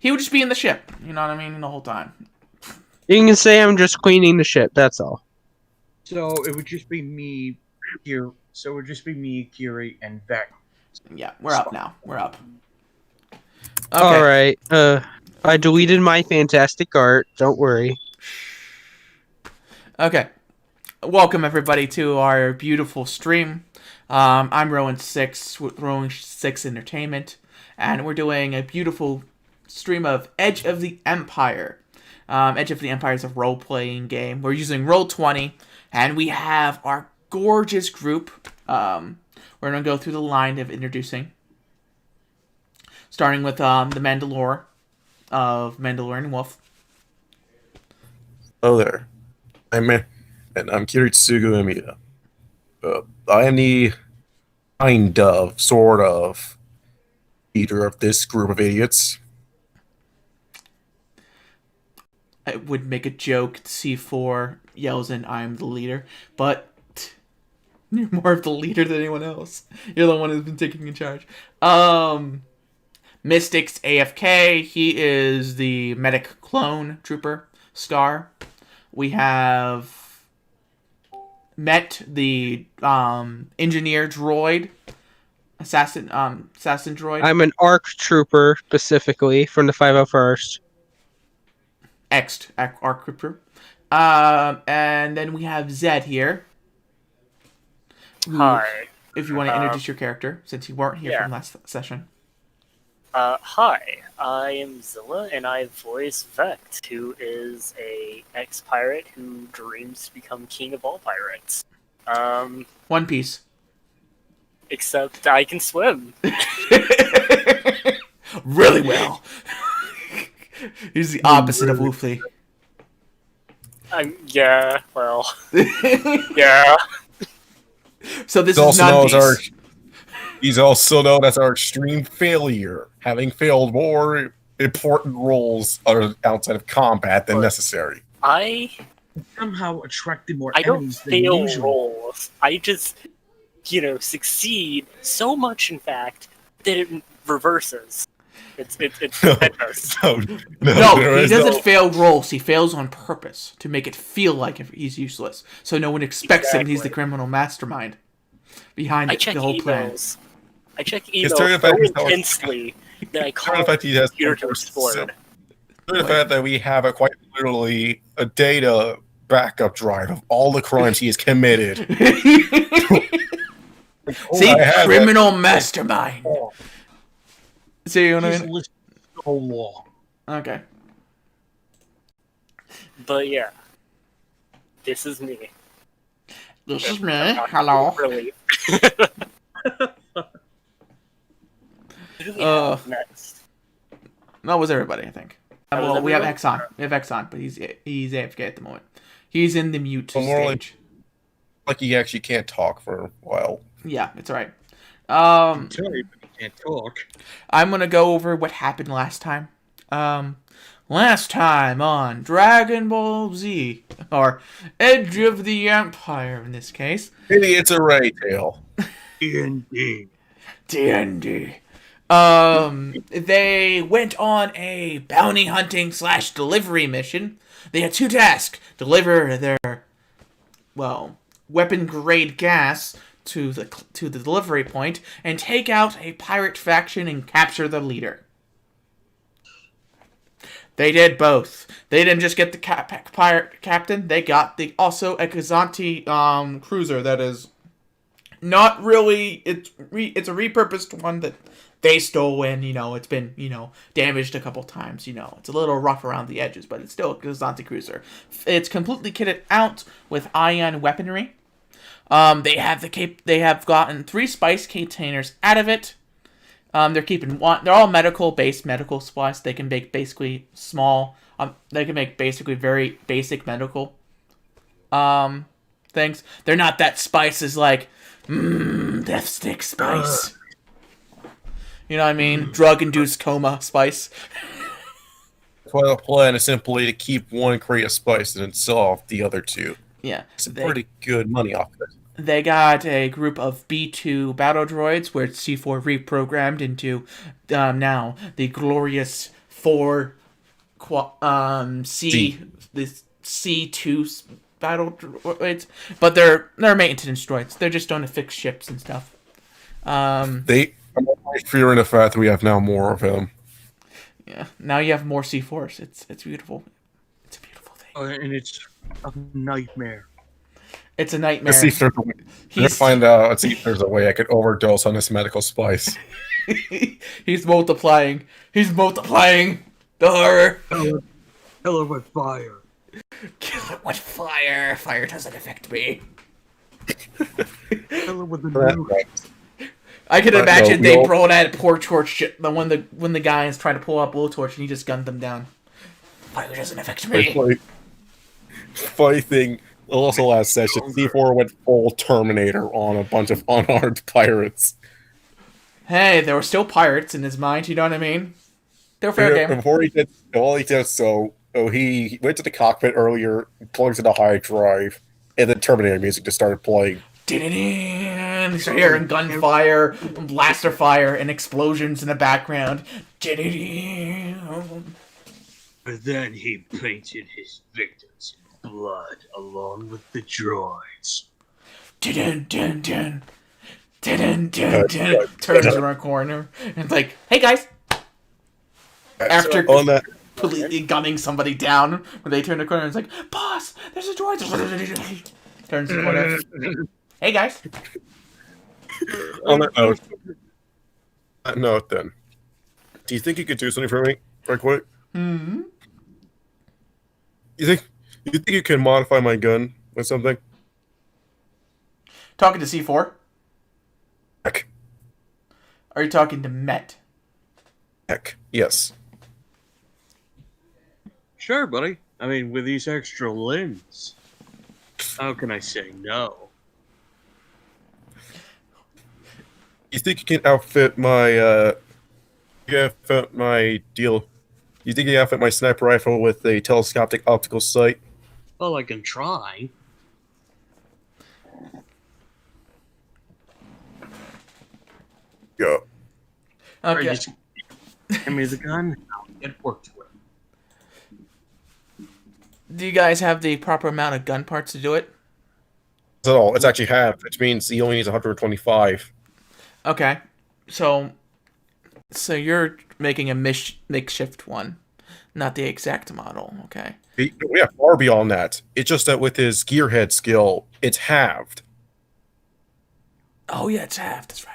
he would just be in the ship. You know what I mean? The whole time. You can say I'm just cleaning the ship. That's all. So it would just be me here. So it would just be me, Kiri, and Vec. Yeah, we're up now. We're up. Okay. All right. I deleted my fantastic art. Don't worry. Okay. Welcome everybody to our beautiful stream. I'm Rowan6 with Rowan6 Entertainment, and we're doing a beautiful stream of Edge of the Empire. Edge of the Empire is a role-playing game. We're using Roll20, and we have our gorgeous group. We're going to go through the line of introducing, starting with the Mandalore of Mandalorian Wolf. Hello there. I'm Kiritsugu Amida. I am the sort of, leader of this group of idiots. I would make a joke, C4 yells and I'm the leader, but you're more of the leader than anyone else. You're the one who's been taking in charge. Mystic's AFK, he is the medic clone trooper star. We have Met, the engineer droid, assassin droid. I'm an ARC trooper, specifically, from the 501st. ARC trooper. And then we have Zed here. Hi. If you want to introduce your character, since you weren't here from last session. Hi, I am Zilla, and I voice Vect, who is a ex-pirate who dreams to become king of all pirates. One Piece. Except I can swim. Really well. He's the opposite of Woofley. Yeah, well... yeah. So this is not He's also known as our extreme failure, having failed more important roles outside of combat than necessary. I somehow attracted more I don't enemies than fail usual. roles. I just, succeed so much, in fact, that it reverses. It's stupendous. No, he doesn't fail roles. He fails on purpose to make it feel like he's useless, so no one expects him. He's the criminal mastermind behind the whole plan. I check emails so intensely that I call the computer to explode. The fact that we have quite literally a data backup drive of all the crimes he has committed. See, criminal mastermind. See what I mean? Okay. But yeah, this is me. This is me. Hello. Really. Next. That was everybody, I think. Well, we have Exxon. We have Exxon, but he's AFK at the moment. He's in the mute stage. Like he actually can't talk for a while. Yeah, it's alright. Sorry, but he can't talk. I'm gonna go over what happened last time. Last time on Dragon Ball Z, or Edge of the Empire in this case. It's a Ray Tail. D&D. They went on a bounty hunting / delivery mission. They had two tasks: deliver their, weapon grade gas to the delivery point, and take out a pirate faction and capture the leader. They did both. They didn't just get the pirate captain; they got also a Kazanti cruiser that is not really. It's a repurposed one that they stole in. It's been damaged a couple times. It's a little rough around the edges, but it's still a Kazanti cruiser. It's completely kitted out with ion weaponry. They have gotten 3 spice containers out of it. They're keeping one. They're all medical-based medical supplies. They can make basically small. They can make basically very basic medical things. They're not that spice is like death stick spice. You know what I mean? Drug-induced coma spice. Well, the plan is simply to keep one crate of spice and then sell off the other 2. Yeah, it's pretty good money off of it. They got a group of B2 battle droids where it's C4 reprogrammed into now the glorious this C2 battle droids, but they're maintenance droids. They're just on to fix ships and stuff. I'm fearing the fact that we have now more of him. Yeah, now you have more C4s. It's beautiful. It's a beautiful thing. And it's a nightmare. It's a nightmare. Let's see if there's a way. Let's find out. Let's see if there's a way I could overdose on this medical spice. He's multiplying. He's multiplying. The horror. Kill it with fire. Kill it with fire. Fire doesn't affect me. Kill it with the nuke. I can imagine no, they no. brought that poor torch shit when the guy is trying to pull up blowtorch and he just gunned them down. Fire doesn't affect me. Funny thing. Also, last session, C4 went full Terminator on a bunch of unarmed pirates. Hey, there were still pirates in his mind. You know what I mean? They're fair game. Before he did, he went to the cockpit earlier, plugged in the high drive, and then Terminator music just started playing. You start hearing gunfire, blaster fire, and explosions in the background. But then he painted his victims in blood along with the droids. Turns around a corner and it's like, hey guys! After On that, completely gunning somebody down, when they turn the corner, it's like, boss, there's a droid. Turns the corner. Hey guys! on that note, then, do you think you could do something for me, right quick? Hmm. You think you can modify my gun with something? Talking to C4? Heck, Are you talking to Met? yes. Sure, buddy. I mean, with these extra limbs, how can I say no? You think you can outfit my deal? You think you can outfit my sniper rifle with a telescopic optical sight? Well, I can try. Go. Or Okay. just give me the gun. I'll get work to it. Do you guys have the proper amount of gun parts to do it? That's all. It's actually half, which means he only needs 125. Okay. So you're making a makeshift one, not the exact model, okay? Yeah, far beyond that. It's just that with his gearhead skill, it's halved. Oh yeah, it's half, that's right.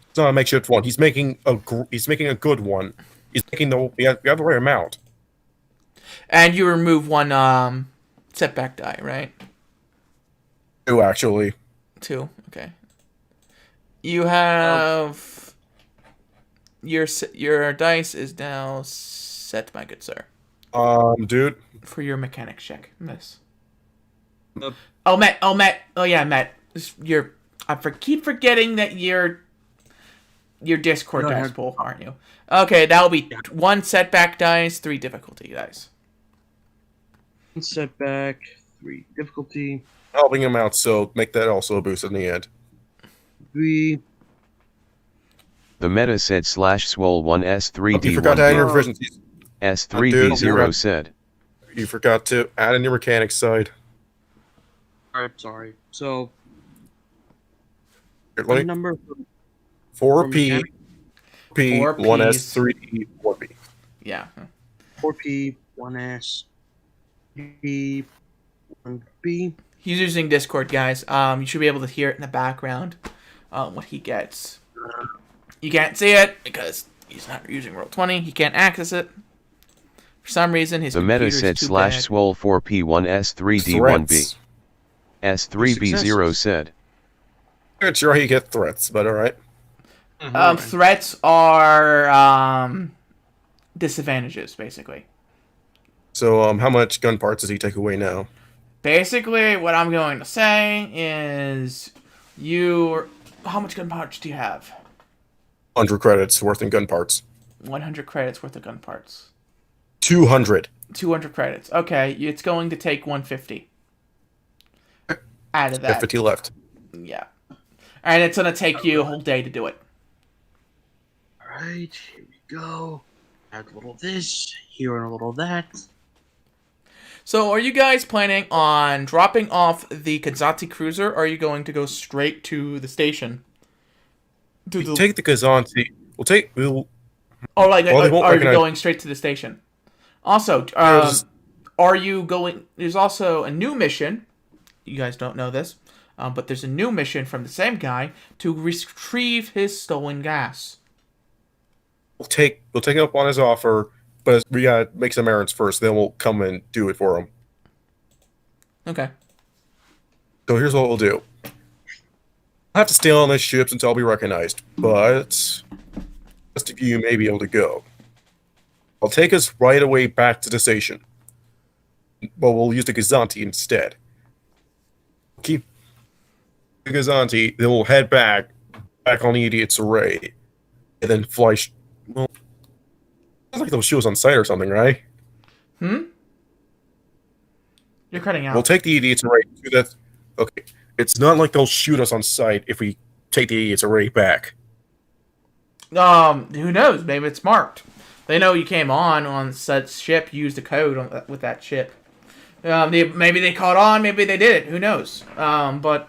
It's not a makeshift one. He's making a good one. He's making we have the right amount. And you remove one setback die, right? Two, actually. 2, okay. You have your dice is now set, my good sir, Dude. for your mechanics check, miss. Nope. Oh, Matt. Oh, yeah, Matt. Keep forgetting that you're Discord Go dice ahead. pool, aren't you? Okay, that'll be 1 setback dice, 3 difficulty dice. Setback, 3 difficulty, Helping him out, so make that also a boost in the end. 3. The meta said /swole1s3d1b. You forgot to add your proficiencies. S3b0 said. You forgot to add in your mechanics side. Alright, sorry. So, Here, the let me, number 4P, P, 4 1S, 3D, 4P. Yeah. 4P, 1S, B, 1B. He's using Discord, guys. You should be able to hear it in the background. What he gets. You can't see it because he's not using Roll20. He can't access it. For some reason, his The meta computer's said too bad. /swole4p1s3d1b. Threats. S3b0 said. Not sure how you get threats, but alright. Threats are disadvantages, basically. So, how much gun parts does he take away now? Basically, what I'm going to say is how much gun parts do you have? 100 credits worth in gun parts. 100 credits worth of gun parts. 200. 200 credits. Okay, it's going to take 150 out of that. 50 left. Yeah. And it's going to take you a whole day to do it. Alright, here we go. Add a little this, here and a little that. So, are you guys planning on dropping off the Kazati cruiser, or are you going to go straight to the station? We take the Kazanti. We'll Oh, like, Well, they won't are you recognize- going straight to the station? Also, just- are you going... There's also a new mission. You guys don't know this. But there's a new mission from the same guy to retrieve his stolen gas. we'll take him up on his offer, but we gotta make some errands first. Then we'll come and do it for him. Okay. So here's what we'll do. I'll have to stay on this ship until I'll be recognized, but the rest of you may be able to go. I'll take us right away back to the station. But we'll use the Gazanti instead. Keep the Gazanti, then we'll head back on the Idiot's Array, and then fly. Well, sounds like they'll shoot us on sight or something, right? You're cutting out. We'll take the Idiot's Array to that. Okay, it's not like they'll shoot us on sight if we take the Idiot's Array back. Who knows? Maybe it's marked. They know you came on said ship, used a code with that ship. Maybe they caught on, maybe they didn't. Who knows? But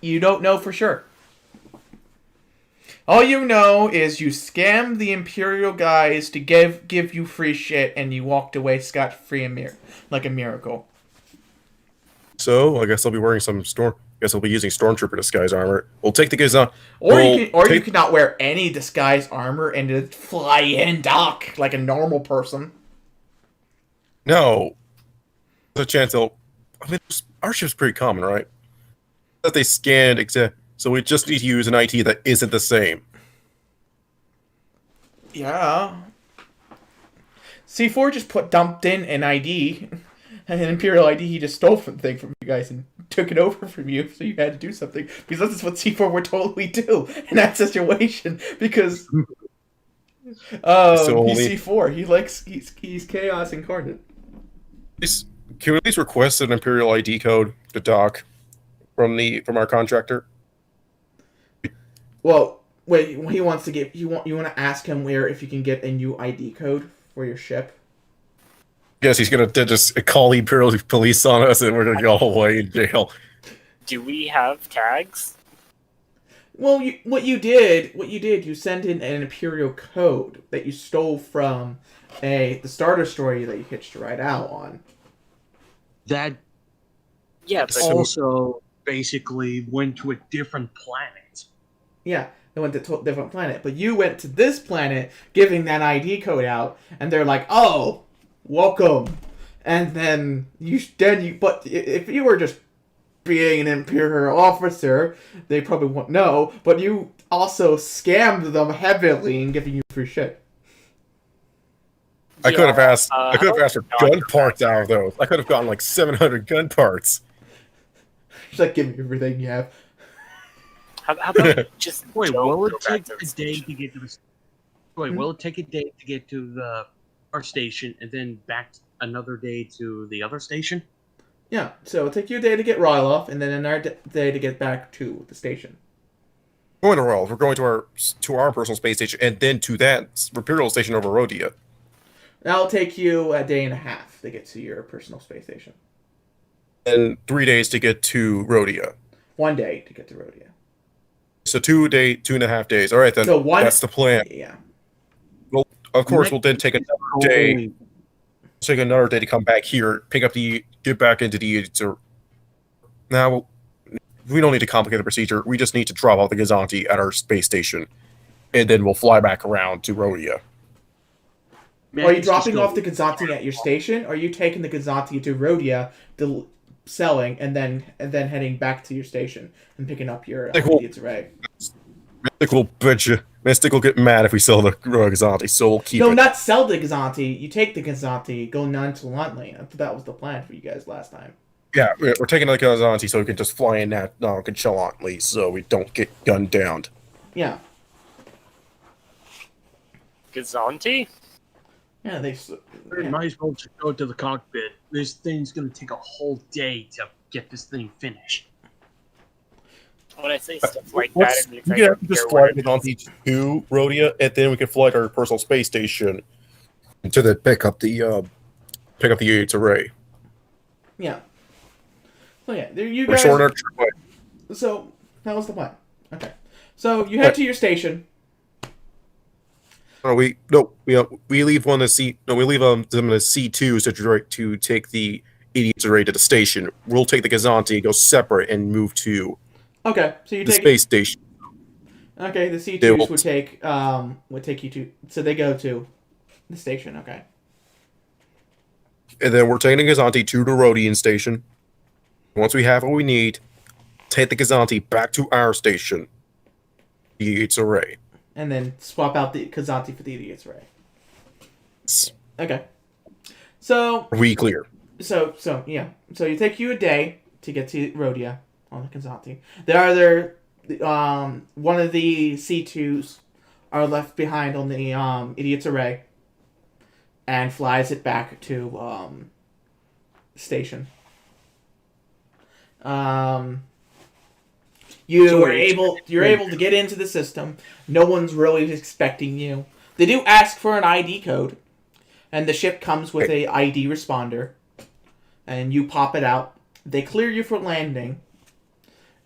you don't know for sure. All you know is you scammed the Imperial guys to give you free shit, and you walked away scot-free like a miracle. So I guess I'll be wearing some storm. I guess I'll be using stormtrooper disguise armor. We'll take the Gazan. You could not wear any disguise armor and just fly in dock like a normal person. No, there's a chance they'll. I mean, our ship's pretty common, right? That they scanned so we just need to use an IT that isn't the same. Yeah. C4 just dumped in an ID, an Imperial ID. He just stole the thing from you guys and took it over from you, so you had to do something. Because that's what C4 would totally do in that situation. Because he's C4. He's chaos incarnate. Can we at least request an Imperial ID code to dock from our contractor? Well, wait. He wants to get you want to ask him if you can get a new ID code for your ship. Yes, he's gonna just call the Imperial police on us, and we're gonna go all the way in jail. Do we have tags? Well, what you did, you sent in an Imperial code that you stole from the starter story that you hitched a ride out on. That Yeah, but also basically went to a different planet. Yeah, they went to a different planet, but you went to this planet giving that ID code out, and they're like, "Oh, welcome," and then But if you were just being an Imperial officer, they probably won't know. But you also scammed them heavily in giving you free shit. I could have asked. how I could have about asked for we gun not parts go back out of those. I could have gotten like 700 gun parts. Just like, give me everything you have. How about we just Wait, don't will it go back take to a the day station? to get to the? Wait, will it take a day to get to our station and then back another day to the other station? Yeah, so it'll take you a day to get Ryle off, and then another day to get back to the station. We're going to Royal. We're going to our personal space station, and then to that Imperial station over Rhodia. That'll take you a day and a half to get to your personal space station. And 3 days to get to Rhodia. 1 day to get to Rhodia. So 2.5 days. All right, then. So That's the plan. Yeah. Well, of course, we'll then take another day. Take another day to come back here, get back into the. Now, we don't need to complicate the procedure. We just need to drop off the Gazanti at our space station, and then we'll fly back around to Rhodia. Are you dropping off the Gazanti at your station, or are you taking the Gazanti to Rhodia, selling, and then heading back to your station and picking up your Idiot's Array? Mystic will get mad if we sell the Gazanti, so we'll keep it. No, not sell the Gazanti. You take the Gazanti, go nonchalantly. I thought that was the plan for you guys last time. Yeah, we're taking the Gazanti so we can just fly in that nonchalantly, so we don't get gunned down. Yeah. Gazanti? Yeah, We might as well just go to the cockpit. This thing's gonna take a whole day to get this thing finished. When I say stuff like that, Let's, it means we I can don't just care fly what it Gazanti to Rhodia, and then we can fly to our personal space station to the pick up the Yates array. Yeah. So yeah, there you We're guys. short our trip away. So that was the plan. Okay. So you head to your station. We leave one to C. No, we leave them in a C2 to take the idiots array to the station. We'll take the Gazanti, go separate, and move to Okay. So you the take. space station. Okay. The They will- C2s would take you to. So they go to the station. Okay. And then we're taking the Gazanti to the Rhodian station. Once we have what we need, take the Gazanti back to our station, the Yates array. And then swap out the Kazanti for the idiots array. Okay. So We clear. So yeah. So you take you a day to get to Rhodia on the Kazanti. There one of the C2s are left behind on the idiots array and flies it back to station. You're able to get into the system. No one's really expecting you. They do ask for an ID code, and the ship comes with a ID responder, and you pop it out. They clear you for landing,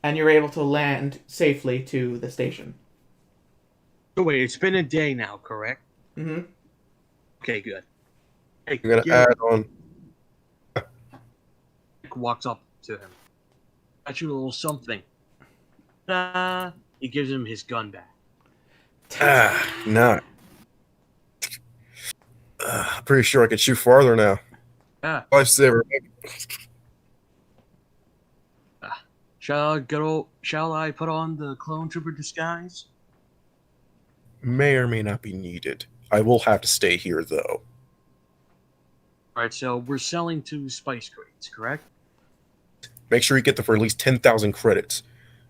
and you're able to land safely to the station. So wait, it's been a day now, correct? Mm-hmm. Okay, good. Hey, I'm gonna add on. walks up to him. Got you a little something. He gives him his gun back. No. Pretty sure I can shoot farther now. Yeah. Lifesaver. Shall I put on the clone trooper disguise? May or may not be needed. I will have to stay here, though. Alright, so we're selling 2 spice crates, correct? Make sure you get them for at least 10,000 credits.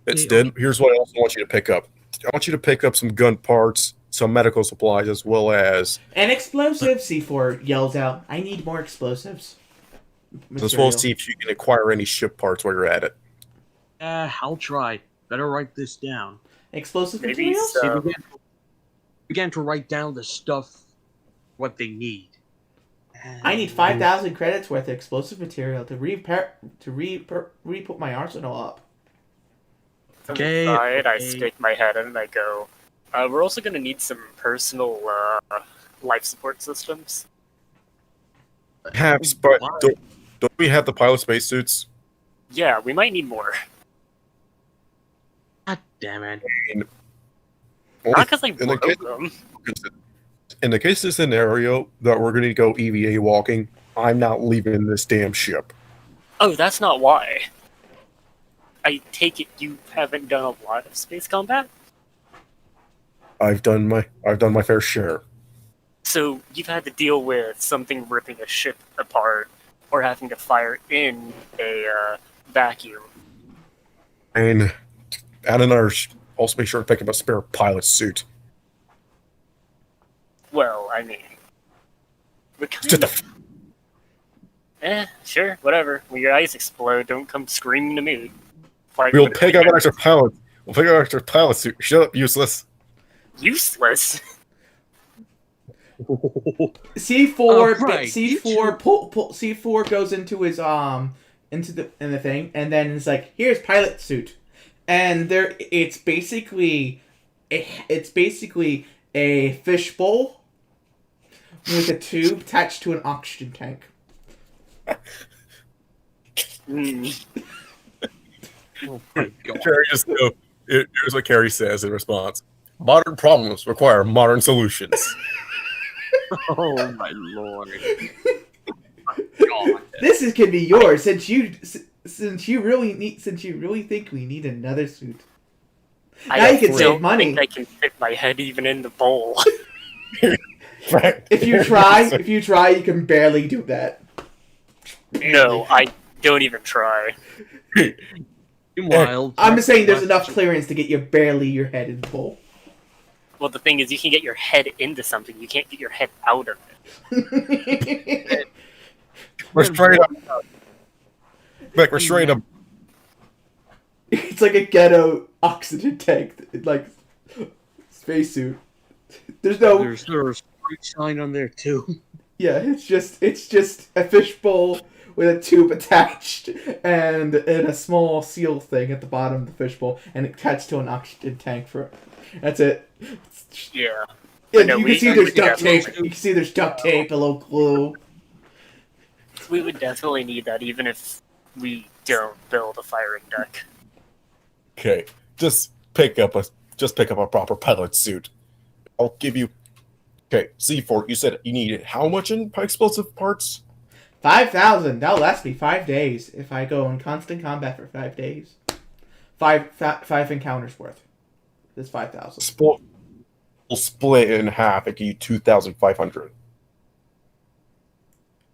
Okay, Instead, here's what I also want you to pick up. I want you to pick up some gun parts, some medical supplies, as well as... And explosives, C4 yells out. I need more explosives. As well as see if you can acquire any ship parts while you're at it. I'll try. Better write this down. Explosive Maybe materials? so. Began to write down the stuff, what they need. I need 5,000 credits worth of explosive material to re-put my arsenal up. Okay, Inside, I okay. stick my head in and I go, we're also going to need some personal life support systems. Perhaps, but don't we have the pilot spacesuits? Yeah, we might need more. God damn it. Not because I in the broke case- them. In the case of the scenario that we're going to go EVA walking, I'm not leaving this damn ship. Oh, that's not why. I take it you haven't done a lot of space combat? I've done my fair share. So you've had to deal with something ripping a ship apart or having to fire in a vacuum. And Adam and I also make sure to pick up a spare pilot suit. Well, I mean... we're Just kind the of... sure, whatever. When your eyes explode, don't come screaming to me. We'll pick up an extra pilot. We'll pick up an extra pilot suit. Shut up, useless. Useless? C4 right. C4 goes into his into the thing, and then it's like, here's pilot suit, and there it's basically a fishbowl with a tube attached to an oxygen tank. Mm. Oh my god. Carrie just here's what Carrie says in response: modern problems require modern solutions. Oh my lord. God. This can be yours since you really think we need another suit. Now you can save money. think I can fit my head even in the bowl. Right. If you try, you can barely do that. No, I don't even try. Meanwhile, I'm just saying there's enough clearance to get you barely your head in the bowl. Well, the thing is, you can get your head into something. You can't get your head out of it. We're straight up. Like we're straight up. It's like a ghetto oxygen tank, like spacesuit. There's no. There's a sign on there too. Yeah, it's just a fishbowl with a tube attached and a small seal thing at the bottom of the fishbowl, and attached to an oxygen tank for. That's it. Yeah. And No, you we- can see there's we duct tape. definitely- You can see there's duct tape, a little glue. We would definitely need that, even if we don't build a firing deck. Okay, just pick up a proper pilot suit. I'll give you. Okay, C4. You said you needed how much in explosive parts? 5,000. That'll last me 5 days if I go in constant combat for 5 days. Five encounters worth. This 5,000. We'll split it in half and give you 2,500.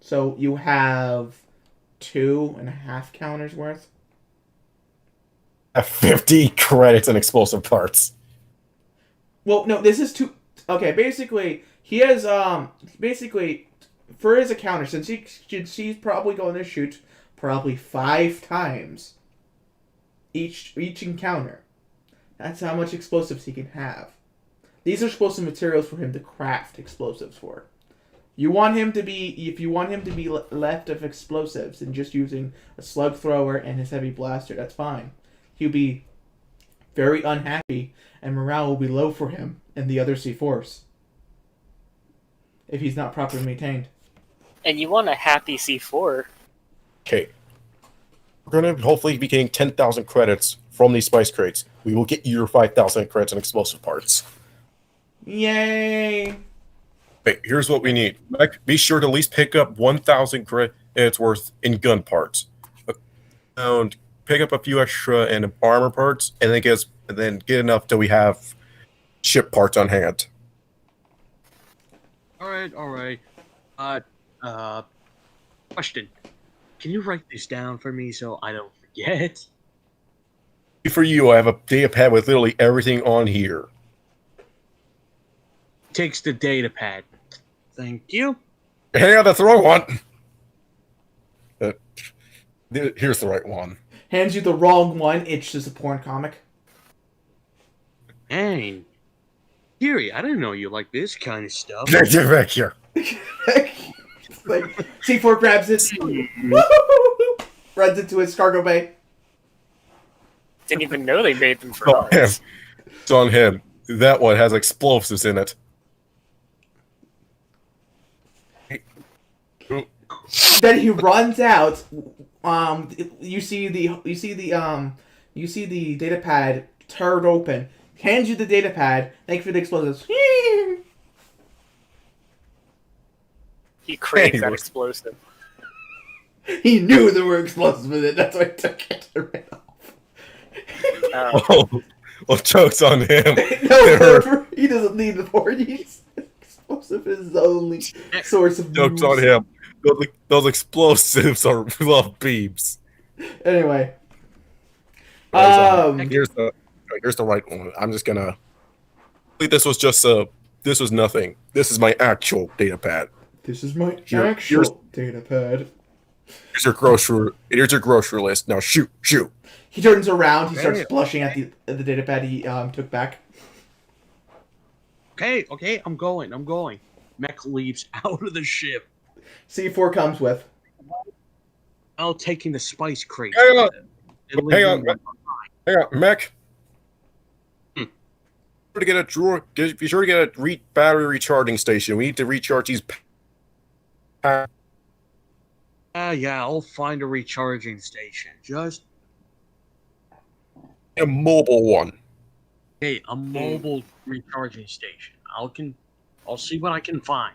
So you have 2.5 counters worth. 50 credits in explosive parts. Well, no, this is two. Okay, basically, he has basically for his encounter, since he's probably going to shoot probably 5 times each encounter. That's how much explosives he can have. These are explosive materials for him to craft explosives for. If you want him to be left of explosives and just using a slug thrower and his heavy blaster, that's fine. He'll be very unhappy, and morale will be low for him and the other C4s if he's not properly maintained. And you want a happy C4. Okay. We're going to hopefully be getting 10,000 credits from these spice crates. We will get you your 5,000 credits in explosive parts. Yay! Wait, here's what we need. Be sure to at least pick up 1,000 credits worth in gun parts. And pick up a few extra in armor parts, and then get enough till we have ship parts on hand. All right. Question: can you write this down for me so I don't forget? For you, I have a data pad with literally everything on here. Takes the data pad. Thank you. Hang on, that's the wrong one. Here's the right one. Hands you the wrong one. It's just a porn comic. Dang. Kiri, I didn't know you like this kind of stuff. Get back here. Like C4 grabs it, runs into his cargo bay. Didn't even know they made them for It's on him. us. It's on him. That one has explosives in it. Then he runs out. You see the data pad turn open. Hands you the data pad. Thank you for the explosives. He craves that Anyway. explosive. He knew there were explosives with it. That's why I took it and ran off. Oh, well, joke's on him. No, he doesn't need the 40s. Explosive is the only source of Joke's on news. him. Those explosives are love beams. Anyway. Here's the right one. I'm just gonna. This was nothing. This is my actual data pad. This is my Here's- actual data pad. Here's your grocery list. Now shoot. He turns around. He starts Damn. blushing at the data pad he took back. Okay, I'm going. Mech leaves out of the ship. C4 comes with. I'll taking the spice crate. Hang on. And Hang on. leaving- Hang on, mech. Be sure to get a drawer. Be sure to get a battery recharging station. We need to recharge these. Yeah, I'll find a recharging station. Just A mobile one. a mobile recharging station. I'll see what I can find.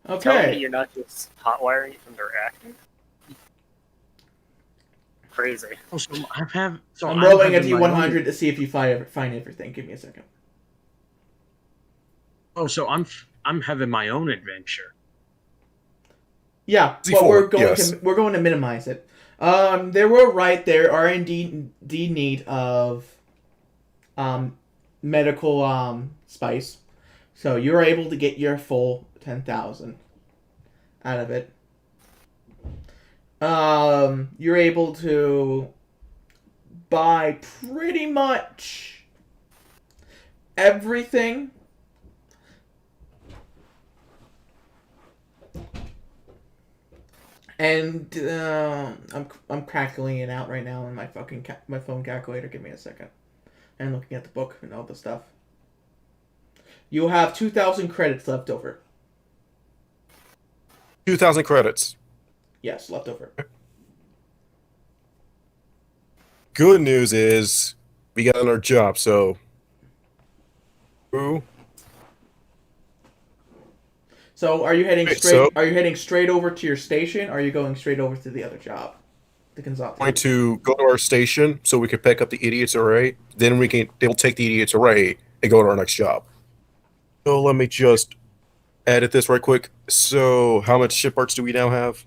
Tell me Okay. you're not just hot wiring from the reactor? Crazy. Oh, I'm rolling a D100 to see if you find everything. Give me a second. Oh, so I'm having my own adventure. Yeah, but C4, we're going to minimize it. They were right. There are indeed need of medical spice, so you're able to get your full 10,000 out of it. You're able to buy pretty much everything. And I'm calculating it out right now in my fucking my phone calculator. Give me a second. And looking at the book and all the stuff. You have 2,000 credits left over. 2,000 credits. Yes, left over. Good news is we got another job, so. Ooh. So are you heading Wait, straight? so- Are you heading straight over to your station? Or are you going straight over to the other job, the consultant? Going to go to our station so we can pick up the idiots array. Then they'll take the idiots array and go to our next job. So let me just edit this right quick. So how much ship parts do we now have?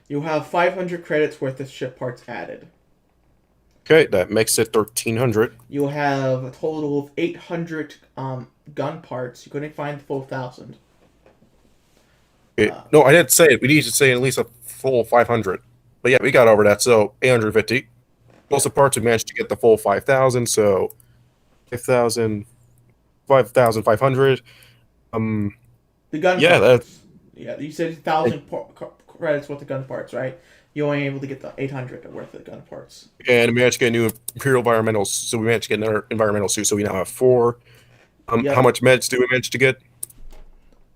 You have 500 credits worth of ship parts added. Okay, that makes it 1,300. You have a total of 800 gun parts. You couldn't find the full 1,000. Okay. No, I didn't say it. We need to say at least a full 500. But yeah, we got over that. So 850. Plus the parts, we managed to get the full 5,000. So 5,000, 5,500. The gun Yeah, parts. Yeah, you said 1,000 credits worth of gun parts, right? You're only able to get the 800 worth of gun parts. And we managed to get a new Imperial environmental. So we managed to get another environmental suit. So we now have 4. Yep. How much meds do we manage to get?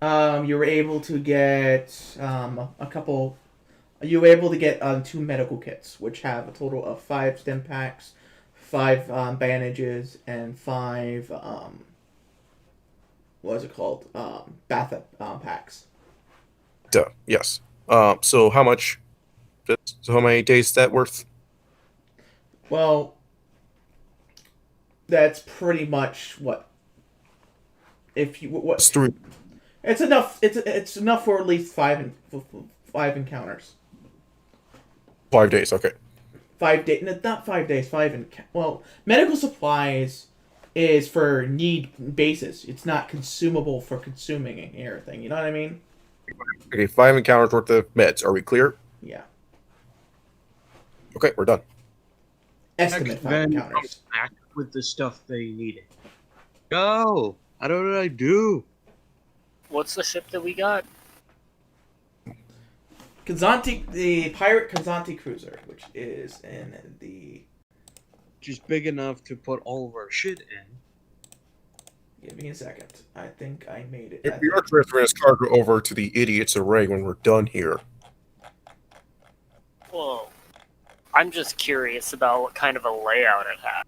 You were able to get a couple. You were able to get 2 medical kits, which have a total of 5 stim packs, 5 bandages, and 5 what is it called? Bath packs. Duh. Yes. So how much? So how many days is that worth? Well, that's pretty much what. If you what It's 3. it's enough. It's enough for at least 5 encounters. 5 days. Okay. 5 days, not 5 days. Well, medical supplies is for need basis. It's not consumable for consuming and everything. You know what I mean? Okay. 5 encounters worth of meds. Are we clear? Yeah. Okay, we're done. Estimate 5 Then encounters. back with the stuff they needed. Go! I don't know what I do. What's the ship that we got? Kazanti, the pirate Kazanti cruiser, which is in the. Just big enough to put all of our shit in. Give me a second. I think I made it. If we are transferring this cargo over to the idiots array when we're done here. Whoa. I'm just curious about what kind of a layout it has.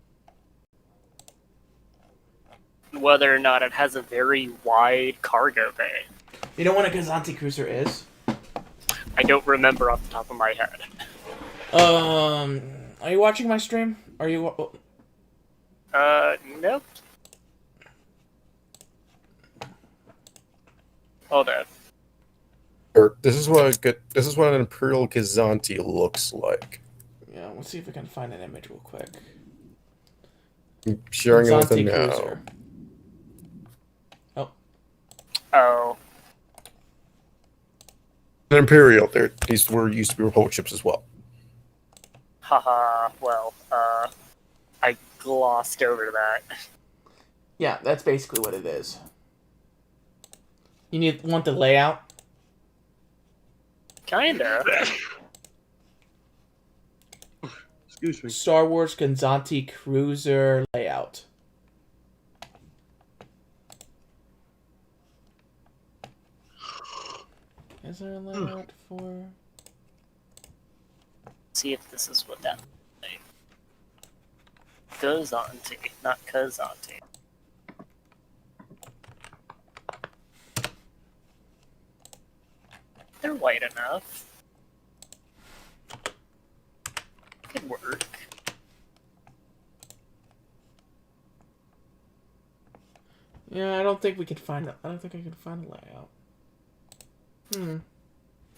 Whether or not it has a very wide cargo bay. You know what a Kazanti cruiser is? I don't remember off the top of my head. Are you watching my stream? Are you? Nope. Hold on. This is what an Imperial Kazanti looks like. Yeah, let's see if we can find an image real quick. I'm sharing it with them Kazanti now. cruiser. Oh. An Imperial. These were used to be Republic ships as well. Haha, well, I glossed over that. Yeah, that's basically what it is. You want the layout? Kinda. Excuse me. Star Wars Kazanti cruiser layout. Is there a layout for? See if this is what that goes on to, not Kazanti. They're white enough. Could work. Yeah, I don't think we can find it. I don't think I can find a layout.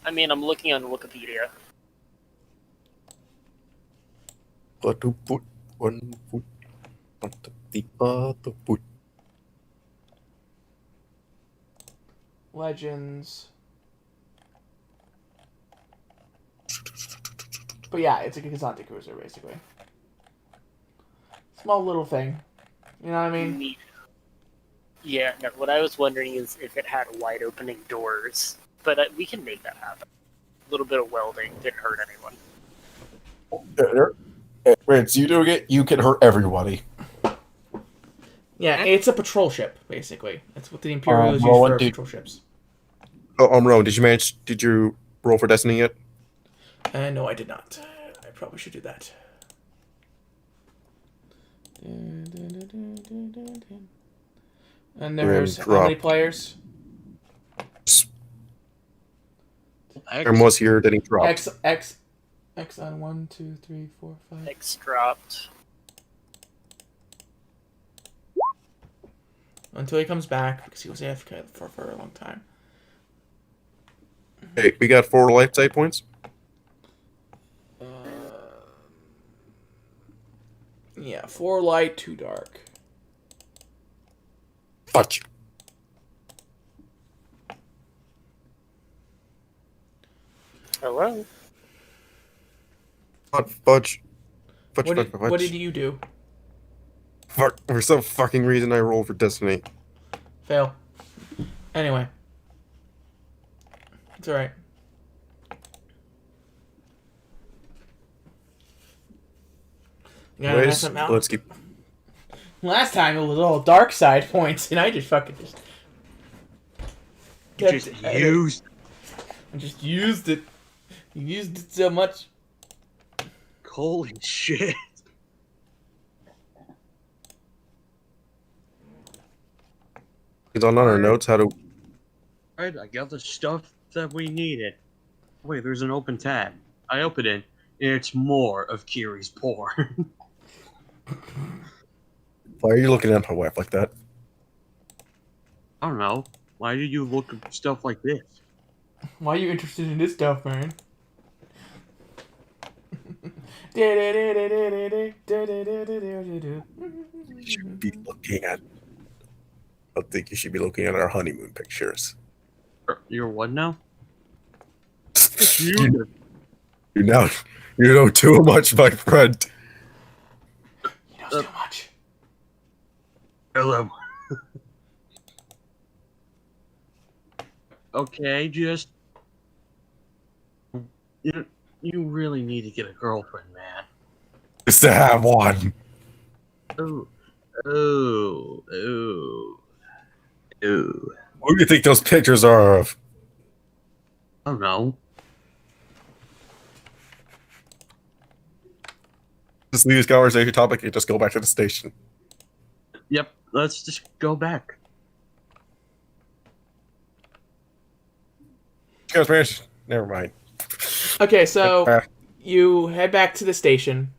I mean, I'm looking on Wikipedia. But to put one foot on the other foot. Legends. But yeah, it's a Kazanti cruiser, basically. small little thing. You know what I mean? Neat. Yeah, no, what I was wondering is if it had wide opening doors. But we can make that happen. A little bit of welding didn't hurt anyone. Rance, you doing it? You can hurt everybody. Yeah, it's a patrol ship, basically. That's what the Imperials use Rowan, for did- patrol ships. Oh, Rowan, did you roll for Destiny yet? No, I did not. I probably should do that. And there's how many players? Aaron was here, then he dropped. X on 1, 2, 3, 4, 5. X dropped. Until he comes back, because he was AFK for a long time. Hey, we got 4 life side points. Yeah, 4 light, 2 dark. Fudge. Hello? Fudge. What did you do? For some fucking reason, I rolled for Destiny. Fail. Anyway. It's alright. Anyways, let's keep. Last time it was all dark side points, and I just fucking I just used it. You used it so much. Holy shit. It's on our notes how to. Alright, I got the stuff that we needed. Wait, there's an open tab. I open it, and it's more of Kiri's porn. Why are you looking at my wife like that? I don't know. Why did you look at stuff like this? Why are you interested in this stuff, man? You should be looking at. I think you should be looking at our honeymoon pictures. You're what now? you know too much, my friend. He knows too much. Hello. Okay, just you really need to get a girlfriend, man. Just to have one. Oh. Who do you think those pictures are of? I don't know. Just leave this conversation topic and just go back to the station. Yep, let's just go back. Never mind. Okay, so you head back to the station.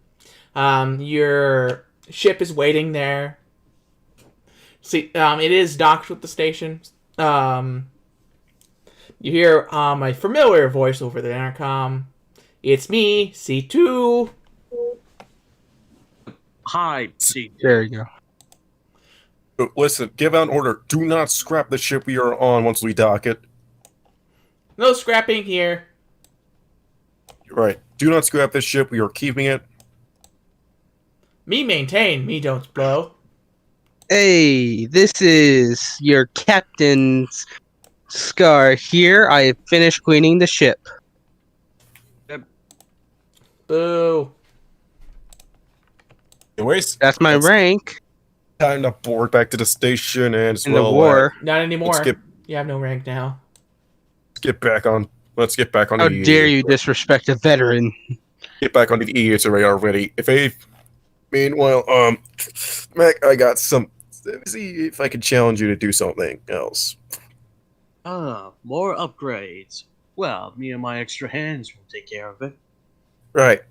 Your ship is waiting there. See, it is docked with the station. You hear a familiar voice over the intercom. It's me, C2. Hi, C. There you go. Listen, give out an order. Do not scrap the ship we are on once we dock it. No scrapping here. Right. Do not scrap this ship. We are keeping it. Me maintain, me don't blow. Hey, this is your captain's Scar here. I have finished cleaning the ship. Boo. Anyways, That's my rank time to board back to the station and as in the well. war. Not anymore. Let's You have no rank now. get back on. Let's get back on. How the dare you disrespect a veteran? Get back on the EH array already. Meanwhile, Mac, I got some. Let me see if I can challenge you to do something else. More upgrades. Well, me and my extra hands will take care of it. Right.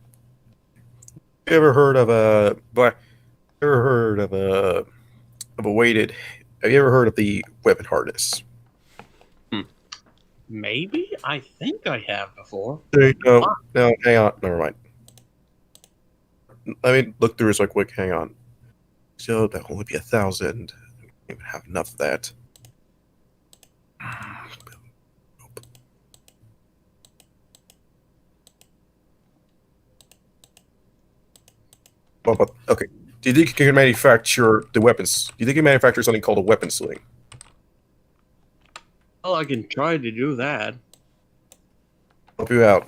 You ever heard of a weighted? Have you ever heard of the weapon harness? Maybe? I think I have before. No, hang on. Never mind. Let me look through this real quick. Hang on. So that'll only be 1,000. We don't even have enough of that. Well, but okay. Do you think you can manufacture the weapons? Do you think you can manufacture something called a weapon sling? Well, I can try to do that. Help you out.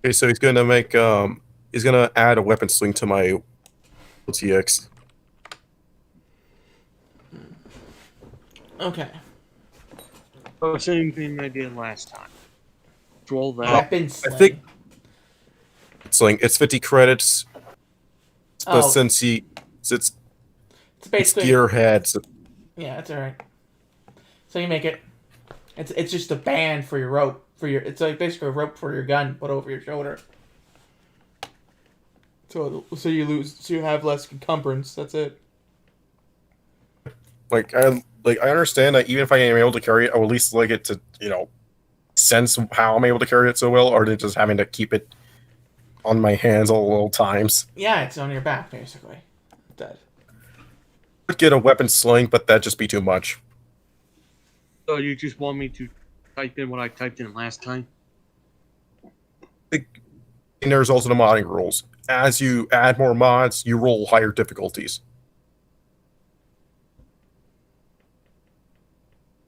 Okay, so he's gonna make he's gonna add a weapon sling to my OTX. Okay. Oh, same thing I did last time. Roll that. Weapon sling. think- Sling. It's 50 credits. But Oh. since it's It's it's basically gearhead, so yeah, that's all right. So you make it. It's just a band for your rope for your. It's like basically a rope for your gun, put over your shoulder. So you have less encumbrance. That's it. I understand that even if I am able to carry it, I would at least like it to, sense how I'm able to carry it so well, or than just having to keep it on my hands all times. Yeah, it's on your back basically. Dead. Could get a weapon sling, but that'd just be too much. So you just want me to type in what I typed in last time? And there's also the modding rules. As you add more mods, you roll higher difficulties.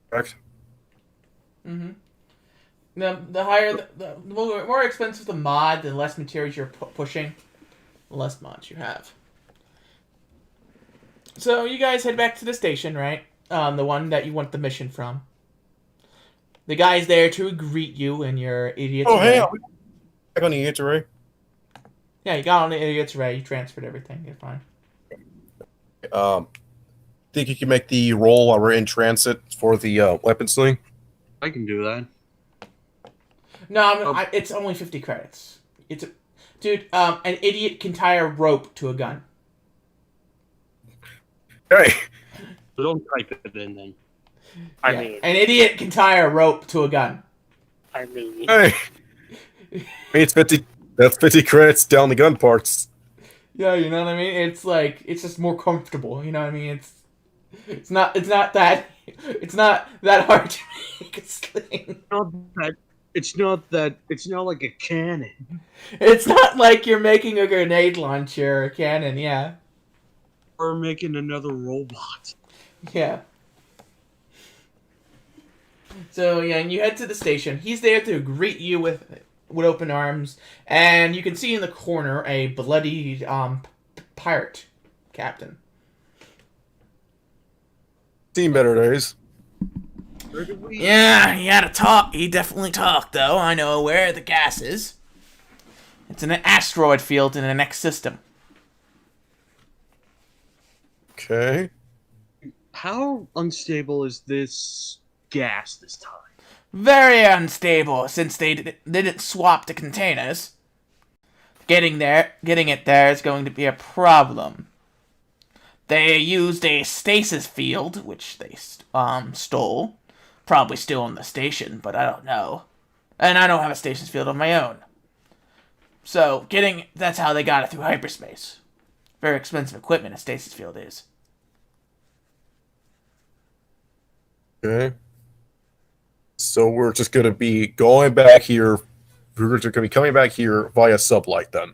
Correct? Mm-hmm. The higher the more expensive the mod, the less materials you're pushing, the less mods you have. So you guys head back to the station, right? The one that you want the mission from. The guy's there to greet you and your idiots. Oh, hey, I'm on the idiot array. Yeah, you got on the idiots array. You transferred everything. You're fine. Think you can make the roll while we're in transit for the weapon sling? I can do that. No, it's only 50 credits. Dude. An idiot can tie a rope to a gun. Hey, So don't type it in then. I Yeah, mean, an idiot can tie a rope to a gun. hey. It's 50. That's 50 credits down the gun parts. Yeah, you know what I mean. It's like it's just more comfortable. You know what I mean. It's not that hard to make a sling. It's not like a cannon. It's not like you're making a grenade launcher or a cannon. Yeah, Or making another robot. yeah. So yeah, and you head to the station. He's there to greet you with open arms, and you can see in the corner a bloody pirate captain. Seen better days. Where do we? Yeah, he had a talk. He definitely talked, though. I know where the gas is. It's in an asteroid field in the next system. Okay. How unstable is this gas this time? Very unstable, since they didn't swap the containers. Getting it there is going to be a problem. They used a stasis field, which they stole. Probably still on the station, but I don't know. And I don't have a stasis field of my own. So, that's how they got it through hyperspace. Very expensive equipment a stasis field is. Okay. So we're just gonna be going back here. We're just gonna be coming back here via sublight then.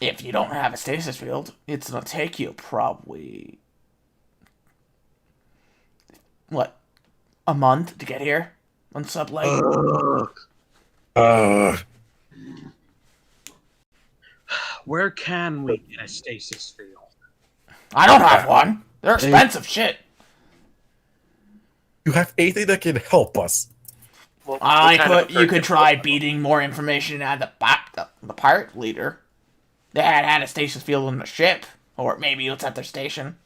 If you don't have a stasis field, it's gonna take you probably a month to get here on sublight. Where can we get a stasis field? I don't have one. They're expensive shit. You have anything that can help us? You could try beating more information out of the pirate leader. They had a stasis field on the ship, or maybe it's at their station.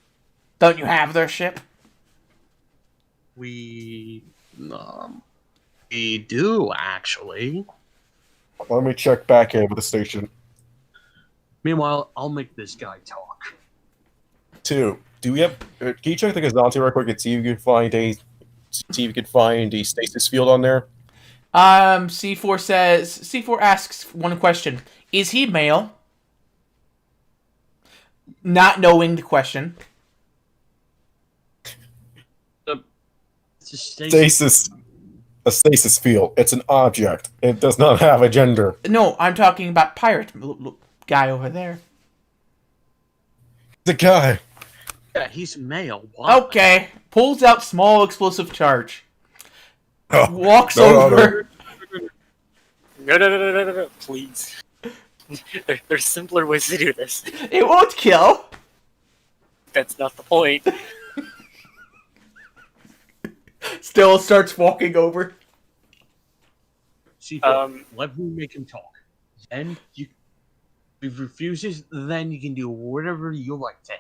Don't you have their ship? We do actually. Let me check back in with the station. Meanwhile, I'll make this guy talk. 2. Do we have? Can you check the Gazanti real quick and see if you can find a stasis field on there? C4 asks one question. Is he male? Not knowing the question. It's a stasis. Stasis. A stasis field. It's an object. It does not have a gender. No, I'm talking about pirate guy over there. The guy. Yeah, he's male. Why? Okay, pulls out small explosive charge. Oh, Walks no, over. No, please. There's simpler ways to do this. It won't kill. That's not the point. Still starts walking over. C4, let me make him talk. Then you, if he refuses, then you can do whatever you like to him.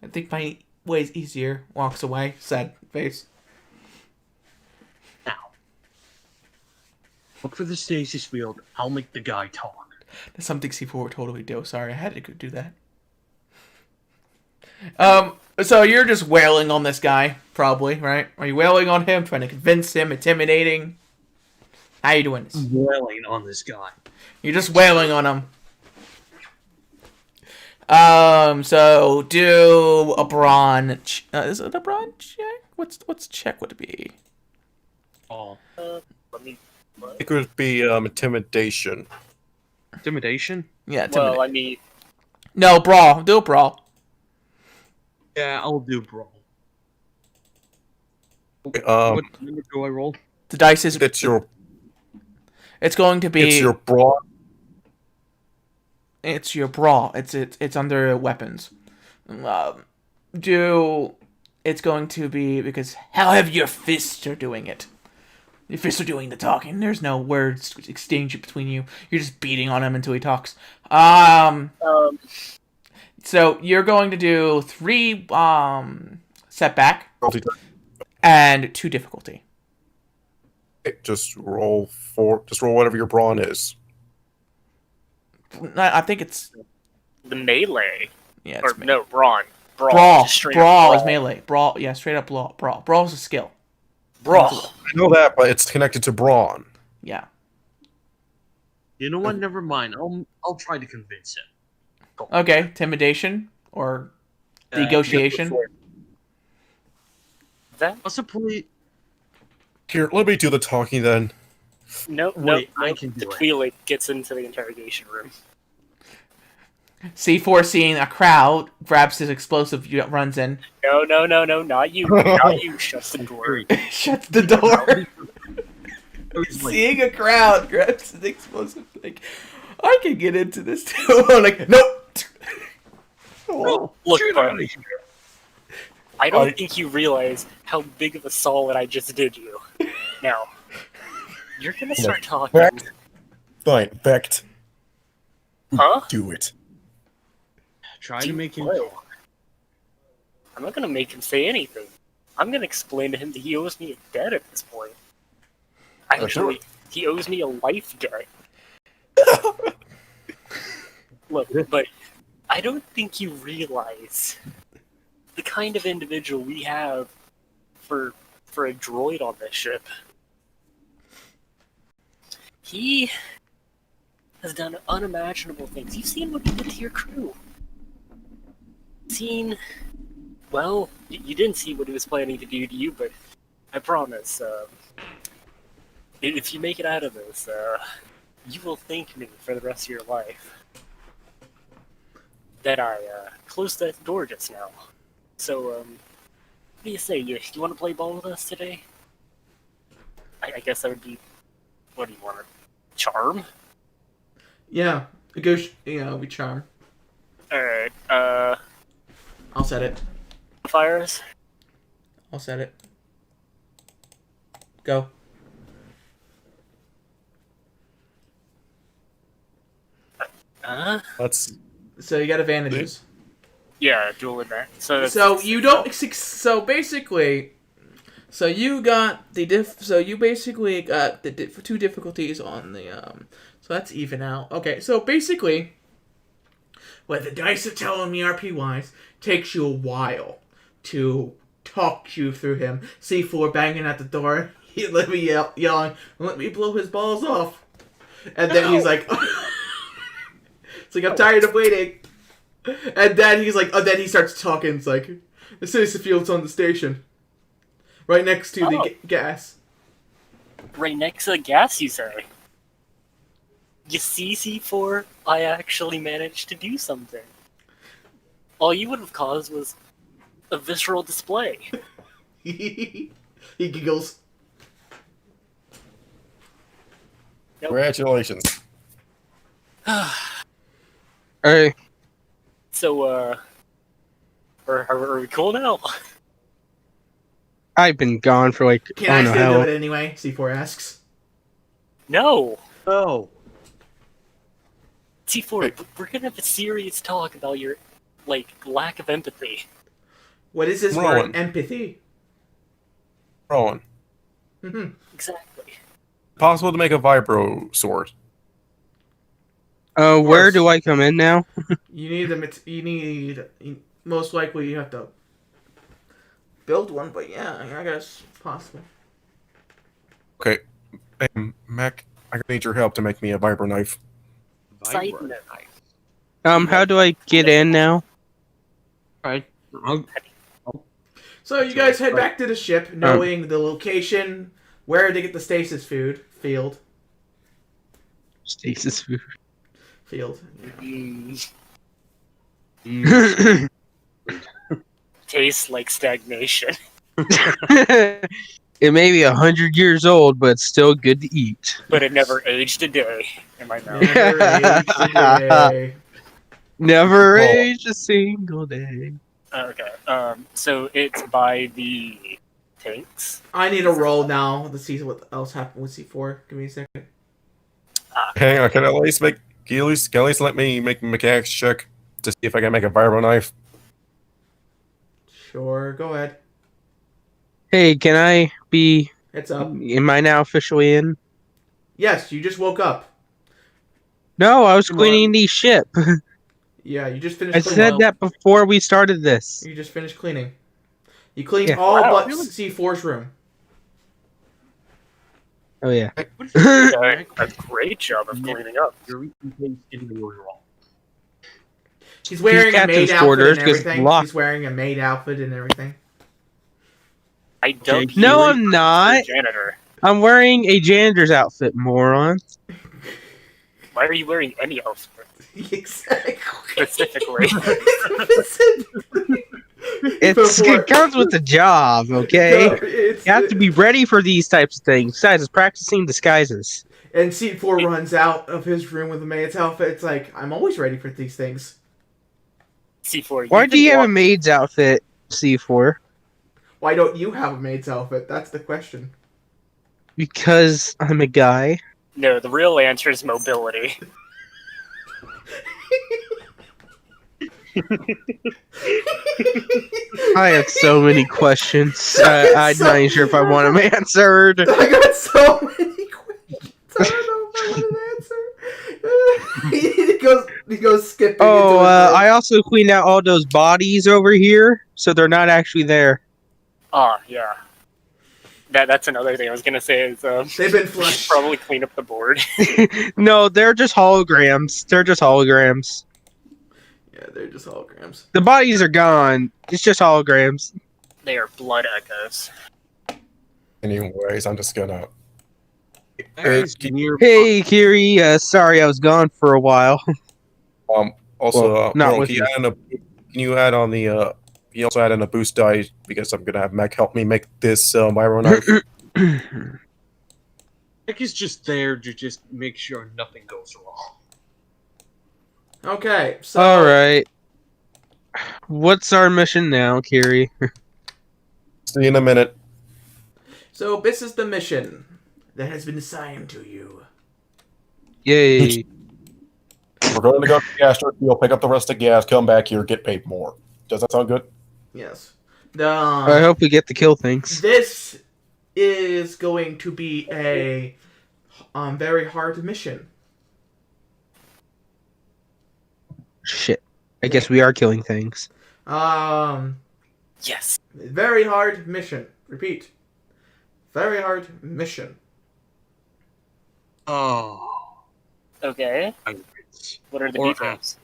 I think my way's easier. Walks away. Sad face. Now, look for the stasis field. I'll make the guy talk. That's something C4 would totally do. Sorry, I had to go do that. So you're just wailing on this guy, probably, right? Are you wailing on him, trying to convince him, intimidating? How you doing this? Wailing on this guy. You're just wailing on him. So do a brawn. Is it a brawn check? What's check would it be? Oh, Let me. What? It could be intimidation. intimidation? Yeah, intimidate. Well, I mean, No, brawl. Do a brawl. Yeah, I'll do brawl. Um, What number do I roll? The dice is. it's your It's going to be. it's your brawn. It's your brawl. It's under weapons. It's going to be because how have your fists are doing it. Your fists are doing the talking. There's no words exchange between you. You're just beating on him until he talks. So you're going to do 3 setback and 2 difficulty. Just roll 4. Just roll whatever your brawn is. I think it's the melee. yeah. Or, It's no, brawn. brawl. Just straight up Brawl is melee. Brawl, yeah, straight up brawl. Brawl is a skill. Brawl. I know that, but it's connected to brawn. Yeah. You know what? Never mind. I'll try to convince him. Okay, intimidation or negotiation. That Possibly. Here, let me do the talking then. no, Wait, no. I can do the it. Twi'lek gets into the interrogation room. C4 seeing a crowd grabs his explosive, runs in, No, not you, not you. Shuts the door. shuts the door. Like, Seeing a crowd grabs his explosive, like I can get into this too. Like nope. "Oh, Look, get bud, out of here." I don't think you realize how big of a solid I just did you. Now, you're gonna start talking. Fact. Fine, fact. Huh? Do it. Try to make him What? talk. I'm not gonna make him say anything. I'm gonna explain to him that he owes me a debt at this point. Actually, he owes me a life debt. Look, but I don't think you realize the kind of individual we have for a droid on this ship. He has done unimaginable things. You've seen what he did to your crew. Well, you didn't see what he was planning to do to you, but I promise, if you make it out of this, you will thank me for the rest of your life that I closed that door just now. So, what do you say? You want to play ball with us today? I guess that would be. What do you want? Charm? Yeah, we charm. Alright, I'll set it. fires? I'll set it. Go. Let's. So you got advantages. Yeah, dual advantage. So you don't. So basically, so you got the So you basically got the 2 difficulties on the So that's even out. Okay. So basically, what the dice are telling me RP wise takes you a while to talk you through him. C4 banging at the door. He let me yelling. Let me blow his balls off. And then he's like. It's like, I'm tired of waiting. And then he's like, then he starts talking. It's like, The stasis field's on the station. Right next to the Oh. gas. Right next to the gas, you say? You see, C4, I actually managed to do something. All you would have caused was a visceral display. He giggles. Congratulations. Hey, So, are we cool now? I've been gone for like, Can I I don't know still do how. it anyway? C4 asks. No! Oh, C4, we're gonna have a serious talk about your, lack of empathy. What is this Rowan. word? Empathy. Rowan, Exactly. possible to make a vibro sword. Where course. do I come in now? You need most likely you have to build one, but yeah, I guess it's possible. Okay, hey, Mac, I need your help to make me a vibro knife. Side vibro. note. How do I get in now? Alright. I'll- So you guys head back to the ship, knowing the location, where to get the stasis field. Stasis food. Mm, tastes like stagnation. It may be 100 years old, but it's still good to eat. But it never aged a day in my mouth. Never aged a day. Never Oh. aged a single day. Okay. So it's by the tanks. I need a roll now to see what else happened with C4. Give me a second. Hang on, can you at least let me make a mechanics check to see if I can make a vibro knife? Sure, go ahead. Hey, can I be? It's up. Am I now officially in? Yes, you just woke up. No, I was Come cleaning on. the ship. Yeah, you just finished I cleaning. said that before we started this. You just finished cleaning. You cleaned Yeah. all Wow. but C4's room. Oh yeah. Okay, a great job of cleaning up. You're eating in the wrong. He's wearing a captain's maid outfit quarters, and 'cause everything. lock- He's wearing a maid outfit and everything. I don't. No, I'm not. Janitor. I'm wearing a janitor's outfit, moron. Why are you wearing any outfit Exactly. specifically? It comes with the job, okay? It's, You have to be ready for these types of things. Besides, it's practicing disguises. And C4 runs out of his room with a maid's outfit. It's like, I'm always ready for these things. C4. Why can do you have a walk- maid's outfit, C4? Why don't you have a maid's outfit? That's the question. Because I'm a guy. No, the real answer is mobility. I have so many questions. I'm not even sure if I want them answered. I got so many questions. I don't know if I want an answer. he goes skipping into Oh, his room. I also cleaned out all those bodies over here, so they're not actually there. Ah, yeah. That's another thing I was gonna say is They've been you should flushed. probably clean up the board. No, they're just holograms. They're just holograms. Yeah, they're just holograms. The bodies are gone. It's just holograms. They are blood echoes. Anyways, I'm just gonna. There's near. Hey, Kiri. Sorry I was gone for a while. Also, Well, not Ron, with can you add on the can you also add in a boost die because I'm gonna have Mac help me make this vibro knife. Nick is just there to just make sure nothing goes wrong. Okay, so All right. What's our mission now, Kiri? See you in a minute. So this is the mission that has been assigned to you. Yay. We're going to go to the gas truck. We'll pick up the rest of the gas. Come back here, get paid more. Does that sound good? Yes. I hope we get to kill things. This is going to be a very hard mission. Shit. I guess we are killing things. Yes. Very hard mission. Repeat. Very hard mission. Oh. Okay. What are the Or details?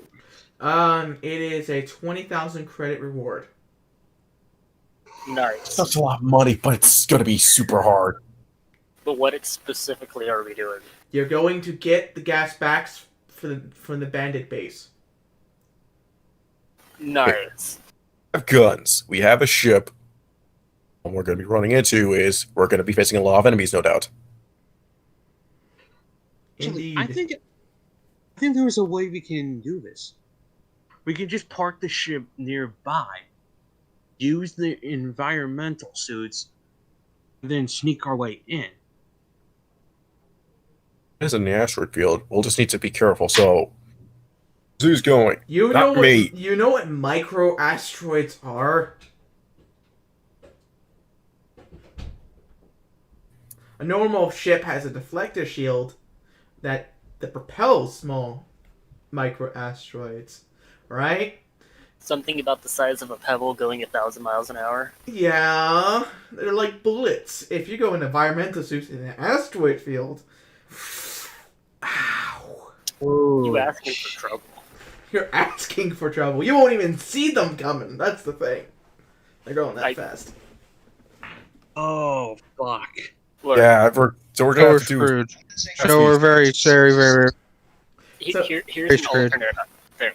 It is a 20,000 credit reward. Nice. Such a lot of money, but it's gonna be super hard. But what specifically are we doing? You're going to get the gas backs from the bandit base. Nice. We have guns. We have a ship. What we're gonna be running into is we're gonna be facing a lot of enemies, no doubt. Actually, Indeed. I think there's a way we can do this. We can just park the ship nearby, use the environmental suits, and then sneak our way in. It is in the asteroid field. We'll just need to be careful. So, who's going? You Not know me. what? You know what micro asteroids are? A normal ship has a deflector shield that propels small micro asteroids, right? Something about the size of a pebble going 1,000 miles an hour. Yeah, they're like bullets. If you go in environmental suits in an asteroid field, ow, You asking for trouble. you're asking for trouble. You won't even see them coming. That's the thing. They're going that fast. Oh, fuck. Look, Yeah, so we're gonna So we're have to do. screwed. So we're very, very, very. So- here's an screwed. alternate thing.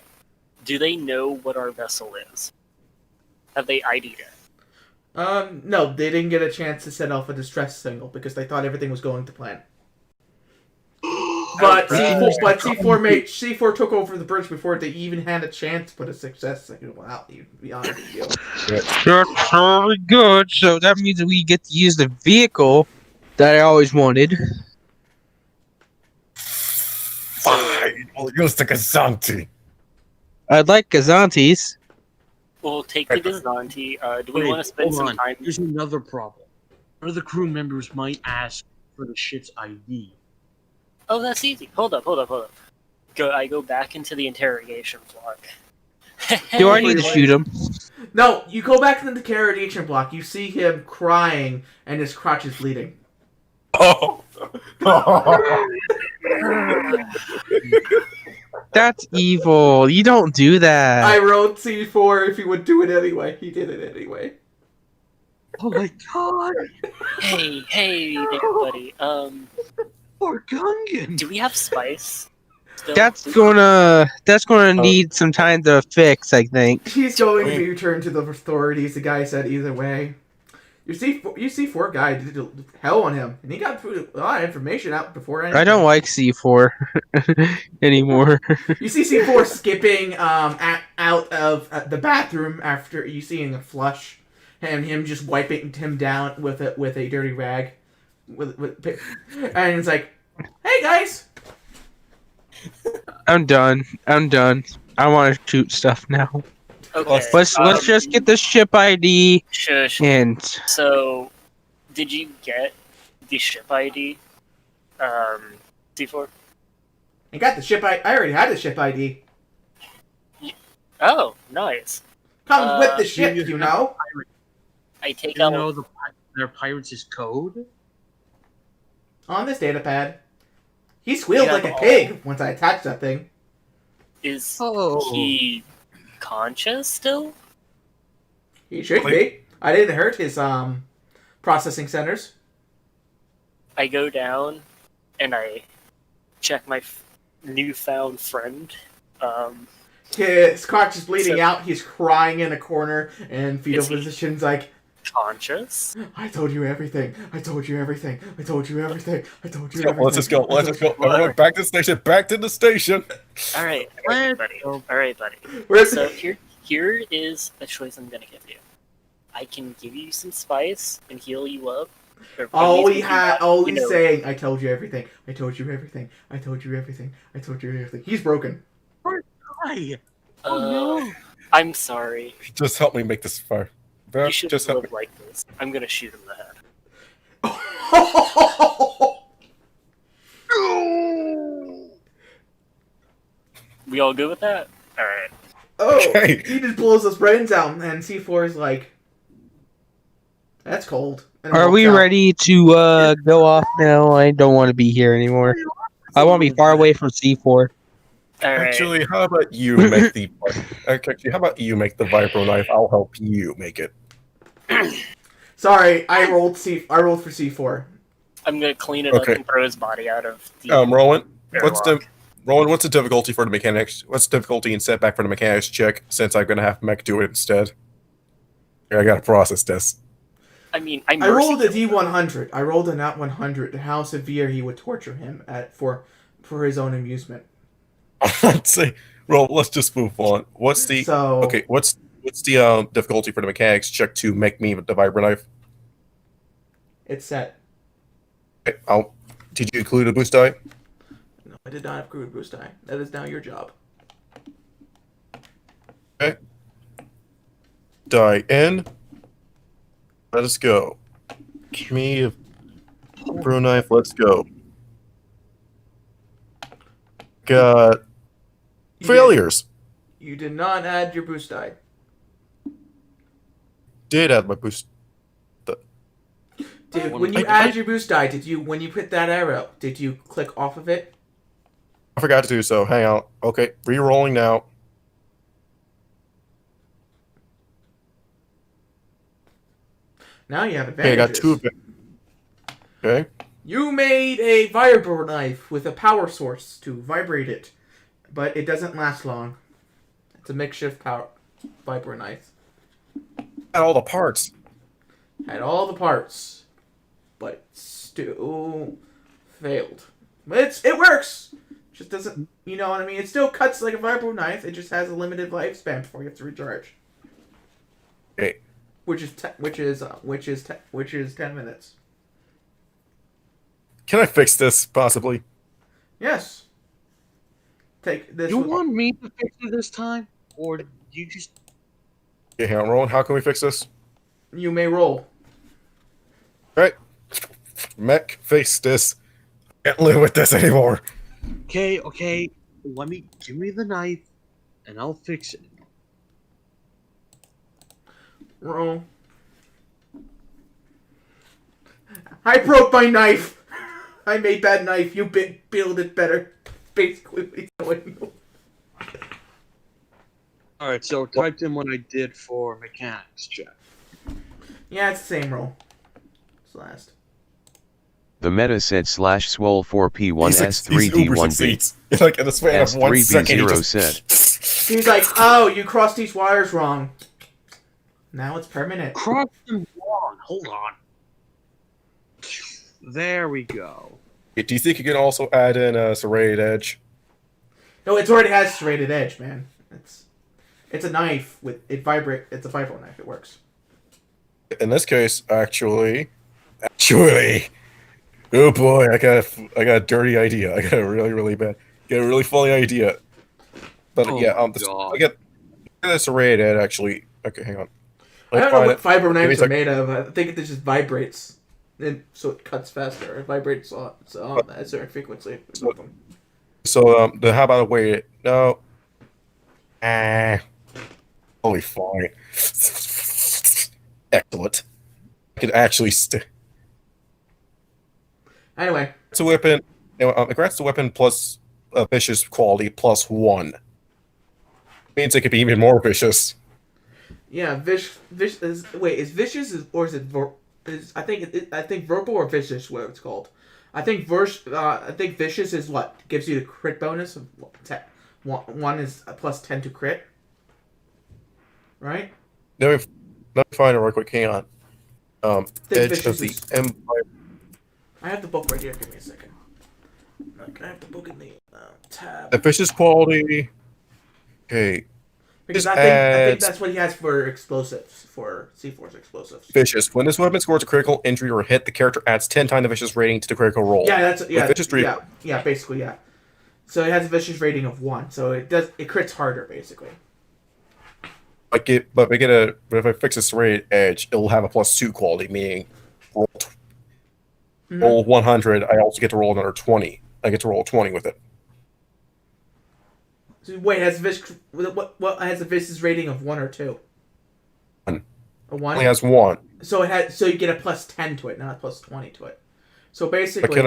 Do they know what our vessel is? Have they ID'd it? No, they didn't get a chance to set off a distress signal because they thought everything was going to plan. But C4 took over the bridge before they even had a chance to put a success signal out. To be honest with you. That's very good. So that means that we get to use the vehicle that I always wanted. Fine, we'll use the Gazanti. I'd like Gazantes. We'll take the Gazanti. Do we want to spend hold some on. time? Here's another problem. One of the crew members might ask for the ship's ID. Oh, that's easy. Hold up. I go back into the interrogation block. Do I need to shoot him? No, you go back to the interrogation block. You see him crying, and his crotch is bleeding. Oh. That's evil. You don't do that. I wrote C4 if he would do it anyway. He did it anyway. Oh my god! Hey, there, buddy. Poor Gungan! Do we have spice? Still? That's gonna need some time to fix, I think. He's going to be returned to the authorities. The guy said either way. You see, four guy did hell on him, and he got a lot of information out before. Anything. I don't like C4 anymore. You see C4 skipping out of the bathroom after you seeing a flush, and him just wiping him down with a dirty rag, and it's like, hey guys. I'm done. I want to shoot stuff now. Okay. Let's just get the ship ID Shush. and So, did you get the ship ID? C4? I got the ship. I already had the ship ID. Oh, nice. Comes with the ship, do you you know. I take Do you out. know their pirates' code? On this data pad, he squealed Yeah, like a but- pig once I attached that thing. Is Oh. he conscious still? He should be. I didn't hurt his processing centers. I go down and I check my newfound friend. His crotch is bleeding So- out. He's crying in a corner, and fetal Is he- position's like, Conscious? I told you everything. I told you everything. I told you everything. I told you Let's go. everything. Let's just go. Let's just go. Everyone, back to the station. Back to the station. All right, buddy. All right, buddy. Where's So here is a choice I'm gonna give you. I can give you some spice and heal you up. or all please he do had, that, all you he's know. saying, I told you everything. I told you everything. I told you everything. I told you everything. He's broken. Hi! I'm sorry. Just help me make this fire. You should Just help live like this. I'm gonna shoot him in the head. We all good with that? All right. Oh, Okay. he just blows his brains out, and C4 is like, that's cold. And are walks we out. ready to go off now? I don't want to be here anymore. I want to be far away from C4. All right. Actually, how about you make the? Actually, how about you make the vibro knife? I'll help you make it. Sorry, I rolled for C4. I'm gonna clean it up Okay. and throw his body out of the Roland, airlock. What's the difficulty for the mechanics? What's the difficulty and setback for the mechanics check? Since I'm gonna have Mech do it instead. I gotta process this. I mean, I rolled a D100. I rolled a not 100. How severe he would torture him for his own amusement. Let's say, well, let's just move on. What's the difficulty for the mechanics check to make me the vibro knife? It's set. Okay, did you include a boost die? No, I did not have crude boost die. That is now your job. Okay. Die in. Let us go. Give me a brew knife. Let's go. Got failures. You did not add your boost die. Did add my boost. When you add your boost die, when you put that arrow, did you click off of it? I forgot to do so. Hang on. Okay, re-rolling now. Now you have Okay, I advantages. got two of it. Okay. You made a vibro knife with a power source to vibrate it, but it doesn't last long. It's a makeshift power vibro knife. Got all the parts. Had all the parts, but still failed. But it works. Just doesn't, you know what I mean? It still cuts like a vibro knife. It just has a limited lifespan before you have to recharge. Okay. Which is 10 minutes. Can I fix this possibly? Yes. Take this. You want me to fix it this time, or you just? Okay, hang on, Roland. How can we fix this? You may roll. All right. Mech, face this. Can't live with this anymore. Okay. Give me the knife, and I'll fix it. Roll. I broke my knife. I made bad knife. You build it better. Basically, All right, so typed in what I did for mechanics check. yeah, it's the same roll. It's last. The meta said slash swole 4P1 He's uber S3D1B. succeeds. Like in the span of 1 second, he S3B0 just... said. He's like, oh, you crossed these wires wrong. Now it's permanent. Cross them wrong. Hold on. There we go. Do you think you can also add in a serrated edge? No, it already has serrated edge, man. It's a knife with it vibrate. It's a vibro knife. It works. In this case, actually, oh boy, I got a dirty idea. I got a really funny idea. But Oh yeah, God. I get this serrated edge actually. Okay, hang on. I don't know what vibro Give me knives a are made of. I think it just vibrates, and so it cuts faster. It vibrates at a certain frequency. So how about a way? No. Holy fine. Excellent. I could actually Anyway, it's a weapon. It grants the weapon plus vicious quality plus 1. Means it could be even more vicious. yeah, is vicious or is it I think verbal or vicious what it's called. I think vicious is what gives you the crit bonus of 1 is a plus 10 to crit. Right? Let me find it real quick. Hang on. Edge vicious of the is- Empire. I have the book right here. Give me a second. Like, I have the book in the tab. The vicious quality. Okay. Because Just I think adds- that's what he has for explosives, for C4's explosives. Vicious. When this weapon scores a critical injury or hit, the character adds 10 times the vicious rating to the critical roll. Yeah, vicious basically, yeah. So it has a vicious rating of 1, so it crits harder, basically. But if I fix this serrated edge, it'll have a plus 2 quality, meaning roll 100. I also get to roll another 20. I get to roll 20 with it. So wait, what has a vicious rating of 1 or 2? 1. A 1? Only has 1. So you get a plus 10 to it, not a plus 20 to it. So basically, But can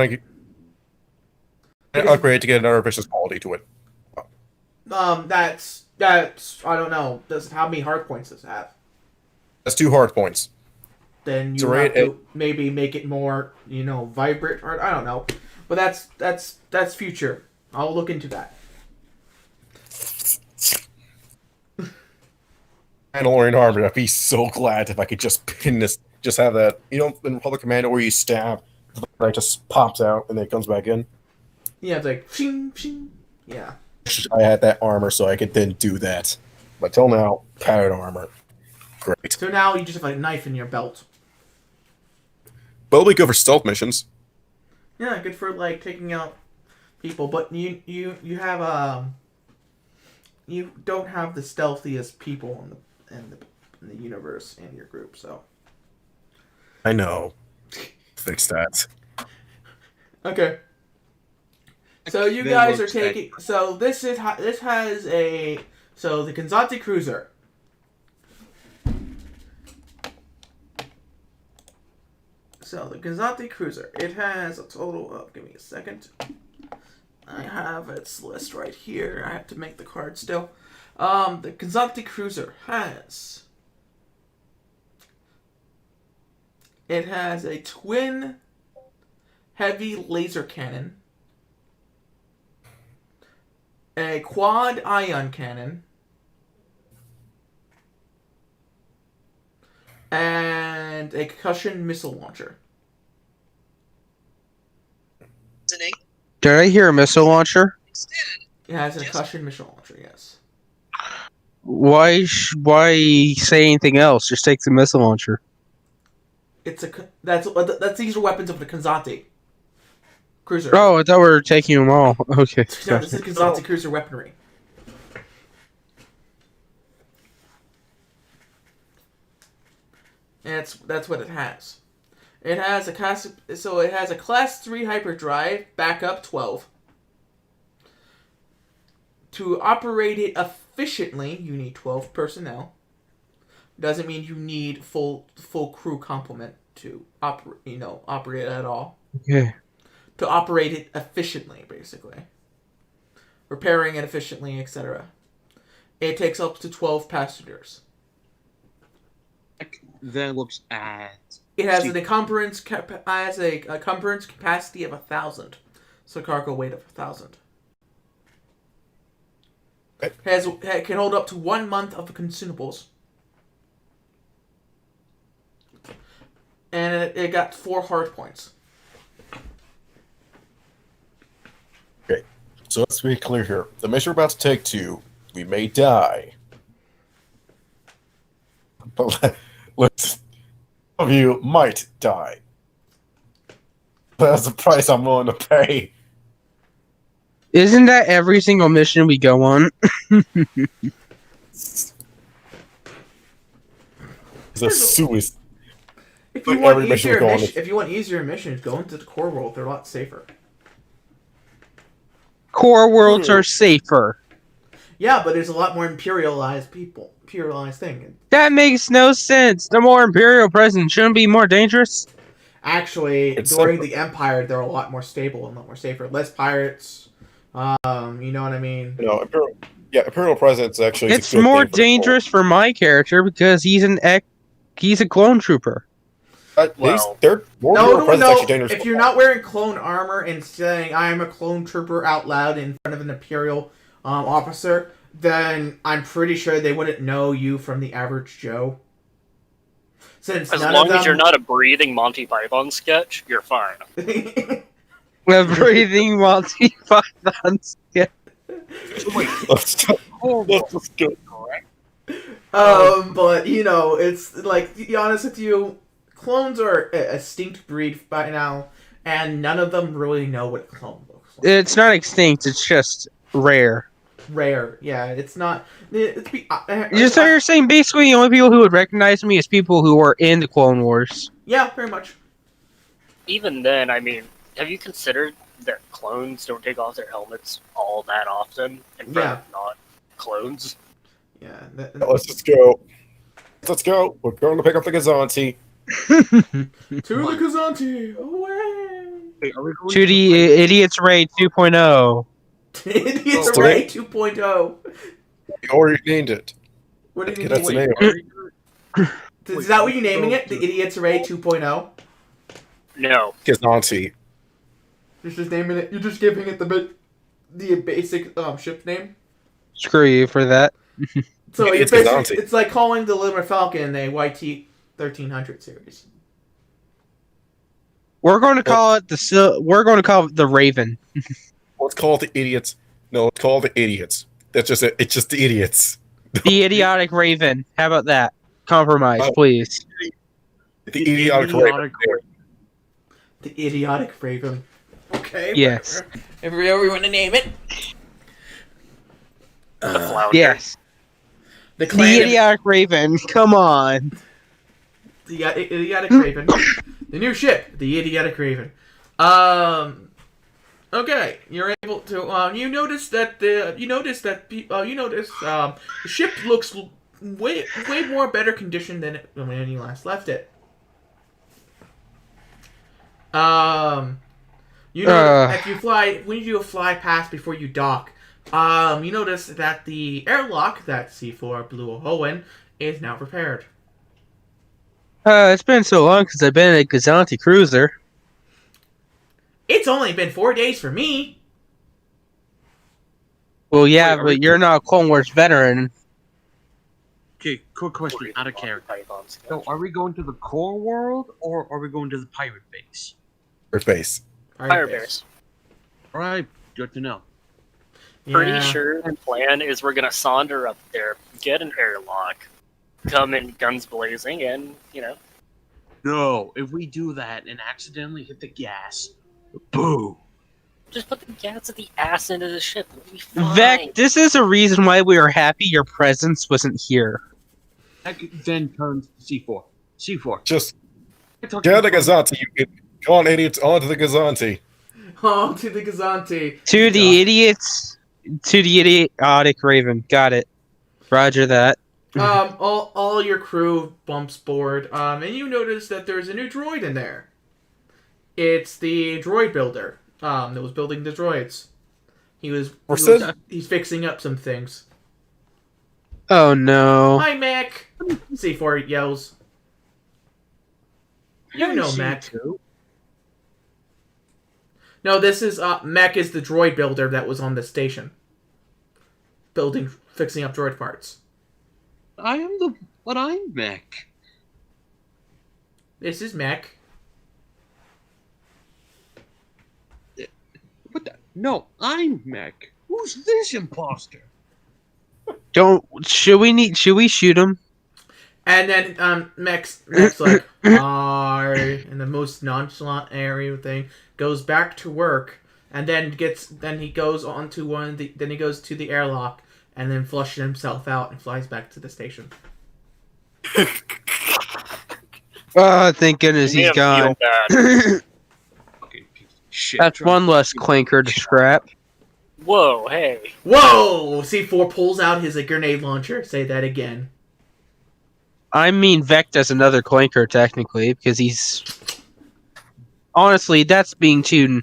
I upgrade to get another vicious quality to it? that's I don't know. How many hard points does it have? That's 2 hard points. then you So have right to maybe make it more, vibrant, or I don't know. But that's future. I'll look into that. Mandalorian armor. I'd be so glad if I could just pin this, just have that. In Republic Commando where you stab, it just pops out and then it comes back in. Yeah, it's like shing shing. Yeah. I had that armor so I could then do that. But till now, padded armor. Great. So now you just have a knife in your belt. But it'll be good for stealth missions. Yeah, good for like taking out people, but you have you don't have the stealthiest people in the universe in your group, so. I know. Fix that. Okay. So you Then guys are looks at- taking. So this has a. So the Kanzati cruiser. So the Kanzati cruiser, it has a total of. Give me a second. I have its list right here. I have to make the card still. The Kanzati cruiser has. It has a twin heavy laser cannon, a quad ion cannon, and a concussion missile launcher. Did I hear a missile launcher? It has a concussion missile launcher, yes. Why say anything else? Just take the missile launcher. These are weapons of the Kanzati cruiser. Oh, I thought we were taking them all. Okay. No, this is Kanzati cruiser weaponry. And that's what it has. It has a class 3 hyperdrive, backup 12. To operate it efficiently, you need 12 personnel. Doesn't mean you need full crew complement to operate it at all. Okay. To operate it efficiently, basically. Repairing it efficiently, etc. It takes up to 12 passengers. Then looks at. It has an encumbrance capacity of 1,000, so cargo weight of 1,000. It can hold up to 1 month of consumables, and it got 4 hard points. Okay, so let's be clear here. The mission we're about to take to, we may die. But some of you might die. But that's the price I'm willing to pay. Isn't that every single mission we go on? It's a suicide. If you want easier missions, go into the core world. They're a lot safer. Core worlds are safer. Yeah, but there's a lot more imperialized thing. That makes no sense. The more Imperial presence shouldn't be more dangerous. Actually, It's during safer. the Empire, they're a lot more stable and a lot more safer. Less pirates. You know what I mean? Imperial presence actually. is a It's good more thing for the dangerous for my character because he's a clone trooper. They're more Imperial presence actually dangerous. If you're not wearing clone armor and saying I am a clone trooper out loud in front of an Imperial officer, then I'm pretty sure they wouldn't know you from the average Joe. Since As long as you're not a breathing Monty Python sketch, you're fine. A breathing Monty Python sketch. Let's just go. But it's like, to be honest with you, clones are a extinct breed by now, and none of them really know what a clone looks like. It's not extinct. It's just rare. Rare, yeah. It's not. You're saying basically the only people who would recognize me is people who were in the Clone Wars. Yeah, very much. Even then, I mean, have you considered that clones don't take off their helmets all that often in front of not clones? Yeah. Let's just go. Let's go. We're going to pick up the Gazanti. To the Kazanti, away! Wait, are we going To the Idiot's Raid 2.0. Idiots Oh, Array 2.0. You already named it. What do you That's the mean? name. Is that what you're naming it? The Idiot's Array 2.0? No. Gazanti. You're just naming it. You're just giving it the basic ship name. Screw you for that. So It's you're Gazanti. basically, it's like calling the Lunar Falcon a YT 1300 series. We're going to call it the Raven. Let's call it the idiots. No, let's call it the idiots. That's just it. It's just the idiots. The idiotic Raven. How about that? Compromise, Oh. please. The idiotic Raven. The Idiotic Raven. Okay. Yes. Whatever you want to name it. The flounder. Yes. The The clan. idiotic Raven. Come on. The Idiotic Raven. The new ship, the Idiotic Raven. Okay, you're able to. You notice that the ship looks way more better condition than when you last left it. You know, if you fly, when you do a fly past before you dock, you notice that the airlock that C4 blew a hole in is now repaired. It's been so long since I've been in a Gazanti cruiser. It's only been 4 days for me. Well, yeah, Wait, are but we- you're not a Clone Wars veteran. Okay, quick question, out of character. Pythons. So, are we going to the core world, or are we going to the pirate base? Her face. Fire Bears. Alright, good to know. Pretty Yeah. sure the plan is we're gonna saunter up there, get an airlock, come in guns blazing, and No, if we do that and accidentally hit the gas, boo! just put the gas of the ass into the ship. We'll be fine. Vec, this is a reason why we were happy your presence wasn't here. That then turns to C4. C4. Just I talked get the to- Gazanti, you idiot. Come on, idiots, onto the Gazanti. Oh, to the Gazanti. To the idiots, to the idiotic Raven. Got it. Roger that. All your crew bumps board, and you notice that there's a new droid in there. It's the droid builder, that was building the droids. He's fixing up some things. Oh no. Hi, Mac! C4 yells. You know Mac. C2? No, this is, Mac is the droid builder that was on the station. Fixing up droid parts. But I'm Mech. This is Mac. What the? No, I'm Mech. Who's this imposter? Should we shoot him? And then Max like in the most nonchalant area thing, goes back to work, and then he goes to the airlock and then flushes himself out and flies back to the station. Oh, thank goodness You he's made him feel gone. bad. Fucking piece of shit. That's one less clinker to scrap. Whoa, hey. Whoa! C4 pulls out his grenade launcher. Say that again. I mean, Vec does another clinker technically because he's honestly that's being too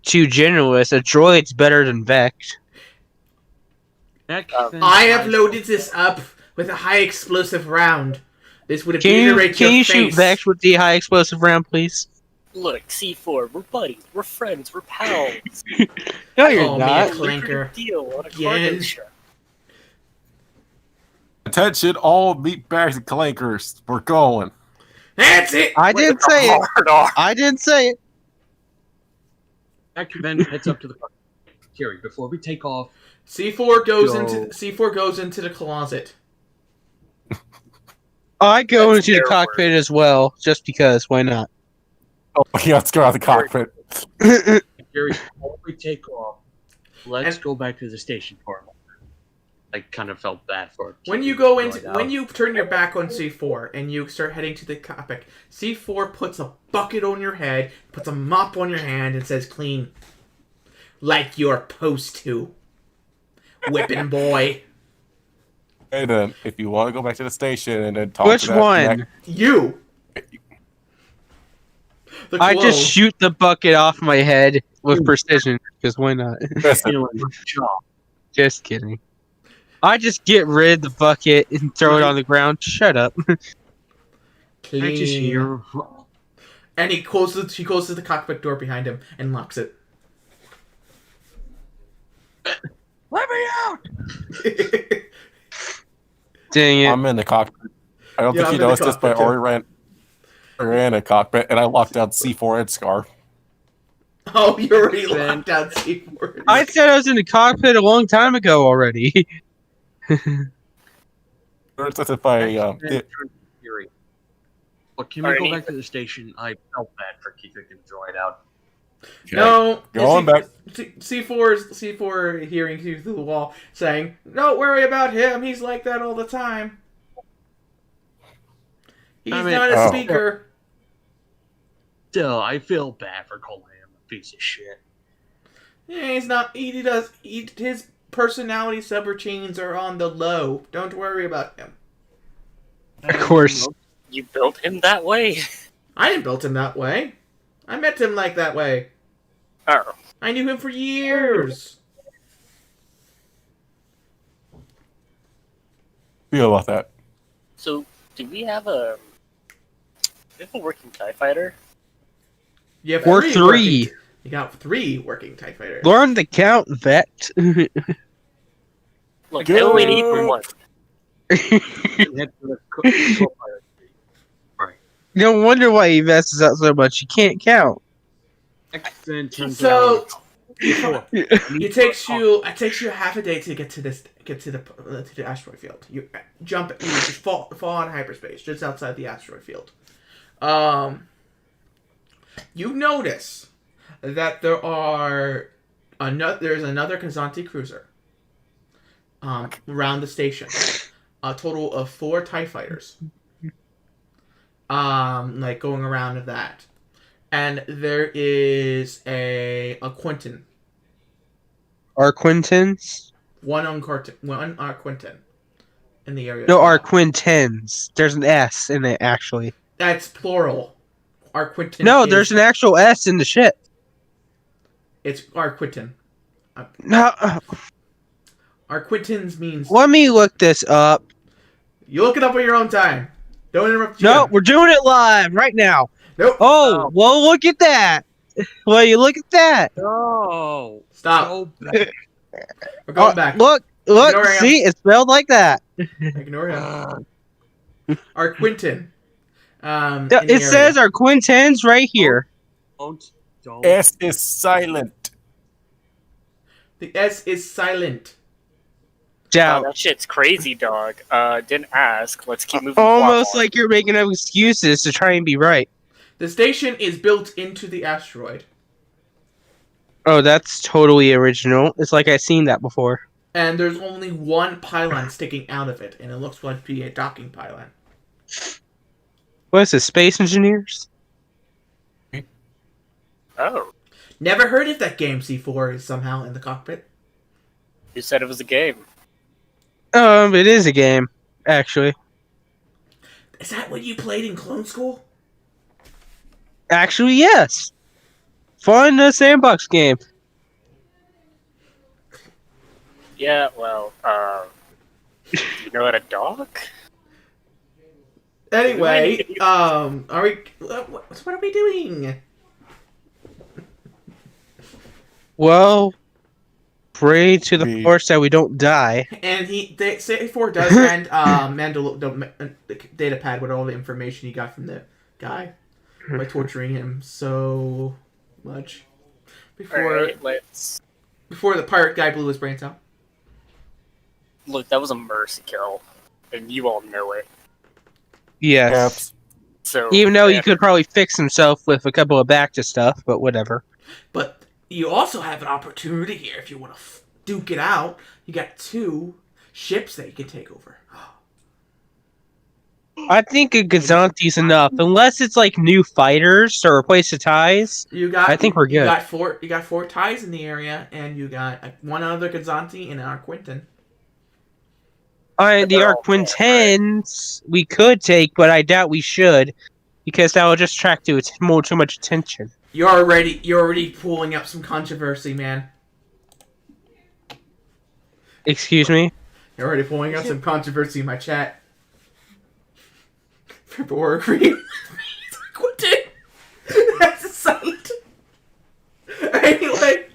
generous. A droid's better than Vec. Mech then I have tries- loaded this up with a high explosive round. This would Can obliterate your you face. shoot Vex with the high explosive round, please? Look, C4, we're buddies, we're friends, we're pals. No, you're Call me a not. clinker. Deal on a Yes. cargo ship. Attention, all meatbags and clankers. We're going. That's it! I didn't say it. Hard on. I didn't say it. Mech then heads up to the car. Kerry, before we take off, C4 goes Go. into the closet. I go That's into the their cockpit as well, just because. Why not? Oh, yeah, let's go out the cockpit. Kerry, before we take off, let's And- go back to the station for a moment. I kind of felt bad for When you turn your back on C4 and you start heading to the cockpit, C4 puts a bucket on your head, puts a mop on your hand, and says clean. Like you're supposed to. Whipping boy. Hey, then, if you want to go back to the station and then talk Which to that one? neck- You! The I clone. just shoot the bucket off my head with precision, because why not? Listen, feeling shocked. Just kidding. I just get rid of the bucket and throw it on the ground. Shut up. I just Clean. hear. And he closes the cockpit door behind him and locks it. Let me out! Dang it. I'm in the cockpit. I don't Yeah, think I'm you in the noticed this, but I cockpit, too. already ran a cockpit, and I locked down C4 and Scar. Oh, you already Ben. locked out C4. I said I was in the cockpit a long time ago already. Notice that if I Look, can we go Alright. back to the station? I felt bad for keeping the droid out. No, Going back. C4 hearing you through the wall saying, "Don't worry about him. He's like that all the time. He's I mean- not a Oh. speaker." Still, I feel bad for calling him a piece of shit. Yeah, he's not. His personality subroutines are on the low. Don't worry about him. Of course. You built him that way? I didn't build him that way. I met him like that way. Oh. I knew him for years. feel about that. So, do we have a working TIE fighter? You have Or three. three. You got 3 working TIE fighters. Learn to count, vet. Look, I only need one. Head for the co-pilot. No wonder why he messes up so much. You can't count. Then turns So around. it takes you half a day to get to the asteroid field. You just fall on hyperspace just outside the asteroid field. You notice that there's another Kazanti cruiser around the station. A total of 4 TIE fighters. Like going around of that. And there is a Quinton. Arquintins? One Quinton in the area. No, Arquintins. There's an S in it, actually. That's plural. Quinton. No, there's an actual S in the ship. It's Quinton. No, Quintons means. let me look this up. You look it up on your own time. Don't interrupt. No, Jim. we're doing it live right now. Nope. Oh, well, look at that. Well, you look at that. No. Stop. Go back. We're going back. Look, Ignore him. see, it spelled like that. Ignore him. Quinton. Yeah, in the it says area. Arquintins right here. Don't. S is silent. The S is silent. Oh, Down. that shit's crazy, dog. Didn't ask. Let's keep moving. Almost forward. like you're making up excuses to try and be right. The station is built into the asteroid. Oh, that's totally original. It's like I've seen that before. And there's only one pylon sticking out of it, and it looks like to be a docking pylon. What is this, Space Engineers? Oh, Never heard of that game. C4 is somehow in the cockpit. who said it was a game? It is a game, actually. Is that what you played in Clone School? Actually, yes. Fun sandbox game. Yeah, well, you know how to dock? Anyway, are we? What are we doing? Well, pray to the We- force that we don't die. And C4 does hand the data pad with all the information he got from the guy by torturing him so much Alright, let's... before the pirate guy blew his brains out. Look, that was a mercy kill, and you all know it. Yes. Caps. So, Even though he yeah, could probably fix himself with a couple of Bacta stuff, but whatever. But you also have an opportunity here if you want to duke it out. You got 2 ships that you can take over. I think a Gazanti's enough, unless it's like new fighters to replace the ties. You got. I think we're You good. got 4. You got 4 ties in the area, and you got one other Kazanti and an Quinton. The they're all Arquintins we could take, but I doubt we should, because that will just attract too much attention. You're already pulling up some controversy, man. Excuse me? You're already pulling up some controversy in my chat. or agree with Quentin. That's a sight. Anyway,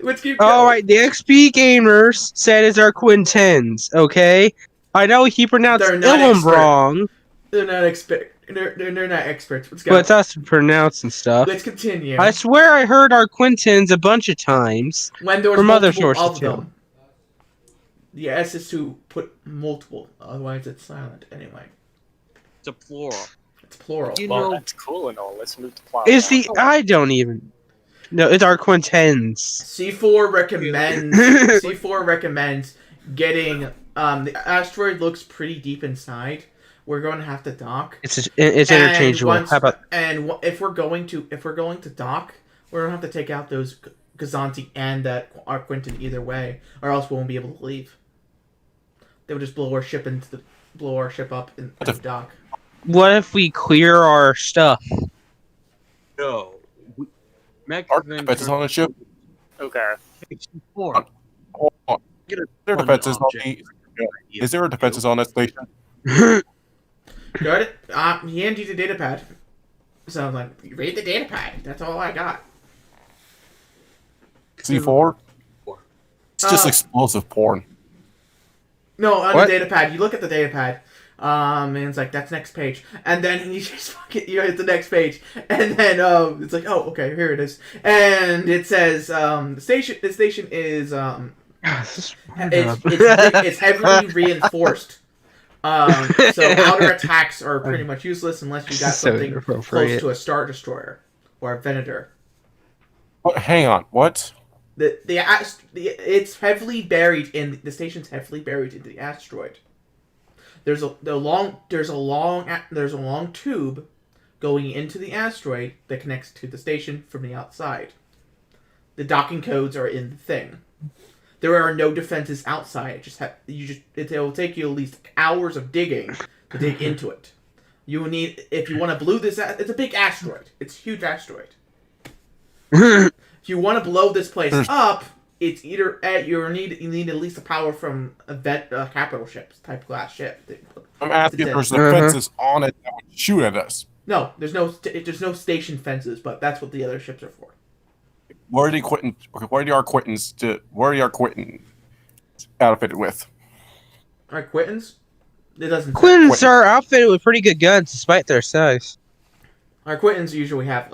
let's keep going. All right, the XP gamers said it's our Quintens. Okay, I know he pronounced They're not Ilum expert. wrong, They're not expert. They're not experts. Let's go. but it's us pronouncing stuff. Let's continue. I swear I heard our Quintens a bunch of times. When there was from other multiple sources, of too. them. The S is to put multiple, otherwise it's silent. Anyway, It's a plural. it's plural. You Well, know, that's cool and all. Let's move to plot. Is the I don't even. No, it's our Quintens. C4 recommends getting the asteroid looks pretty deep inside. We're going to have to dock. It's And interchangeable. once- How about if we're going to dock, we're gonna have to take out those Gazanti and that our Quentin either way, or else we won't be able to leave. They would just blow our ship up in the dock. what if we clear our stuff? no. Our defenses on the ship. Okay. Four. Hold on. Get a Is there fun defenses on object. the? Is there defenses on that station? Got it? He handed you the data pad. So I'm like, read the data pad. That's all I got. C4. It's just Uh, explosive porn. No, on What? the data pad. You look at the data pad. And it's like, that's next page. And then you just you hit the next page. And then it's like, oh, okay, here it is. And it says the station is it's heavily reinforced. So outer attacks are pretty much useless unless you got So something close inappropriate. to a Star Destroyer or a Venator. What? Hang on. What? It's heavily buried in the station's heavily buried in the asteroid. There's a long tube going into the asteroid that connects to the station from the outside. The docking codes are in the thing. There are no defenses outside. It will take you at least hours of digging to dig into it. You will need, if you want to blow this. It's a big asteroid. It's a huge asteroid. If you want to blow this place up, it's either you need at least the power from a capital ship type class ship. I'm asking if there's defenses on it that would shoot at us. No, there's no station fences, but that's what the other ships are for. What are the Quentin? What are our Quentins? What are our Quentin outfitted with? All right, Quintins. It doesn't. Quintens are outfitted with pretty good guns despite their size. Our Quintins usually have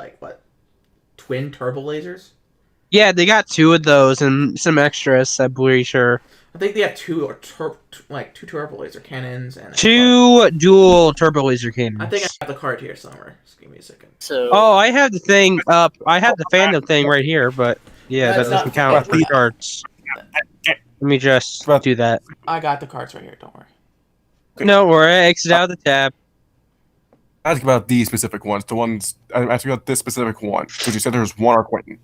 twin turbo lasers. Yeah, they got 2 of those and some extras, I'm pretty sure. I think they have two turbo laser cannons and 2 dual turbo laser cannons. I think I have the card here somewhere. Just give me a second. So. Oh, I have the thing up. I have the fandom thing right here, but yeah, That's that doesn't not- count for yeah. cards. Let me just do that. I got the cards right here. Don't worry. No, we're exit out of the tab. Ask about these specific ones. The ones I'm asking about this specific one because you said there was one our Quentin.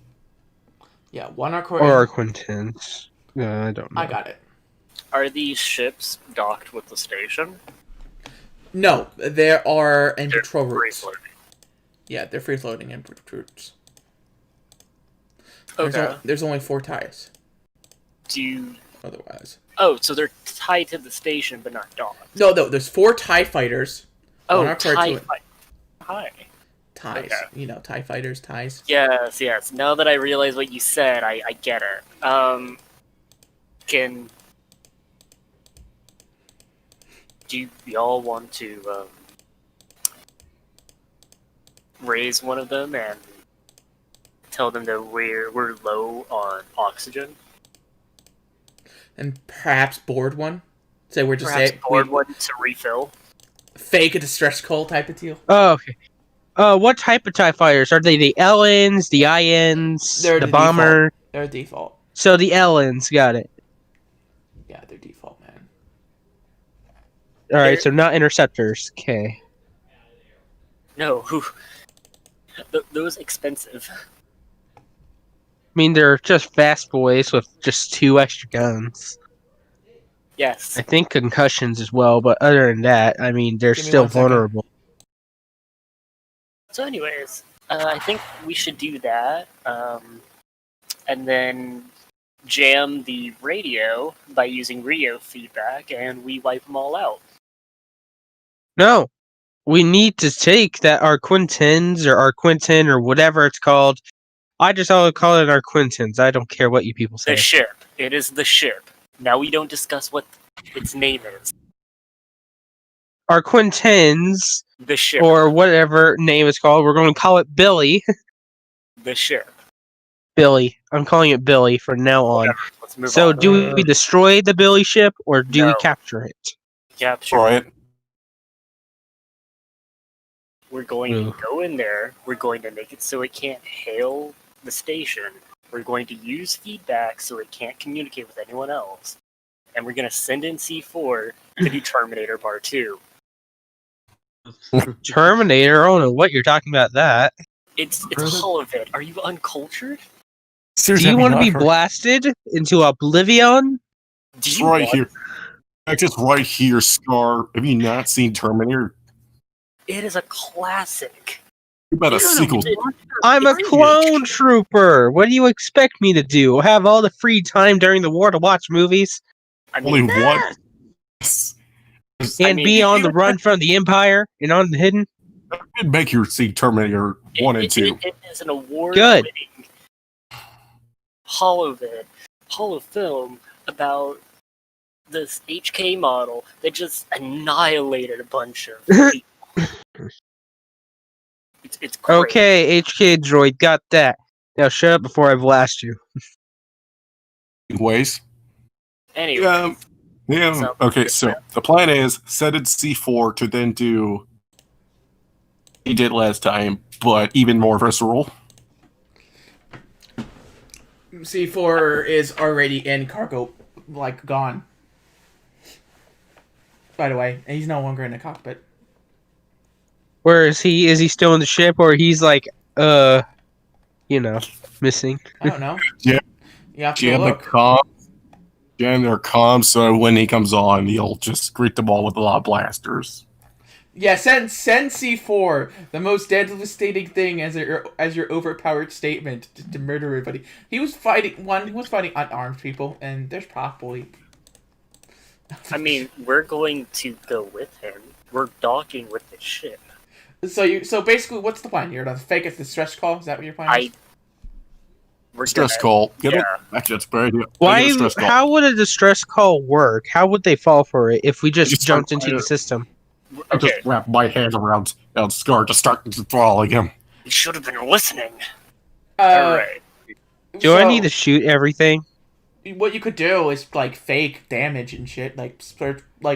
Yeah, one our Or our Quintin. Quintins. I don't know. I got it. Are these ships docked with the station? No, there are in They're patrol free routes. floating. Yeah, they're free floating in patrol routes. Okay. There's only 4 ties. Do you? Otherwise. Oh, so they're tied to the station but not docked. No, there's 4 TIE fighters. Oh, One our tie cartoon. fight. Hi. Ties. Okay. You know, TIE fighters, ties. Yes. Now that I realize what you said, I get it. Do y'all want to raise one of them and tell them that we're low on oxygen? And perhaps board one. Say we're just Perhaps saying board one to refill. fake a distress call type of deal. Oh, okay. What type of TIE fighters? Are they the LNs, the INs, They're the the bomber? They're default. So the LNs, got it. Yeah, they're default, man. Alright, so not interceptors. Okay. No, those expensive. I mean, they're just fast boys with just 2 extra guns. Yes. I think concussions as well, but other than that, I mean, they're Give me still 1 second. vulnerable. So, anyways, I think we should do that, and then jam the radio by using Rio feedback, and we wipe them all out. No, we need to take that our Quintins or our Quintin or whatever it's called. I just always call it our Quintins. I don't care what you people say. The ship. It is the ship. Now we don't discuss what its name is. Our Quintins The ship. or whatever name it's called. We're going to call it Billy. The ship. Billy. I'm calling it Billy from now on. Whatever. Let's move So on. do we destroy the Billy ship or do we No. capture it? Capture. All right. We're going to go in there. We're going to make it so it can't hail the station. We're going to use feedback so it can't communicate with anyone else. And we're going to send in C4 to do Terminator Part 2. Terminator? I don't know what you're talking about that. It's all of it. Are you uncultured? Do Seriously, you have want to not be heard- blasted into oblivion? Do It's you right want- here. It's just right here, Scar. Have you not seen Terminator? It is a classic. You about a sequel? I'm a It's clone trooper. What do you expect me to do? Have all the free time during the war to watch movies I Only mean, one. and mean, be on the you- run from the Empire and on the hidden? Did make you see Terminator 1 and 2. It is an award-winning Good. holo film about this HK model that just annihilated a bunch of people. It's great. Okay, HK droid, got that. Now shut up before I blast you. Ways. Anyway, Yeah. So- Okay, so the plan is set it C4 to then do he did last time, but even more visceral. C4 is already in cargo, like, gone. By the way, and he's no longer in the cockpit. Where is he? Is he still in the ship or he's like, missing? I don't know. Yeah. You have to Jam the look. comms. Jam their comms so when he comes on, he'll just greet them all with a lot of blasters. Yeah, send C4, the most devastating thing as your overpowered statement to murder everybody. He was fighting unarmed people, and there's probably. I mean, we're going to go with him. We're docking with the ship. So basically, what's the plan? You're gonna fake it the stress call? Is that what your plan is? We're Stress gonna- call. Get yeah. it? Actually, that's a great idea. Why? Make it a stress call. How would a distress call work? How would they fall for it if we just Just jumped start into the system? I Okay, just wrap my hands around Scar to start thralling him. you should have been listening. Uh, Alright. Do I need to shoot everything? What you could do is like fake damage and shit, like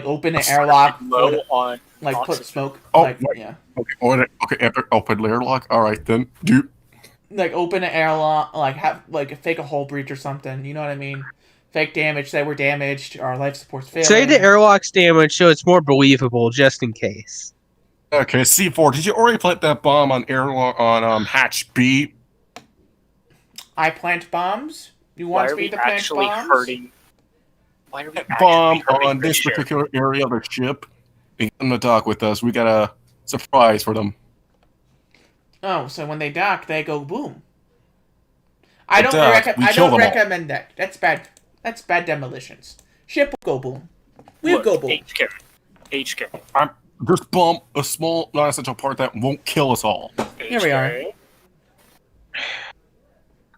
open an airlock, Low put, on like put oxygen. smoke, Oh, like right. yeah, Okay, epic open layer lock. All right then. Do like open an airlock, like have like fake a hull breach or something. You know what I mean? Fake damage. Say we're damaged. Our life support's failing. Say the airlock's damage so it's more believable, just in case. okay. C4. Did you already plant that bomb on airlock on hatch B? I plant bombs. You Why want are me we to plant actually bombs? hurting? Why are we actually Bomb hurting on the this ship? particular area of the ship. They in the dock with us. We got a surprise for them. Oh, so when they dock, they go boom. I They don't, dock, we I kill don't them all. recommend that. That's bad. That's bad demolitions. Ship will go boom. We'll Look, go boom. HK. There's bomb, a small non-essential part that won't kill us all. Here we are. HK.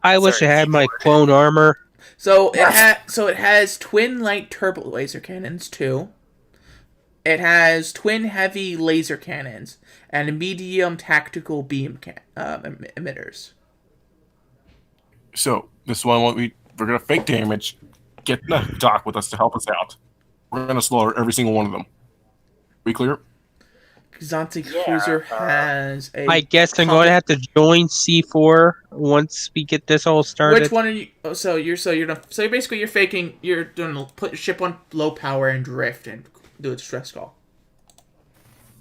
I wish I Sorry, had my keyboard. clone armor. So it has twin light turbo laser cannons too. It has twin heavy laser cannons and medium tactical beam emitters. So this one, we're gonna fake damage. Get in the dock with us to help us out. We're gonna slaughter every single one of them. We clear? Xanthi Yeah, Cruiser has a. I guess I'm going to have to join C4 once we get this all started. Which one are you? Oh, so basically you're faking. You're doing put your ship on low power and drift and do a stress call.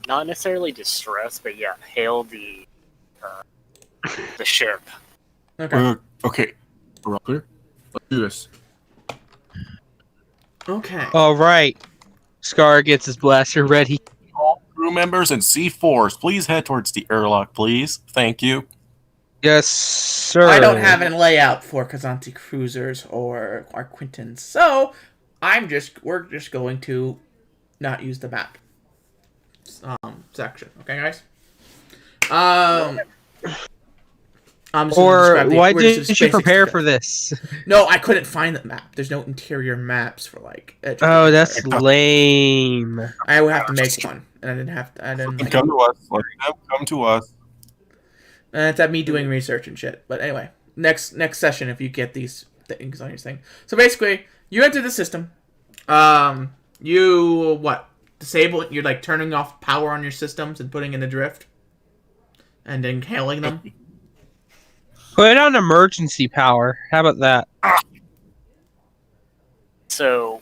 Not necessarily distress, but yeah, hail the ship. Okay. Okay. We're all clear? Let's do this. Okay. All right. Scar gets his blaster ready. All crew members and C4s, please head towards the airlock, please. Thank you. Yes, sir. I don't have any layout for Kazanti Cruisers or our Quintins, so we're just going to not use the map. So section. Okay, guys. I'm just gonna Or describe the- why we're just didn't you basic prepare stuff. for this? No, I couldn't find the map. There's no interior maps for like. Oh, that's lame. I would have to make one, and I didn't have. I didn't. Like, Come to us. Let them come to us. and it's at me doing research and shit. But anyway, next session if you get these things on your thing. So basically, you enter the system. You what? Disable it. You're like turning off power on your systems and putting in adrift, and then hailing them. Put on emergency power. How about that? So,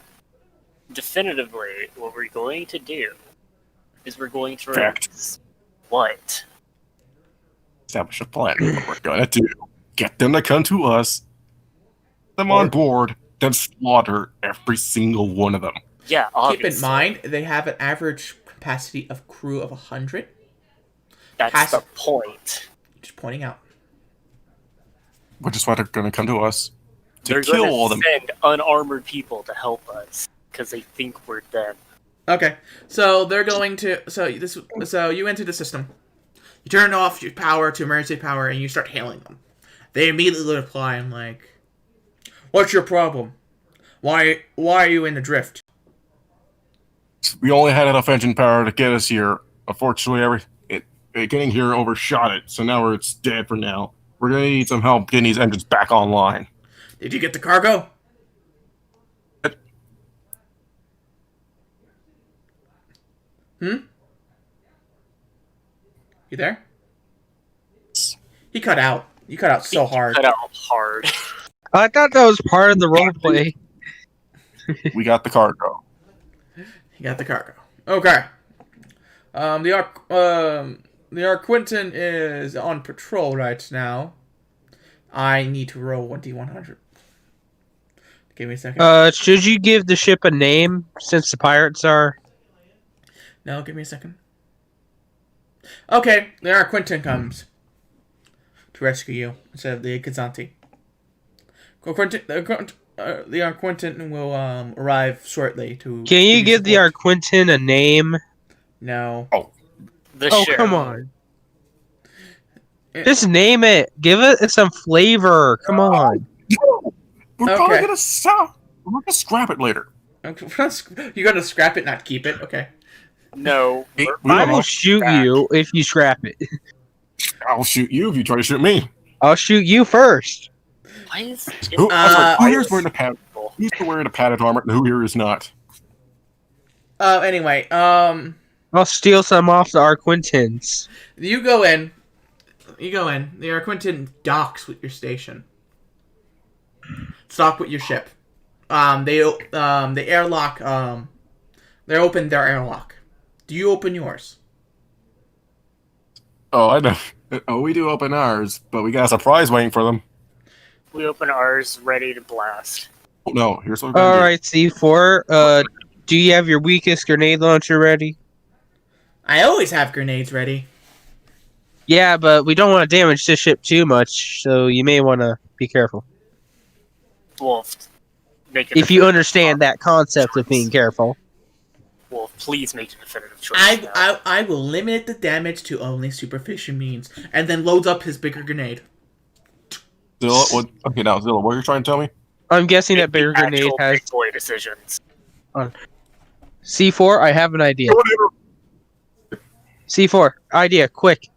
definitively, what we're going to do is we're going to Fact. release what? Establish a plan. What we're gonna do. Get them to come to us. Them on board. Then slaughter every single one of them. Yeah, obviously. Keep in mind they have an average capacity of crew of 100. That's the point. Just pointing out. Which is why they're gonna come to us. To They're kill going all to them. send unarmored people to help us because they think we're them. Okay, so they're going to. So you enter the system. You turn off your power to emergency power, and you start hailing them. They immediately reply, "I'm like, what's your problem? Why are you in the drift?" We only had enough engine power to get us here. Unfortunately, getting here overshot it, so now it's dead for now. We're gonna need some help getting these engines back online. Did you get the cargo? You there? He cut out. You cut out so hard. Cut out hard. I thought that was part of the roleplay. We got the cargo. He got the cargo. Okay. The Arquinton is on patrol right now. I need to roll 1d100. Give me a second. Should you give the ship a name since the pirates are? No, give me a second. Okay, the Arquinton comes to rescue you instead of the Kazanti. The Arquinton will arrive shortly to. Can you give the Arquinton a name? No. The Oh, ship. come on. Just name it. Give it some flavor. Come on. We're probably gonna stop. We're gonna scrap it later. You're gonna scrap it, not keep it. Okay. No. I will shoot you if you scrap it. I'll shoot you if you try to shoot me. I'll shoot you first. Why is it? Who here's wearing a padded? Who's wearing a padded armor, and who here is not? Anyway, I'll steal some off the Arquintins. you go in. The Arquinton docks with your station. Dock with your ship. The airlock. They open their airlock. Do you open yours? Oh, I know. Oh, we do open ours, but we got a surprise waiting for them. We open ours ready to blast. Oh, no, here's what we're gonna do. Alright, C4. Do you have your weakest grenade launcher ready? I always have grenades ready. Yeah, but we don't want to damage this ship too much, so you may want to be careful. Wolf, make If you understand that concept of being careful. Wolf, please make a definitive choice. now. I will limit the damage to only superficial means, and then loads up his bigger grenade. Zilla, okay, now Zilla, what are you trying to tell me? I'm guessing that Make bigger the grenade actual has... big boy decisions. C4, I have an idea. C4, idea, quick.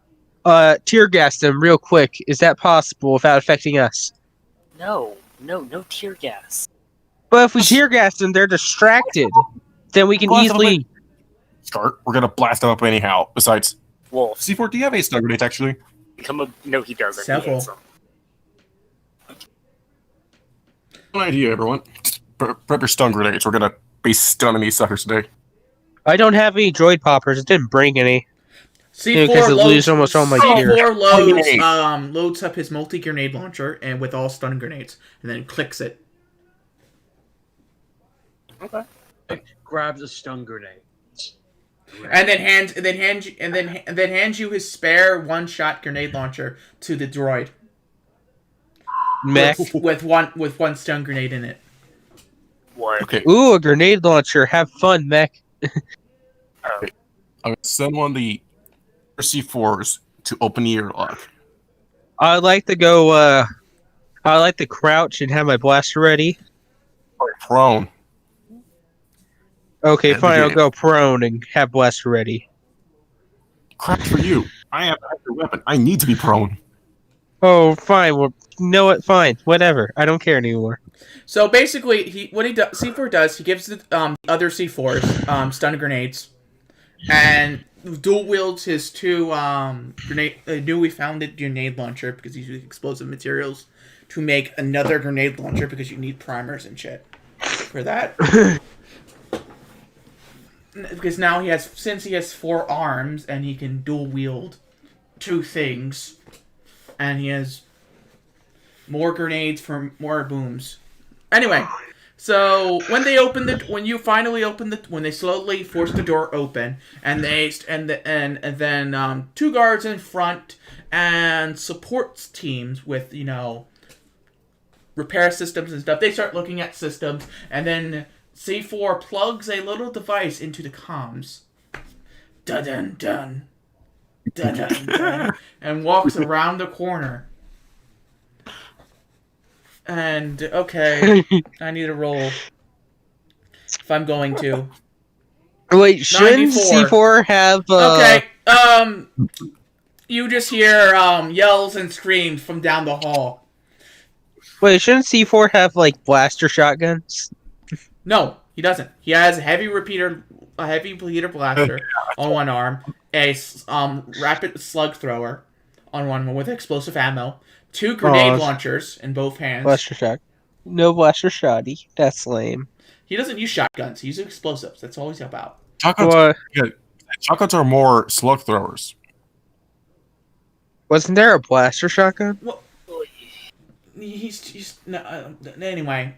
Tear gas them real quick. Is that possible without affecting us? No tear gas. But if we tear gas them, they're distracted. Then we can Blast them easily... Start. We're gonna blast them up anyhow. Besides, Wolf, C4, do you have any stun grenades actually? no, he doesn't. He Several. hates them. Good idea, everyone. Prep your stun grenades. We're gonna be stunning these suckers today. I don't have any droid poppers. It didn't bring any. C4 because it loads, loses almost all my gear. C4 loads up his multi-grenade launcher and with all stun grenades, and then clicks it. Okay. Grabs a stun grenade. And then hands you his spare one-shot grenade launcher to the droid Mech. with one stun grenade in it. What? Okay, Ooh, a grenade launcher. Have fun, mech. Oh, I'm gonna send one of the C4s to open the airlock. I like to go. I like to crouch and have my blaster ready. Prone. Okay, At the fine. I'll game. go prone and have blaster ready. Crap for you. I have a weapon. I need to be prone. Oh, fine. Well, you know what? Fine. Whatever. I don't care anymore. So basically, what C4 does, he gives the other C4s stun grenades, and dual wields his two newly founded grenade launcher because he's using explosive materials to make another grenade launcher because you need primers and shit for that. Because now he has 4 arms and he can dual wield 2 things, and he has more grenades for more booms. Anyway, so when they slowly force the door open, and then 2 guards in front and supports teams with repair systems and stuff, they start looking at systems, and then C4 plugs a little device into the comms. Dun dun dun. Dun dun dun. And walks around the corner. And, okay, I need a roll. If I'm going to. Wait, shouldn't 94. C4 have? Okay, you just hear yells and screams from down the hall. Wait, shouldn't C4 have like blaster shotguns? No, he doesn't. He has a heavy repeater blaster on one arm, a rapid slug thrower on one with explosive ammo, 2 grenade launchers in both hands. Blaster shot. No blaster shotty. That's lame. He doesn't use shotguns. He uses explosives. That's all he's about. Shotguns are more slug throwers. Wasn't there a blaster shotgun? Well, anyway.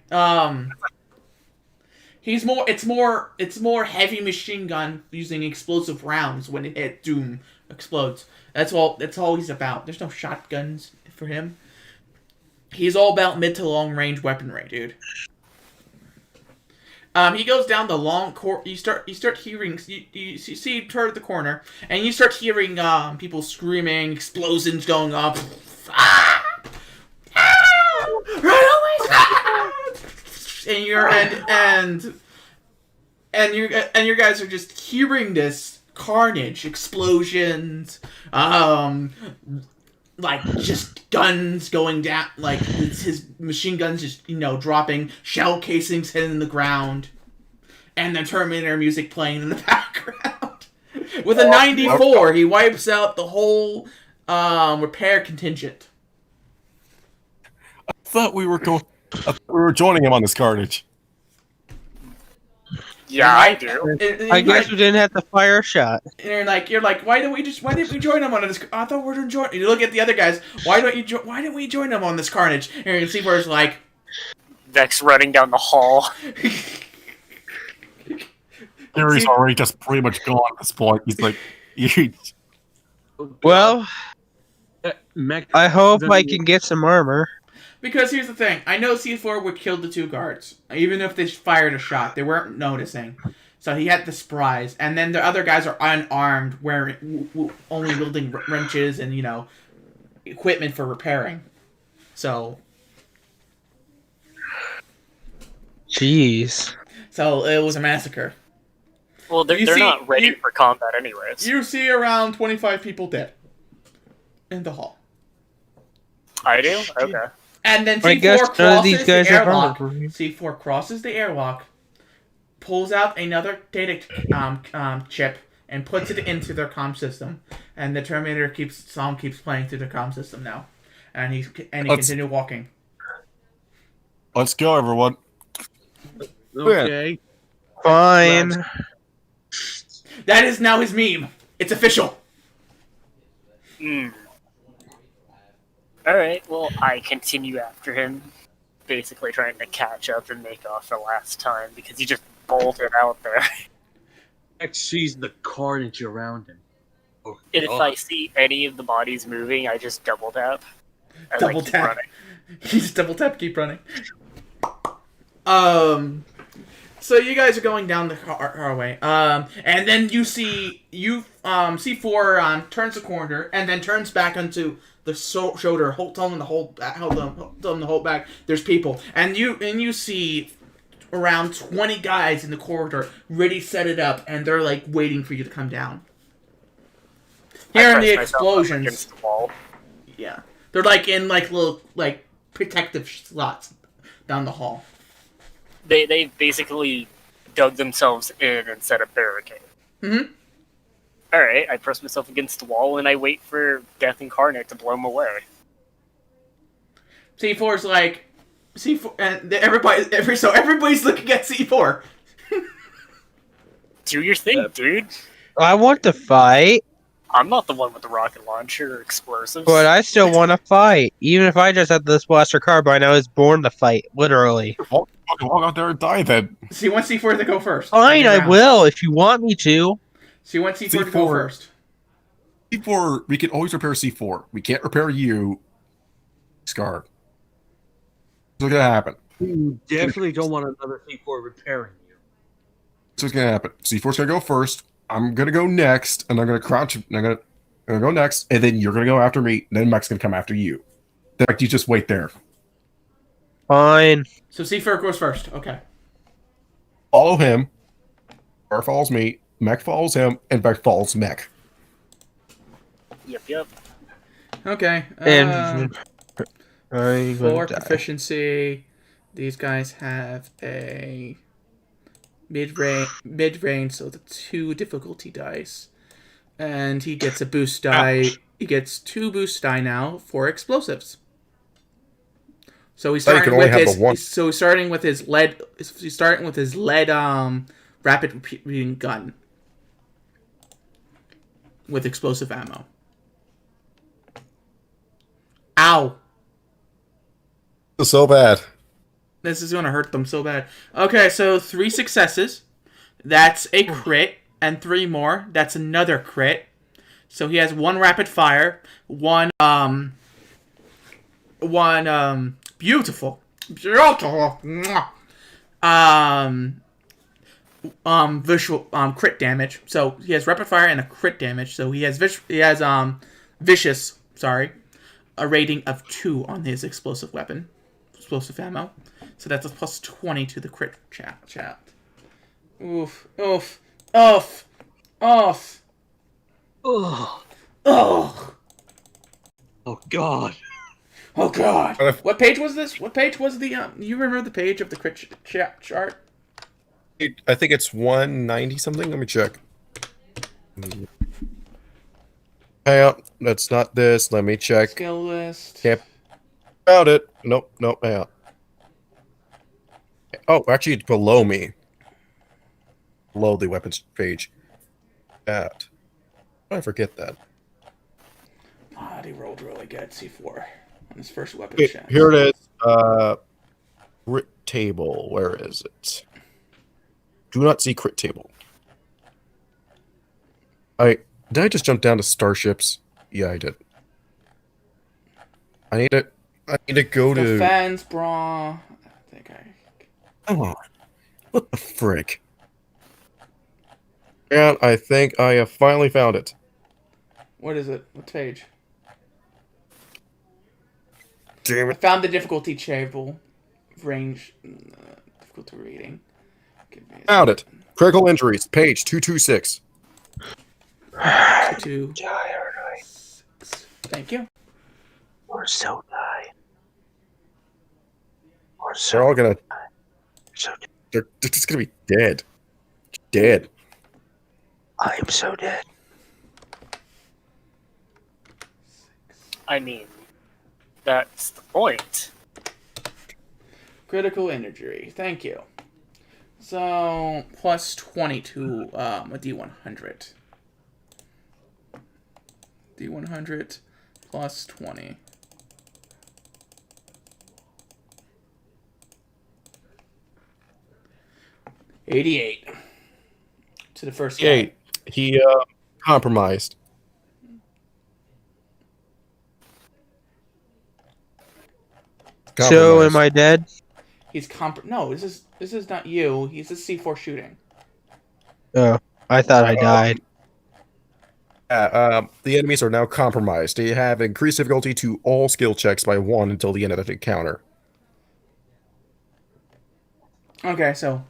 It's more heavy machine gun using explosive rounds when it hit Doom explodes. That's all he's about. There's no shotguns for him. He's all about mid to long range weaponry, dude. He goes down the long court. You start hearing. You see toward the corner, and you start hearing people screaming, explosions going up. Ah! Ah! Run away! Ah! And your guys are just hearing this carnage, explosions, like just guns going down, like his machine guns just dropping, shell casings hitting the ground, and the Terminator music playing in the background. With a 94, he wipes out the whole repair contingent. I thought we were joining him on this carnage. Yeah, I do. I guess we didn't have to fire a shot. And you're like, why didn't we join him on this? I thought we were joining. You look at the other guys. Why didn't we join them on this carnage? And you can see where it's like Vex running down the hall. Gary's already just pretty much gone at this point. He's like, well, I hope I can get some armor. Because here's the thing, I know C4 would kill the 2 guards, even if they fired a shot. They weren't noticing, so he had the surprise. And then the other guys are unarmed, only wielding wrenches and equipment for repairing. So, jeez. So it was a massacre. Well, they're not ready for combat anyways. You see around 25 people dead in the hall. I do? Okay. And then C4 crosses the airlock. C4 crosses the airlock, pulls out another data chip, and puts it into their comm system. And the Terminator song keeps playing through the comm system now. And he continues walking. Let's go, everyone. Okay. Fine. That is now his meme. It's official. Alright, well, I continue after him, basically trying to catch up and make off the last time, because he just bolted out there. Vex sees the carnage around him. And if I see any of the bodies moving, I just double tap. Keep running. You just double tap, keep running. So you guys are going down the hallway, and then you see C4 turns the corner and then turns back onto the shoulder, telling them to hold back. There's people, and you see around 20 guys in the corridor ready to set it up, and they're like waiting for you to come down. Hearing the explosions against the wall. Yeah, they're like in like little like protective slots down the hall. They basically dug themselves in and set a barricade. Mm-hmm. Alright, I press myself against the wall and I wait for Death Incarnate to blow them away. C4's like C4, and everybody's looking at C4. Do your thing, dude. I want to fight, I'm not the one with the rocket launcher or explosives. but I still want to fight. Even if I just had this blaster carbine, I was born to fight, literally. Walk out there and die then. So you want C4 to go first. Fine, I will, if you want me to. So you want C4 to go C4. first. C4, we can always repair C4. We can't repair you, Scar. What's gonna happen? You definitely don't want another C4 repairing you. What's gonna happen? C4's gonna go first. I'm gonna go next, and I'm gonna crouch. And I'm gonna go next, and then you're gonna go after me. And then Mech's gonna come after you. In fact, you just wait there. Fine. So C4 goes first. Okay. Follow him. Scar follows me. Mech follows him, and Mech follows Mech. Yep. Okay. And I'm for gonna die. proficiency, these guys have a mid-range, so the 2 difficulty dice, and he gets a boost die. Ouch. He gets 2 boost die now for explosives. So he's Now you starting can only with have his. the one. So he's starting with his lead. He's starting with his lead rapid repeating gun with explosive ammo. Ow! So bad. This is gonna hurt them so bad. Okay, so 3 successes. That's a crit, and 3 more. That's another crit. So he has 1 rapid fire, one beautiful, mwah, visual crit damage. So he has rapid fire and a crit damage. So he has vicious. Sorry, a rating of 2 on his explosive ammo. So that's a plus 20 to the crit chat. Oof. Ugh. Oh God. Oh God. What page was this? What page was the you remember the page of the crit chart? I think it's 190 something. Let me check. Hang on. That's not this. Let me check. Skill list. Can't found it. Nope. Hang on. Oh, actually, it's below me. Below the weapons page. That. I forget that. He rolled really good. C4 on his first weapon Wait, check. here it is. Crit table. Where is it? Do not see crit table. Did I just jump down to starships? Yeah, I did. I need to go to. Defense, bra. I think Come on. What the frick? And I think I have finally found it. What is it? What page? Damn I it. found the difficulty table. Range. Difficulty rating. Found it. Critical injuries, page 226. 2. Thank you. We're so die. They're all gonna. They're just gonna be dead. Dead. I am so dead. I mean, that's the point. Critical injury. Thank you. So, plus 20 to a D100. D100 plus 20. $88 to the first guy. 8. He compromised. So am I dead? He's No, this is not you. He's a C4 shooting. Oh, I thought I died. The enemies are now compromised. They have increased difficulty to all skill checks by 1 until the end of the encounter. Okay, so,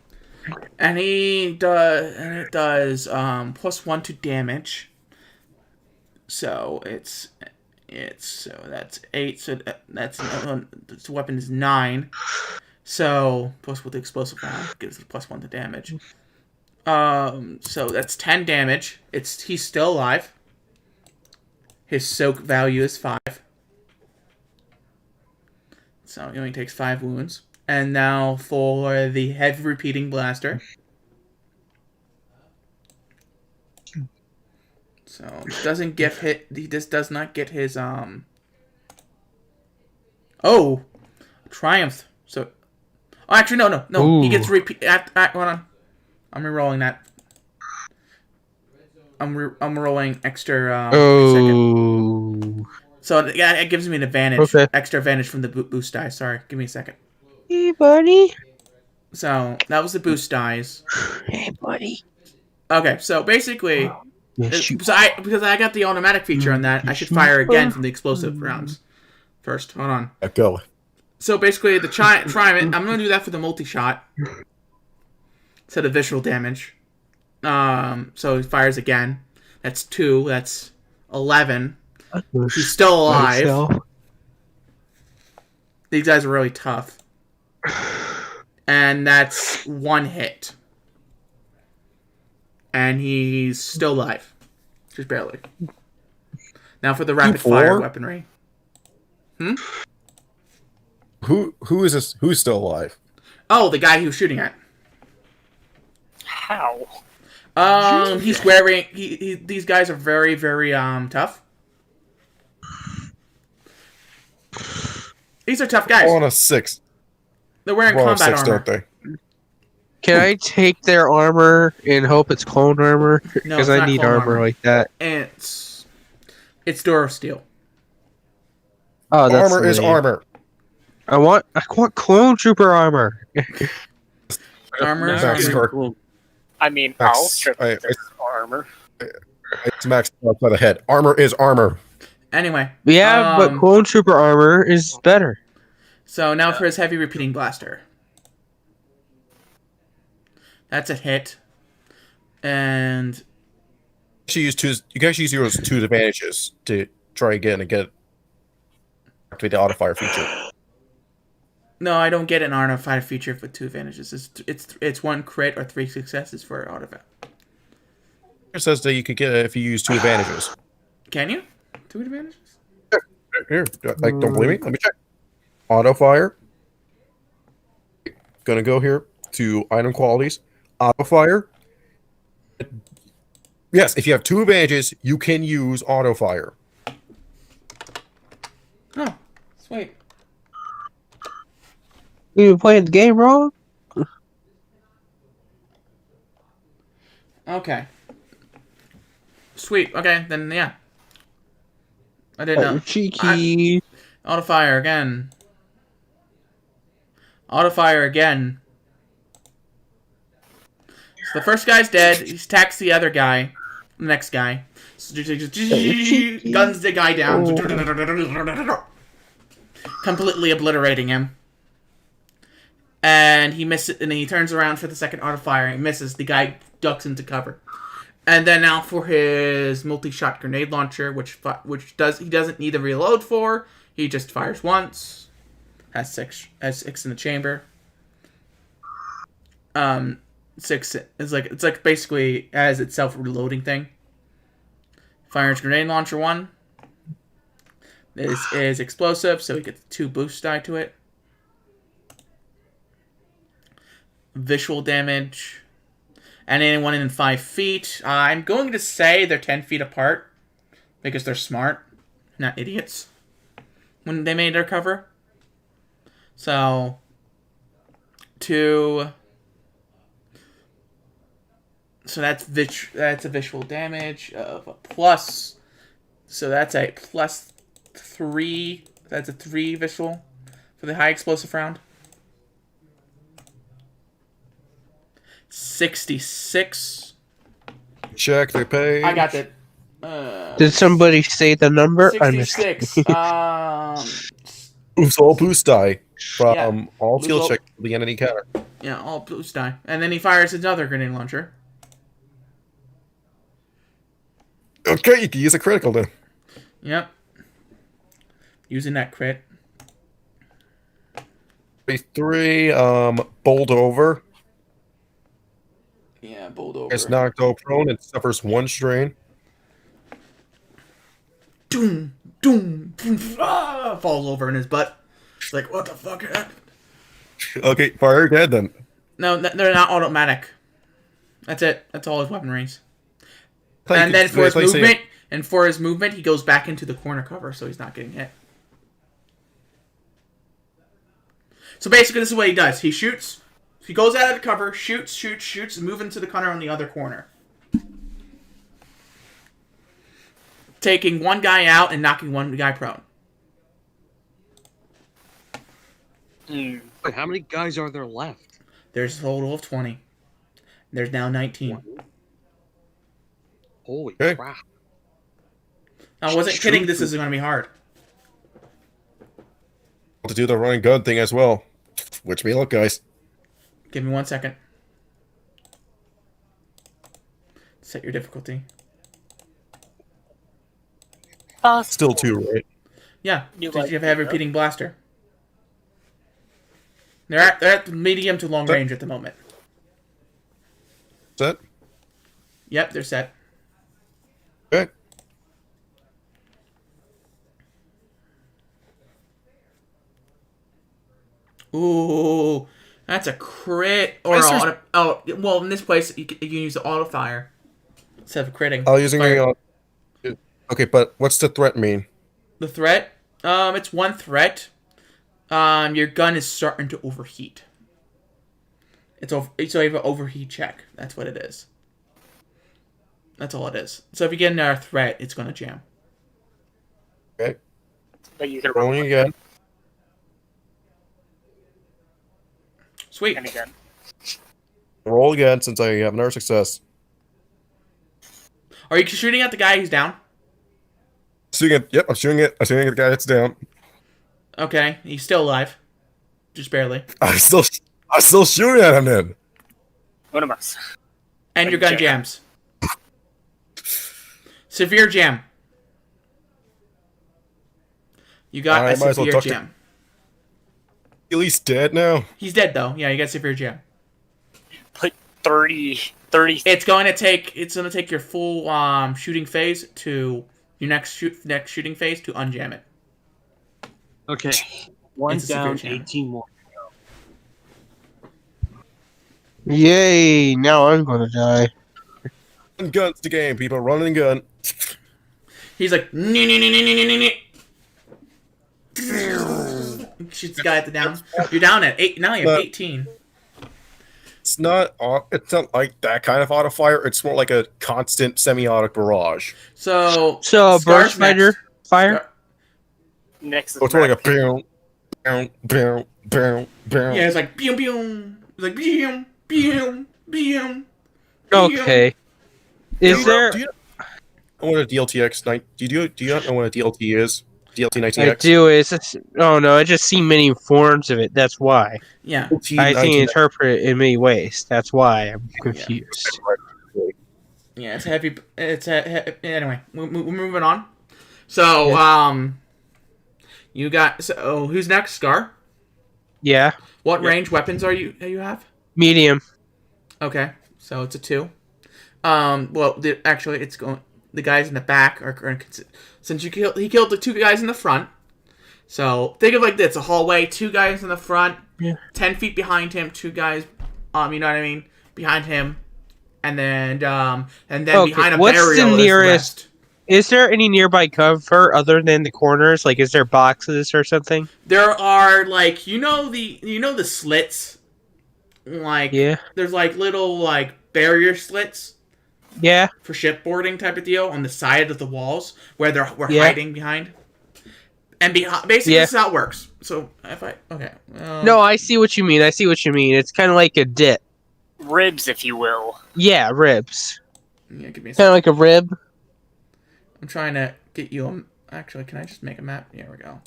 and it does +1 to damage. So so that's 8. So that's this weapon is 9. So plus with the explosive round gives it +1 to damage. So that's 10 damage. He's still alive. His soak value is 5. So he only takes 5 wounds. And now for the heavy repeating blaster. So doesn't get hit. He just does not get his Oh, triumph. So, oh, actually no. Ooh. He gets repeat. Hold on, I'm rerolling that. I'm rolling extra. Oh. So yeah, it gives me an advantage. Okay. Extra advantage from the boost die. Sorry, give me a second. Hey, buddy. So that was the boost dies. Hey, buddy. Okay, so basically, because I got the automatic feature on that, I should fire again from the explosive rounds. First, hold on. Go. So basically, the Triumph, I'm going to do that for the multi-shot. Instead of visual damage. So he fires again. That's 2. That's 11. He's still alive. These guys are really tough. And that's 1 hit. And he's still alive. Just barely. Now for the rapid fire weaponry. Who is this? Who's still alive? Oh, the guy he was shooting at. How? He's wearing. These guys are very, very tough. These are tough guys. On a 6. They're wearing Well, combat 6, armor. don't they? Can I take their armor and hope it's clone armor? No, Because it's I not need clone armor like that. And it's Durasteel. Oh, that's Armor is lame. armor. I want clone trooper armor. Armor is Max armor. Clark. I mean, Max, I'll strip I- their armor. It's Max by the head. Armor is armor. Anyway. Yeah, but clone trooper armor is better. So now for his heavy repeating blaster. That's a hit. And You can actually use those 2 advantages to try again and activate the auto fire feature. no, I don't get an auto fire feature for 2 advantages. It's 1 crit or 3 successes for auto fire. It says that you could get it if you use 2 advantages. Can you? 2 advantages? Here, don't believe me? Let me check. Auto fire. Gonna go here to item qualities. Auto fire. Yes, if you have 2 advantages, you can use auto fire. Oh, sweet. You been playing the game wrong? Okay. Sweet. Okay, then yeah. I didn't know. Cheeky. Auto fire again. Auto fire again. So the first guy's dead. He attacks the other guy. The next guy. Guns the guy down. Completely obliterating him. And he misses, and he turns around for the second auto fire and misses. The guy ducks into cover. And then now for his multi-shot grenade launcher, which he doesn't need to reload for. He just fires once. Has 6 in the chamber. 6 is it's like basically as itself reloading thing. Fires grenade launcher 1. This is explosive, so he gets 2 boost die to it. Visual damage. And anyone in 5 feet. I'm going to say they're 10 feet apart. Because they're smart. Not idiots. When they made their cover. So. 2. So that's a visual damage of a plus. So that's a +3. That's a 3 visual. For the high explosive round. 66. Check the page. I got that. Did somebody say the number? I'm just 66. kidding. Boost all boost die from Yeah. all Boost skill all- check to the enemy counter. Yeah, all boost die. And then he fires another grenade launcher. Okay, you can use a critical then. Yep. Using that crit. Phase 3, bowled over. Yeah, bowled over. Gets knocked out prone and suffers 1 strain. Doom, doom, doom, falls over in his butt. It's like, what the fuck happened? Okay, fire dead then. No, they're not automatic. That's it. That's all his weaponries. Like, And then for his like saying- movement, he goes back into the corner cover, so he's not getting hit. So basically, this is what he does. He shoots. He goes out of the cover, shoots, and move into the corner on the other corner. Taking one guy out and knocking one guy prone. Hmm. Wait, how many guys are there left? There's a total of 20. There's now 19. Holy Okay. crap. I wasn't kidding. This is going to be hard. To do the running gun thing as well. Wish me luck, guys. Give me 1 second. Set your difficulty. Still 2, right? Yeah, You because like you have a it, repeating blaster. They're at medium to long range at the moment. Set? Yep, they're set. Okay. Ooh, that's a crit or Yes, there's- auto. Oh, well, in this place you can use the auto fire instead of critting. I'll using Fire. Okay, but what's the threat mean? The threat. It's one threat. Your gun is starting to overheat. So you have an overheat check. That's what it is. That's all it is. So if you get another threat, it's gonna jam. Okay. But you could Rolling again. Sweet. and again. Roll again since I have another success. Are you shooting at the guy who's down? Shooting it. Yep, I'm shooting it. I'm shooting at the guy that's down. Okay, he's still alive. Just barely. I'm still shooting at him then. One of us. And your gun Jam. jams. Severe jam. You got I a might as well severe duck the- jam. At least dead now. He's dead though. Yeah, you got severe jam. Put 30. It's going to take your full shooting phase to your next shooting phase to unjam it. Okay. One It's a severe down, jam. 18 more. Yay! Now I'm gonna die. Run guns to game, people. Running gun. He's like, nee, nee, nee, nee, nee, nee, nee. Shoots the guy at the down. You're down at 8. Now you have 18. It's not like that kind of auto fire. It's more like a constant semi-auto barrage. So So a Scar's burst fighter next. fire. Scar- Next is So it's more like a Brad. boom, boom, boom, boom. Yeah, it's like boom, boom. It's like boom, boom, boom. Okay. Is there? Do you know what a DLTX 9? Do you not know what a DLT is? DLT I 19X. do. Oh no! I just see many forms of it. That's why Yeah. DLT I can 19X. interpret it in many ways. That's why I'm confused. Yeah, it's heavy. Anyway, we're moving on. So, you got. So, who's next? Scar. Yeah, What range weapons do you have? medium. Okay, so it's a 2. Well, actually, it's going. The guys in the back are since he killed the 2 guys in the front. So think of it like this: a hallway, 2 guys in the front, Yeah. 10 feet behind him, 2 guys. You know what I mean? Behind him, and then Okay, behind a what's the barrier is nearest- rest. Is there any nearby cover other than the corners? Like, is there boxes or something? There are like the slits, like Yeah, there's like little like barrier slits yeah. for shipboarding type of deal on the side of the walls where we're Yeah. hiding behind. And basically Yeah. this is how it works. So if I No, I see what you mean. It's kind of like a dip. Ribs, if you will. Yeah, ribs. Yeah, give me a Kind second. of like a rib. I'm trying to get you a... Actually, can I just make a map? Here we go.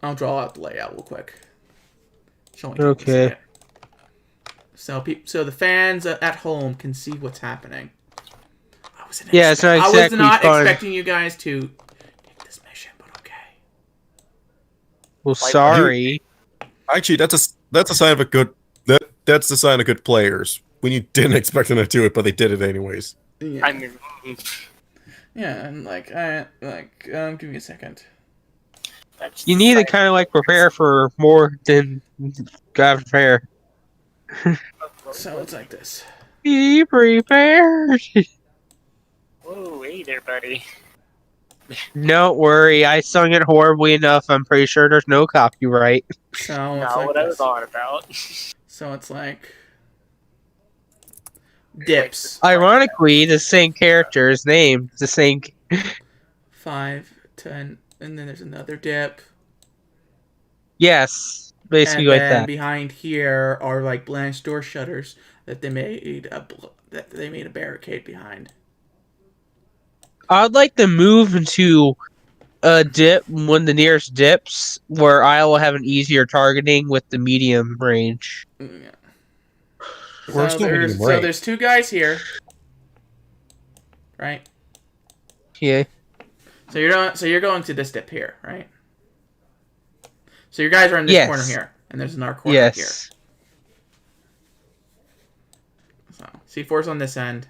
I'll draw out the layout real quick. Show me Okay. So the fans at home can see what's happening. Yeah, it's not I was exactly not fun. expecting you guys to take this mission, but okay. Well, sorry. Actually, that's a sign of a good that's the sign of good players. When you didn't expect them to do it, but they did it anyways. Yeah. I mean, Yeah, and give me a second. that's You need to kind of like prepare for more than gotta prepare. So it's like this. Be prepared. Whoa, hey there, buddy. Don't worry, I sung it horribly enough. I'm pretty sure there's no copyright. So it's Not like what I was this. on about. So it's like dips. Ironically, the same character is named the same. 5, 10, and then there's another dip. Yes, basically And like then that. behind here are like blanched door shutters that they made a barricade behind. I'd like to move into a dip when the nearest dips, where I will have an easier targeting with the medium range. Yeah. We're still medium So range. there's 2 guys here, right? Yeah. So you're going to this dip here, right? So your guys are in this Yes. corner here, and there's another corner here. Yes. So C4's on this end.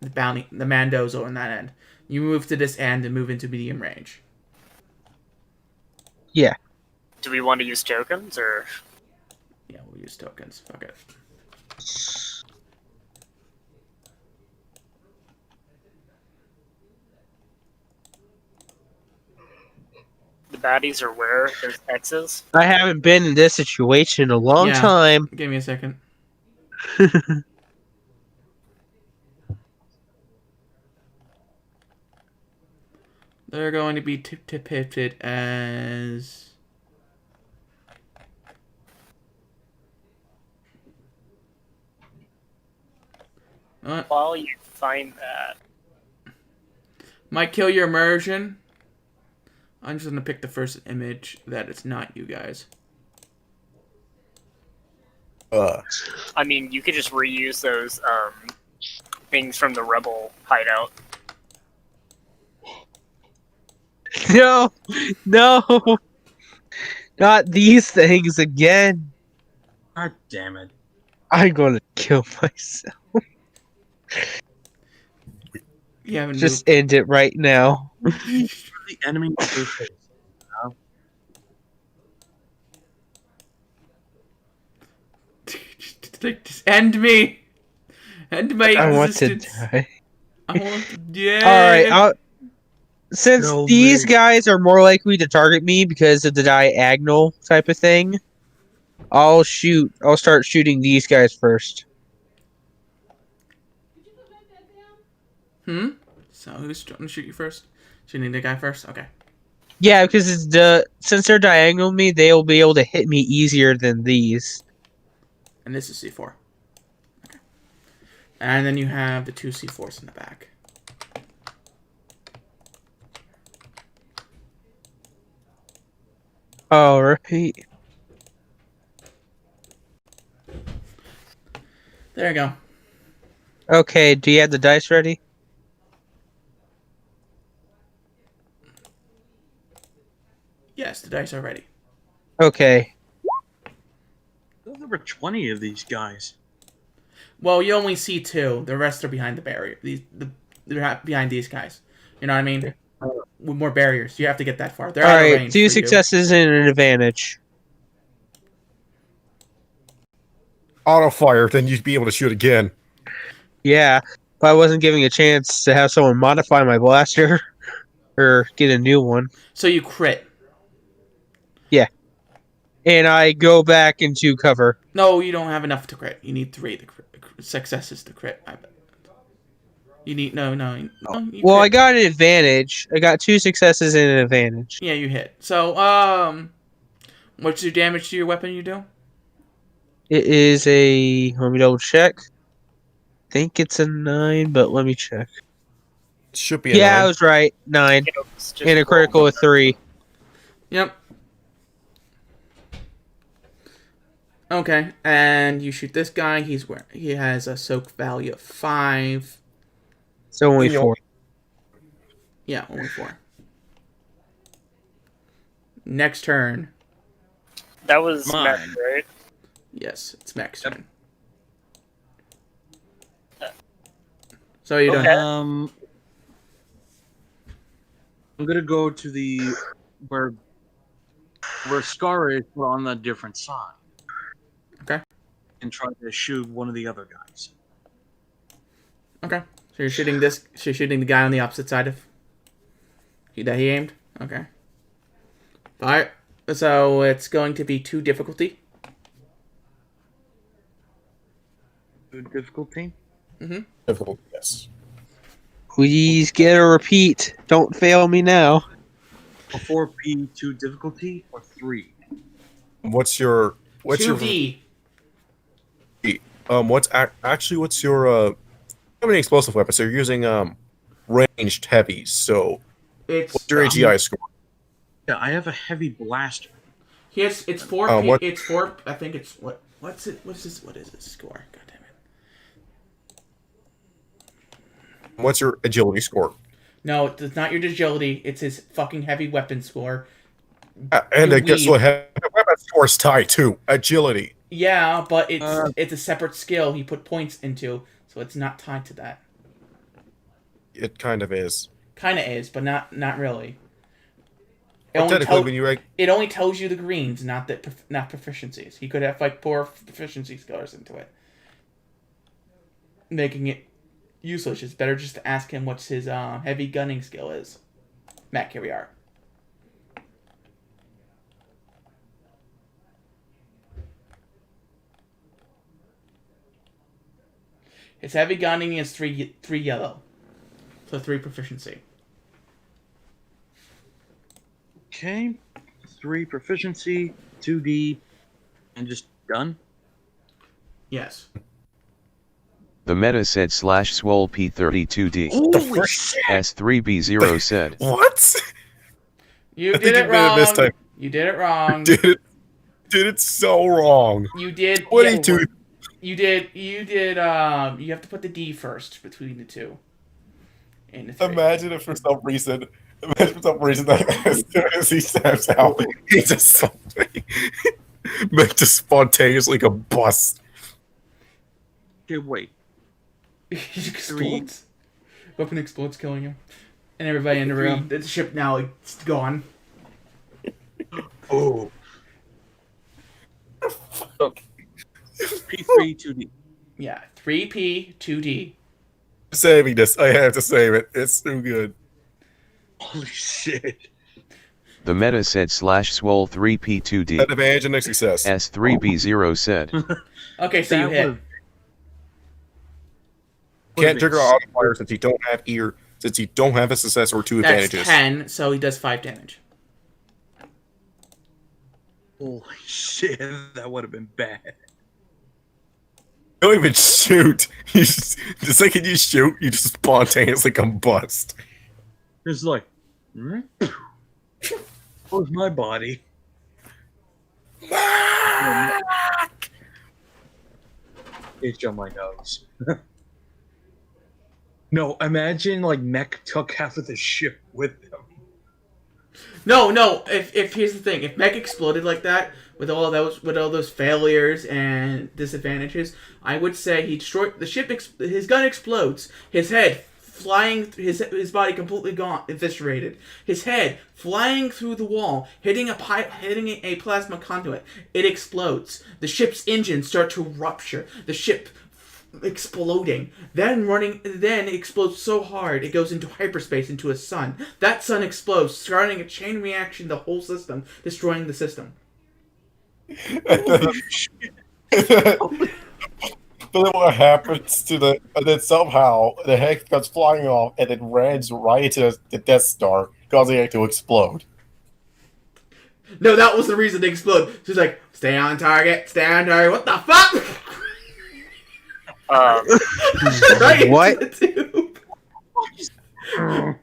The Mando's on that end. You move to this end and move into medium range. Yeah. Do we want to use tokens, or...? Yeah, we'll use tokens. Fuck it. The baddies are where? There's X's? I haven't been in this situation in a long Yeah. time. Give me a second. They're going to be depicted as... While you find that... Might kill your immersion. I'm just going to pick the first image that it's not you guys. I mean, you could just reuse those, things from the Rebel hideout. No, no, not these things again. God damn it. I'm gonna kill myself. You haven't Just end it right now. The enemy face. Just end me. End my I want to existence. die. I want to. Yeah. All right, since Kill these me. guys are more likely to target me because of the diagonal type of thing, I'll start shooting these guys first. So who's trying to shoot you first? Shooting the guy first? Okay. Yeah, because since they're diagonal me, they'll be able to hit me easier than these. And this is C4. Okay. And then you have the 2 C4s in the back. All right. There you go. Okay, do you have the dice ready? Yes, the dice are ready. Okay. There's over 20 of these guys. Well, you only see 2. The rest are behind the barrier. They're behind these guys. You know what I mean? With more barriers. You have to get that far. They're All out of right, range 2 for you. successes and an advantage. Auto fire, then you'd be able to shoot again. Yeah, if I wasn't giving a chance to have someone modify my blaster or get a new one. So you crit. And I go back into cover. No, you don't have enough to crit. You need 3 successes to crit. I bet. You need no. You Well, I crit. got an advantage. I got 2 successes and an advantage. Yeah, you hit. So what's your damage to your weapon? You do It is a. Let me double check. Think it's a 9, but let me check. Should be a Yeah, I 9. was right. 9. You know, it's just And a critical roll with 3. Yep. Okay, and you shoot this guy. He has a soak value of 5. So only And you 4. Yeah, only 4. Next turn. That was Mine. Mac, right? Yes, it's Mac's Yep. turn. So you Okay. done. I'm gonna go to the where Scar is, but on the different side. Okay. And try to shoot one of the other guys. Okay. So you're shooting this. So you're shooting the guy on the opposite side of that he aimed. Okay. All right. So it's going to be 2 difficulty. Good difficulty. Difficult, yes. Please get a repeat. Don't fail me now. A 4P2 difficulty or 3. What's your 2D. what's your how many explosive weapons? So you're using ranged heavies. So It's what's your AGI score? Yeah, I have a heavy blaster. Yes, it's 4. What- It's 4. I think it's what's it? What's this? What is this score? God damn it! What's your agility score? No, it's not your agility. It's his fucking heavy weapon score. And Your guess weave. what? Weapon score is tied to agility. Yeah, but it's a separate skill he put points into, so it's not tied to that. It kind of is. Kind of is, but not really. Well, technically, when you It only tells you the greens, not proficiencies. He could have like 4 proficiency scores into it, making it useless. It's better just to ask him what's his heavy gunning skill is. Mac, here we are. His heavy gunning is 3 yellow, so 3 proficiency. Okay. 3 proficiency, 2D, and just done. Yes. The meta said /swole P32D. Holy shit! S3B0 said. what? You I did think it you made it this wrong. time. You did it wrong. Did it so wrong. You did. 22. You did. You have to put the D first between the 2. And the 3. Imagine if for some reason, that as soon as he steps out, he just just spontaneously combust. Okay, wait. He explodes. Weapon explodes, killing him, and everybody in the room. The ship now it's gone. Oh. P3, 2D. Yeah, 3P 2D. Saving this, I have to save it. It's so good. Holy shit. The meta said /swole 3P2D. An advantage and a success. S3B0 said. Okay, so you hit. Can't trigger auto fire since you don't have a success or 2 That's advantages. 10, so he does 5 damage. Holy shit, that would have been bad. You don't even shoot. You just, the second you shoot, you just spontaneously combust. It's like, where's my body? Itch on my nose. No, imagine like Mech took half of the ship with them. No. If here's the thing, if Mech exploded like that with all those failures and disadvantages, I would say he destroyed the ship. His gun explodes. His head flying. His body completely gone, eviscerated. His head flying through the wall, hitting a plasma conduit. It explodes. The ship's engines start to rupture. The ship exploding, then explodes so hard it goes into hyperspace into a sun. That sun explodes, starting a chain reaction, the whole system, destroying the system. But then what happens to and then somehow the head comes flying off and then runs right into the Death Star, causing it to explode. No, that was the reason they explode. She's like, stay on target, stay on target. What the fuck? Right What? into the tube.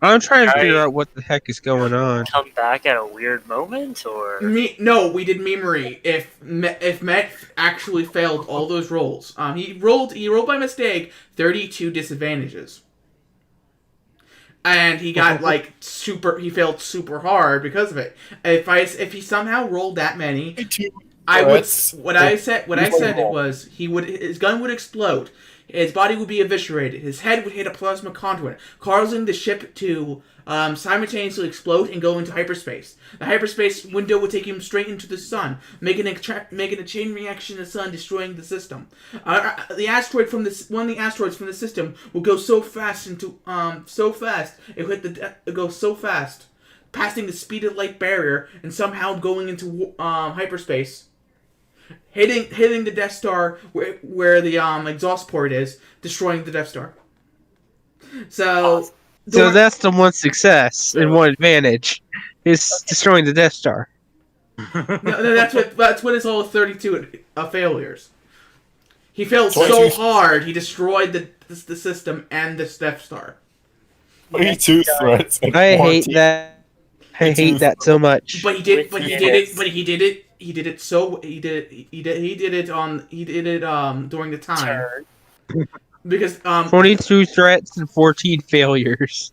I'm trying to figure out what the heck is going on. Come back at a weird moment, or No, we did memory. If Met actually failed all those rolls, he rolled by mistake 32 disadvantages, and he got he failed super hard because of it. If he somehow rolled that many, I would. What I said was his gun would explode. His body would be eviscerated. His head would hit a plasma conduit, causing the ship to simultaneously explode and go into hyperspace. The hyperspace window would take him straight into the sun, making a chain reaction to the sun, destroying the system. The asteroid from one of the asteroids from the system will go so fast it go so fast, passing the speed of light barrier and somehow going into hyperspace. Hitting the Death Star where the exhaust port is, destroying the Death Star. So that's the one success and one advantage is destroying the Death Star. No, that's what it's all 32 failures. He failed so hard he destroyed the system and the Death Star. 22 threats. I hate that. I hate that so much. But he did it during the time. Because 22 threats and 14 failures.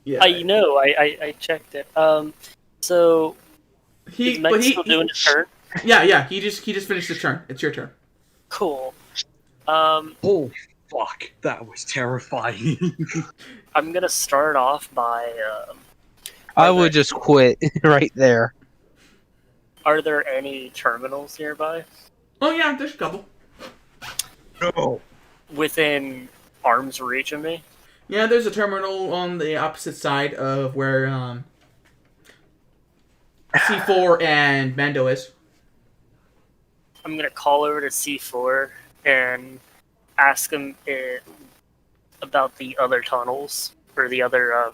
Yeah. I checked it. So is Meg still doing his turn? Yeah. He just finished his turn. It's your turn. Cool. Oh fuck, that was terrifying. I'm gonna start off by. I would just quit right there. Are there any terminals nearby? Oh yeah, there's a couple. No. Within arm's reach of me? Yeah, there's a terminal on the opposite side of where C4 and Mando is. I'm gonna call over to C4 and ask him about the other tunnels or the other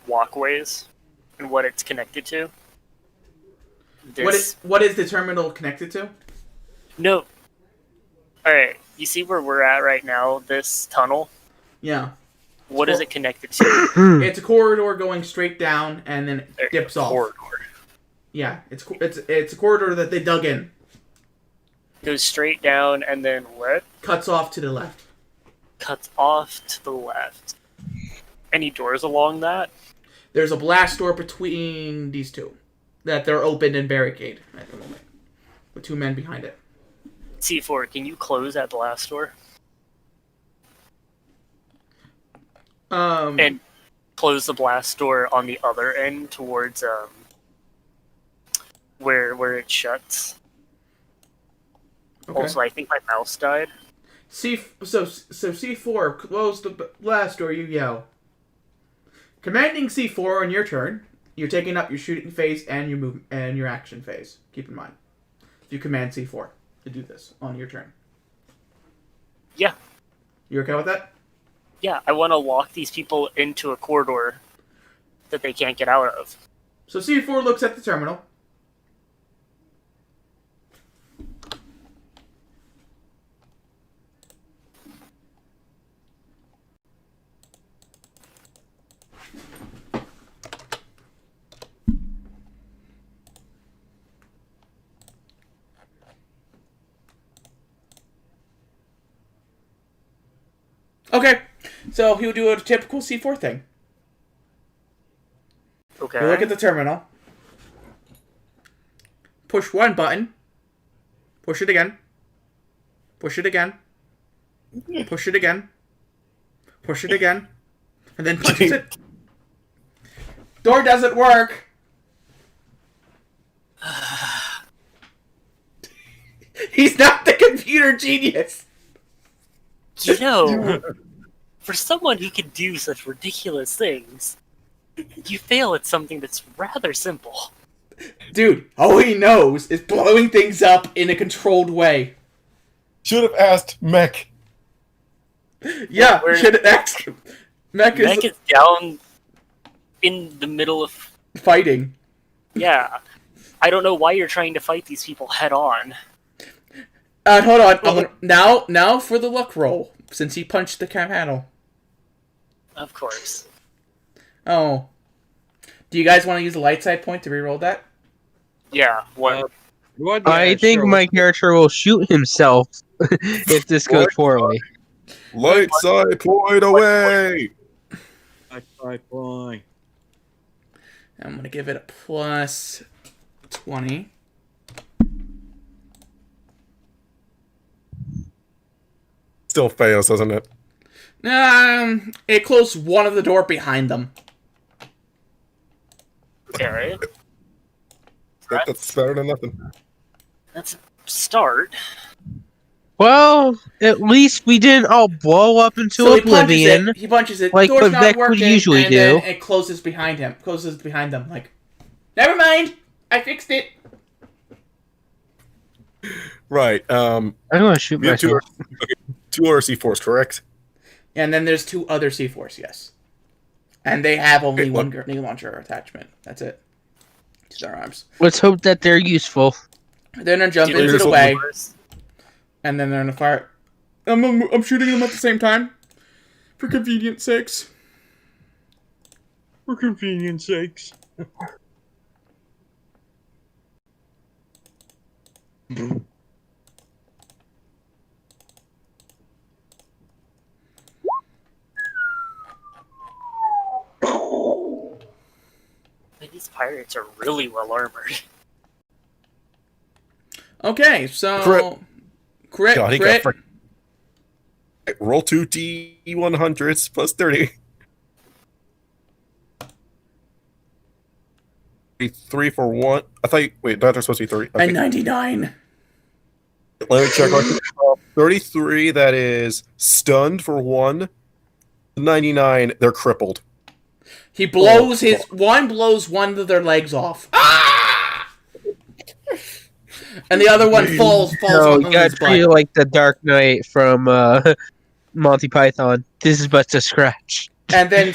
walkways and what it's connected to. What is the terminal connected to? No. Alright, you see where we're at right now, this tunnel? Yeah. What is it connected to? It's a corridor going straight down and then it dips off. Corridor. Yeah, it's a corridor that they dug in. Goes straight down and then what? Cuts off to the left. Cuts off to the left. Any doors along that? There's a blast door between these two that they're open and barricade at the moment, with two men behind it. C4, can you close that blast door? And close the blast door on the other end towards where it shuts. Okay. Also, I think my mouse died. So C4, close the blast door, you yell. Commanding C4 on your turn, you're taking up your shooting phase and your action phase. Keep in mind. You command C4 to do this on your turn. Yeah. You okay with that? Yeah, I want to lock these people into a corridor that they can't get out of. So C4 looks at the terminal. Okay, so he would do a typical C4 thing. Okay. You look at the terminal. Push one button. Push it again. Push it again. Push it again. Push it again. And then punches it. Door doesn't work. He's not the computer genius. You know, for someone who can do such ridiculous things, you fail at something that's rather simple. Dude, all he knows is blowing things up in a controlled way. Should have asked Mech. Yeah, should have asked. Mech is down in the middle of fighting. Yeah. I don't know why you're trying to fight these people head on. Hold on. Now for the luck roll, since he punched the panel. Of course. Oh. Do you guys want to use a light side point to reroll that? Yeah, what? I think my character will shoot himself if this goes poorly. Light side point away! Point. I'm going to give it a plus 20. Still fails, doesn't it? It closed one of the door behind them. Alright. That's better than nothing. That's a start. Well, at least we didn't all blow up into So oblivion. he punches it. like Door's what not Vec would working, usually and then do. it closes behind him. Closes behind them. Like, never mind. I fixed it. Right. I'm gonna shoot We have myself. two other C4s, correct? And then there's 2 other C4s, yes. And they have only Okay, one grenade launcher attachment. That's it. To their arms. Let's hope that they're useful. They're gonna jump Do they into the use way, levers? and then they're gonna fire. I'm shooting them at the same time, for convenience sakes. For convenience sakes. These pirates are really well armored. Okay, so Crit. God, he got crit. Roll 2 D100s plus 30. 3 for 1. I thought wait, that's supposed to be 3. Okay. And 99. Let me check. 33, that is stunned for 1. 99, they're crippled. He blows blows one of their legs off. Ah! And the other one falls No, on you gotta his treat it butt. like the Dark Knight from Monty Python. This is but a scratch. And then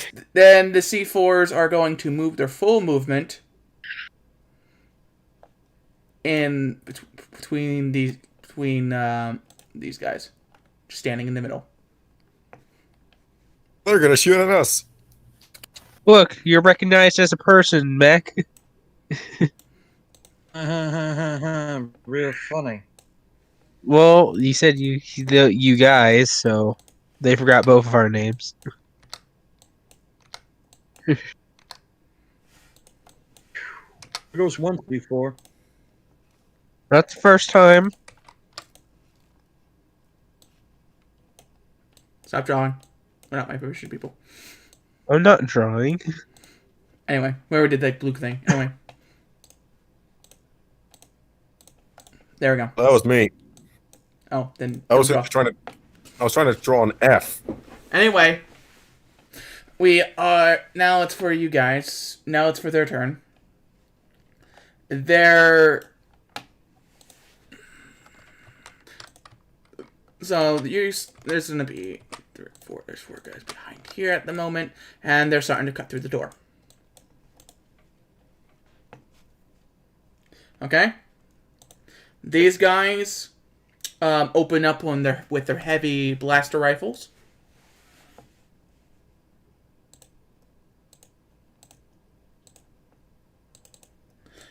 the C4s are going to move their full movement in between these guys, just standing in the middle. They're gonna shoot at us. Look, you're recognized as a person, Mech. Real funny. Well, you said you guys, so they forgot both of our names. It goes once before. Not the first time. Stop drawing. We're not my permission people. I'm not drawing. Anyway, whoever did that blue thing. Anyway. There we go. That was me. Oh, then I was draw. trying to draw an F. Anyway, we are now. It's for you guys. Now it's for their turn. There's gonna be 3, 4. There's 4 guys behind here at the moment, and they're starting to cut through the door. Okay. These guys open up with their heavy blaster rifles.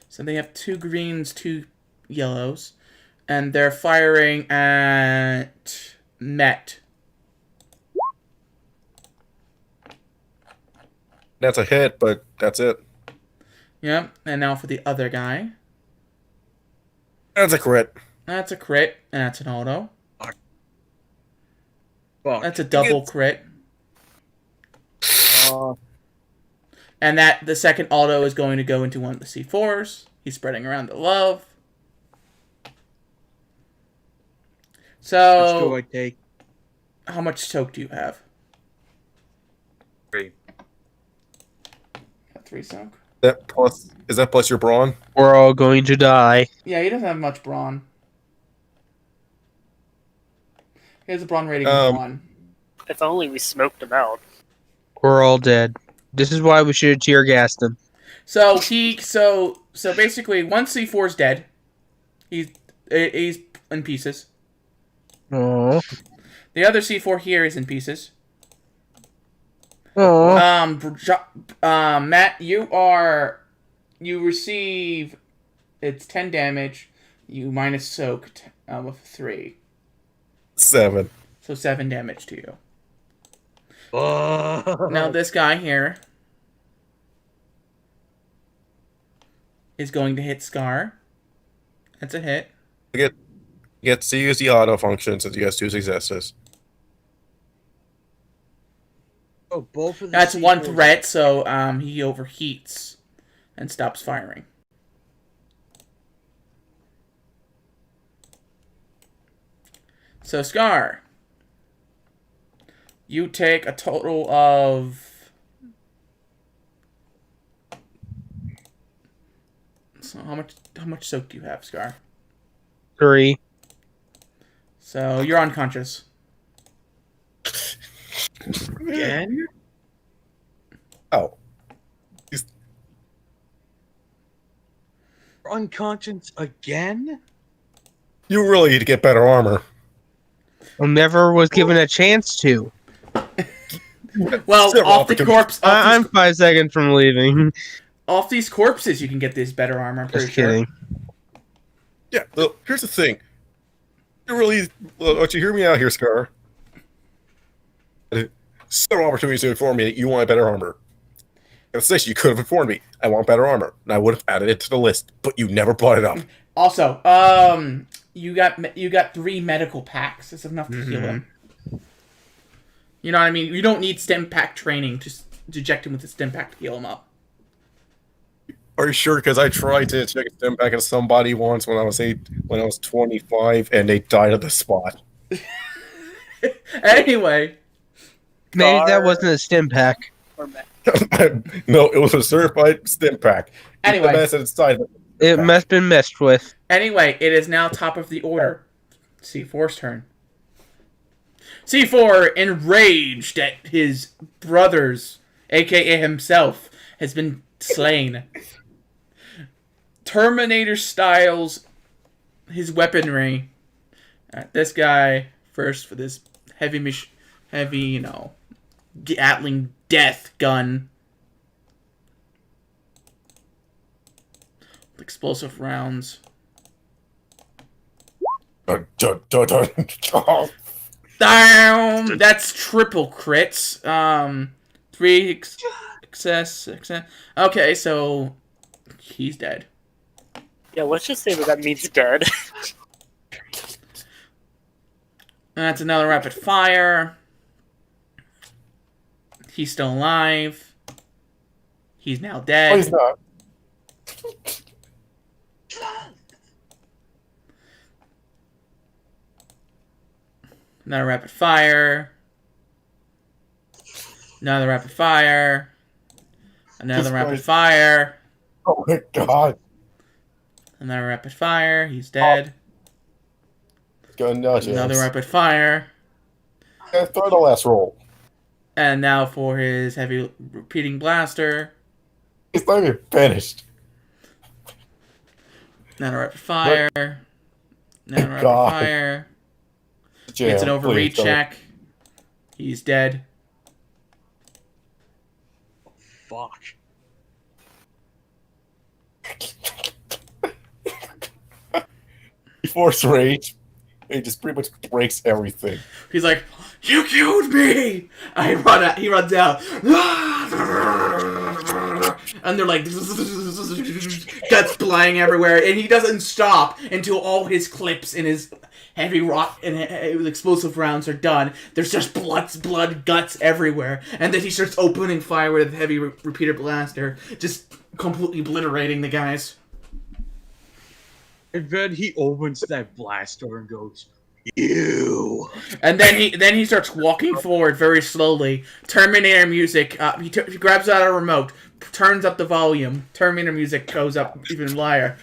So they have 2 greens, 2 yellows, and they're firing at Met. That's a hit, but that's it. Yep, and now for the other guy. That's a crit. That's a crit, and that's an auto. Fuck. That's a double crit. Uh, And the second auto is going to go into one of the C4s. He's spreading around the love. which do I So, take? how much soak do you have? 3. Got 3 soak? Is that plus your brawn? We're all going to die. Yeah, he doesn't have much brawn. He has a brawn rating of 1. If only we smoked them out. We're all dead. This is why we should have tear gassed them. So basically, one C4 is dead. He's in pieces. Oh. The other C4 here is in pieces. Oh. Matt, you receive, it's 10 damage. You minus soaked with 3. 7. So 7 damage to you. Oh. Now this guy here is going to hit Scar. That's a hit. Gets to use the auto function since he has 2 successes. Oh, both of the That's one C4s. threat, so he overheats and stops firing. So Scar, you take a total of... So how much soak do you have, Scar? 3. So you're unconscious. Again? Oh. Unconscious again? You really need to get better armor. I never was given a chance to. Well, Several off the corpse, I'm 5 seconds from leaving. off these corpses, you can get this better armor. I'm pretty Just kidding. Yeah, look, here's the thing. You really... Don't you hear me out here, Scar? Several opportunities to inform me that you want better armor. And since you could have informed me, I want better armor, and I would have added it to the list, but you never brought it up. Also, you got 3 medical packs. That's enough to heal him. You know what I mean? You don't need stim pack training. Just eject him with the stim pack to heal him up. Are you sure? Because I tried to check a stim pack on somebody once when I was 25, and they died at the spot. Anyway, Maybe that wasn't a stim pack. Or Matt. No, it was a certified stim pack. Anyway. The mess inside. It must have been messed with. it is now top of the order. C4's turn. C4, enraged at his brothers, aka himself, has been slain. Terminator styles his weaponry at this guy first for this heavy, Gatling death gun. Explosive rounds. Damn! That's triple crits. 3 success. Okay, so he's dead. Yeah, let's just say that means dead. That's another rapid fire. He's still alive. He's now dead. Oh, he's not. Another rapid fire. Another rapid fire. Another rapid fire. Oh my god. Another rapid fire. He's dead. Another rapid fire. Throw the last roll. And now for his heavy repeating blaster. It's not even finished. Another rapid fire. Another rapid God. fire. Jam, It's an overreach please, don't. check. He's dead. Fuck. He force rage. He just pretty much breaks everything. He's like, "You killed me!" He runs out. And they're like, guts flying everywhere. And he doesn't stop until all his clips in his heavy rock and explosive rounds are done. There's just blood, guts everywhere. And then he starts opening fire with a heavy repeater blaster, just completely obliterating the guys. And then he opens that blast door and goes, "You." And then he starts walking forward very slowly. Terminator music. He grabs out a remote, turns up the volume. Terminator music goes up even higher.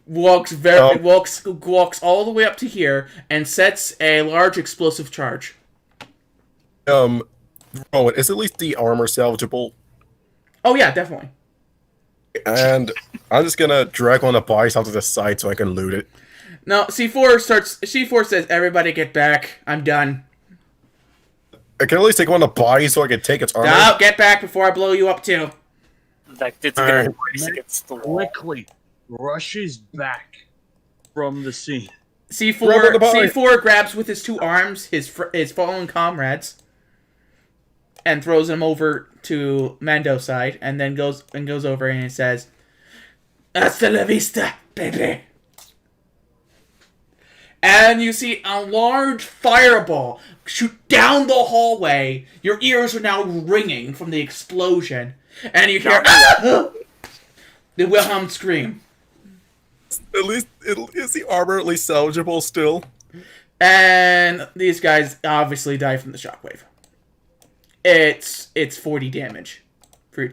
Walks all the way up to here and sets a large explosive charge. Rowan, is at least the armor salvageable? Oh yeah, definitely. And I'm just gonna drag one of the bodies out to the side so I can loot it. No, C4 says, "Everybody get back. I'm done. I can at least take one of the bodies so I can take its armor. No, get back before I blow you up too." Vector's gonna Alright. race against the wall. Quickly rushes back from the scene. C4 the body. C4 grabs with his two arms his fallen comrades and throws them over to Mando's side, and then goes over and says, "Hasta la vista, baby." And you see a large fireball shoot down the hallway. Your ears are now ringing from the explosion, and you hear the Wilhelm scream. At least, is the armor at least salvageable still? And these guys obviously die from the shockwave. It's 40 damage for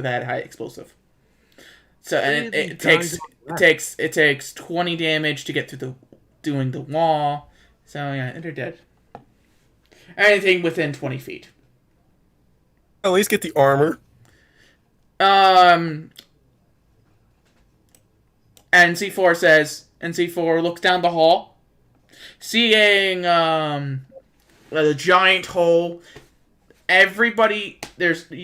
that high explosive. So and it takes 20 damage to get through doing the wall. So yeah, they're dead. Anything within 20 feet. At least get the armor. And C4 looks down the hall, seeing a giant hole. Everybody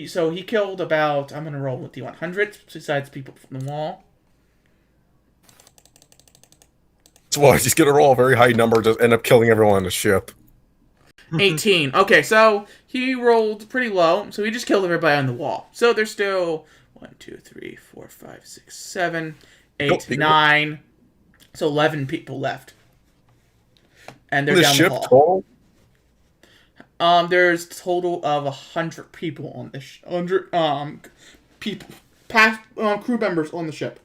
so he killed about, I'm gonna roll with the 100 besides people from the wall. That's why he's gonna roll a very high number to end up killing everyone on the ship. 18. Okay, so he rolled pretty low, so he just killed everybody on the wall. So there's still 1, 2, 3, 4, 5, 6, 7, 8, 9. So 11 people left. And they're The down ship the hall. total? There's a total of 100 people on the 100 people, crew members on the ship.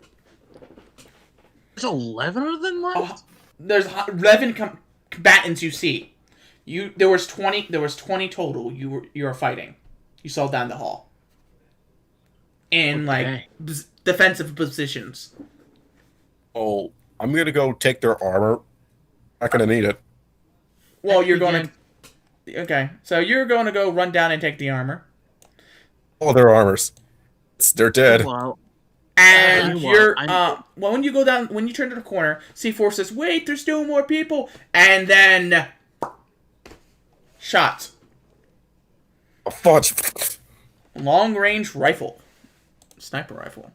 There's 11 of them left? There's 11 combatants you see. There was 20 total you were fighting. You saw down the hall. In defensive positions. Oh, I'm gonna go take their armor. Not gonna need it. Well, you're going to... Okay, so you're going to go run down and take the armor. All their armors. They're dead. Well, And Well, when you go down, when you turn to the corner, C4 says, "Wait, there's still more people," and then shots. Oh, fudge. Long range rifle, sniper rifle.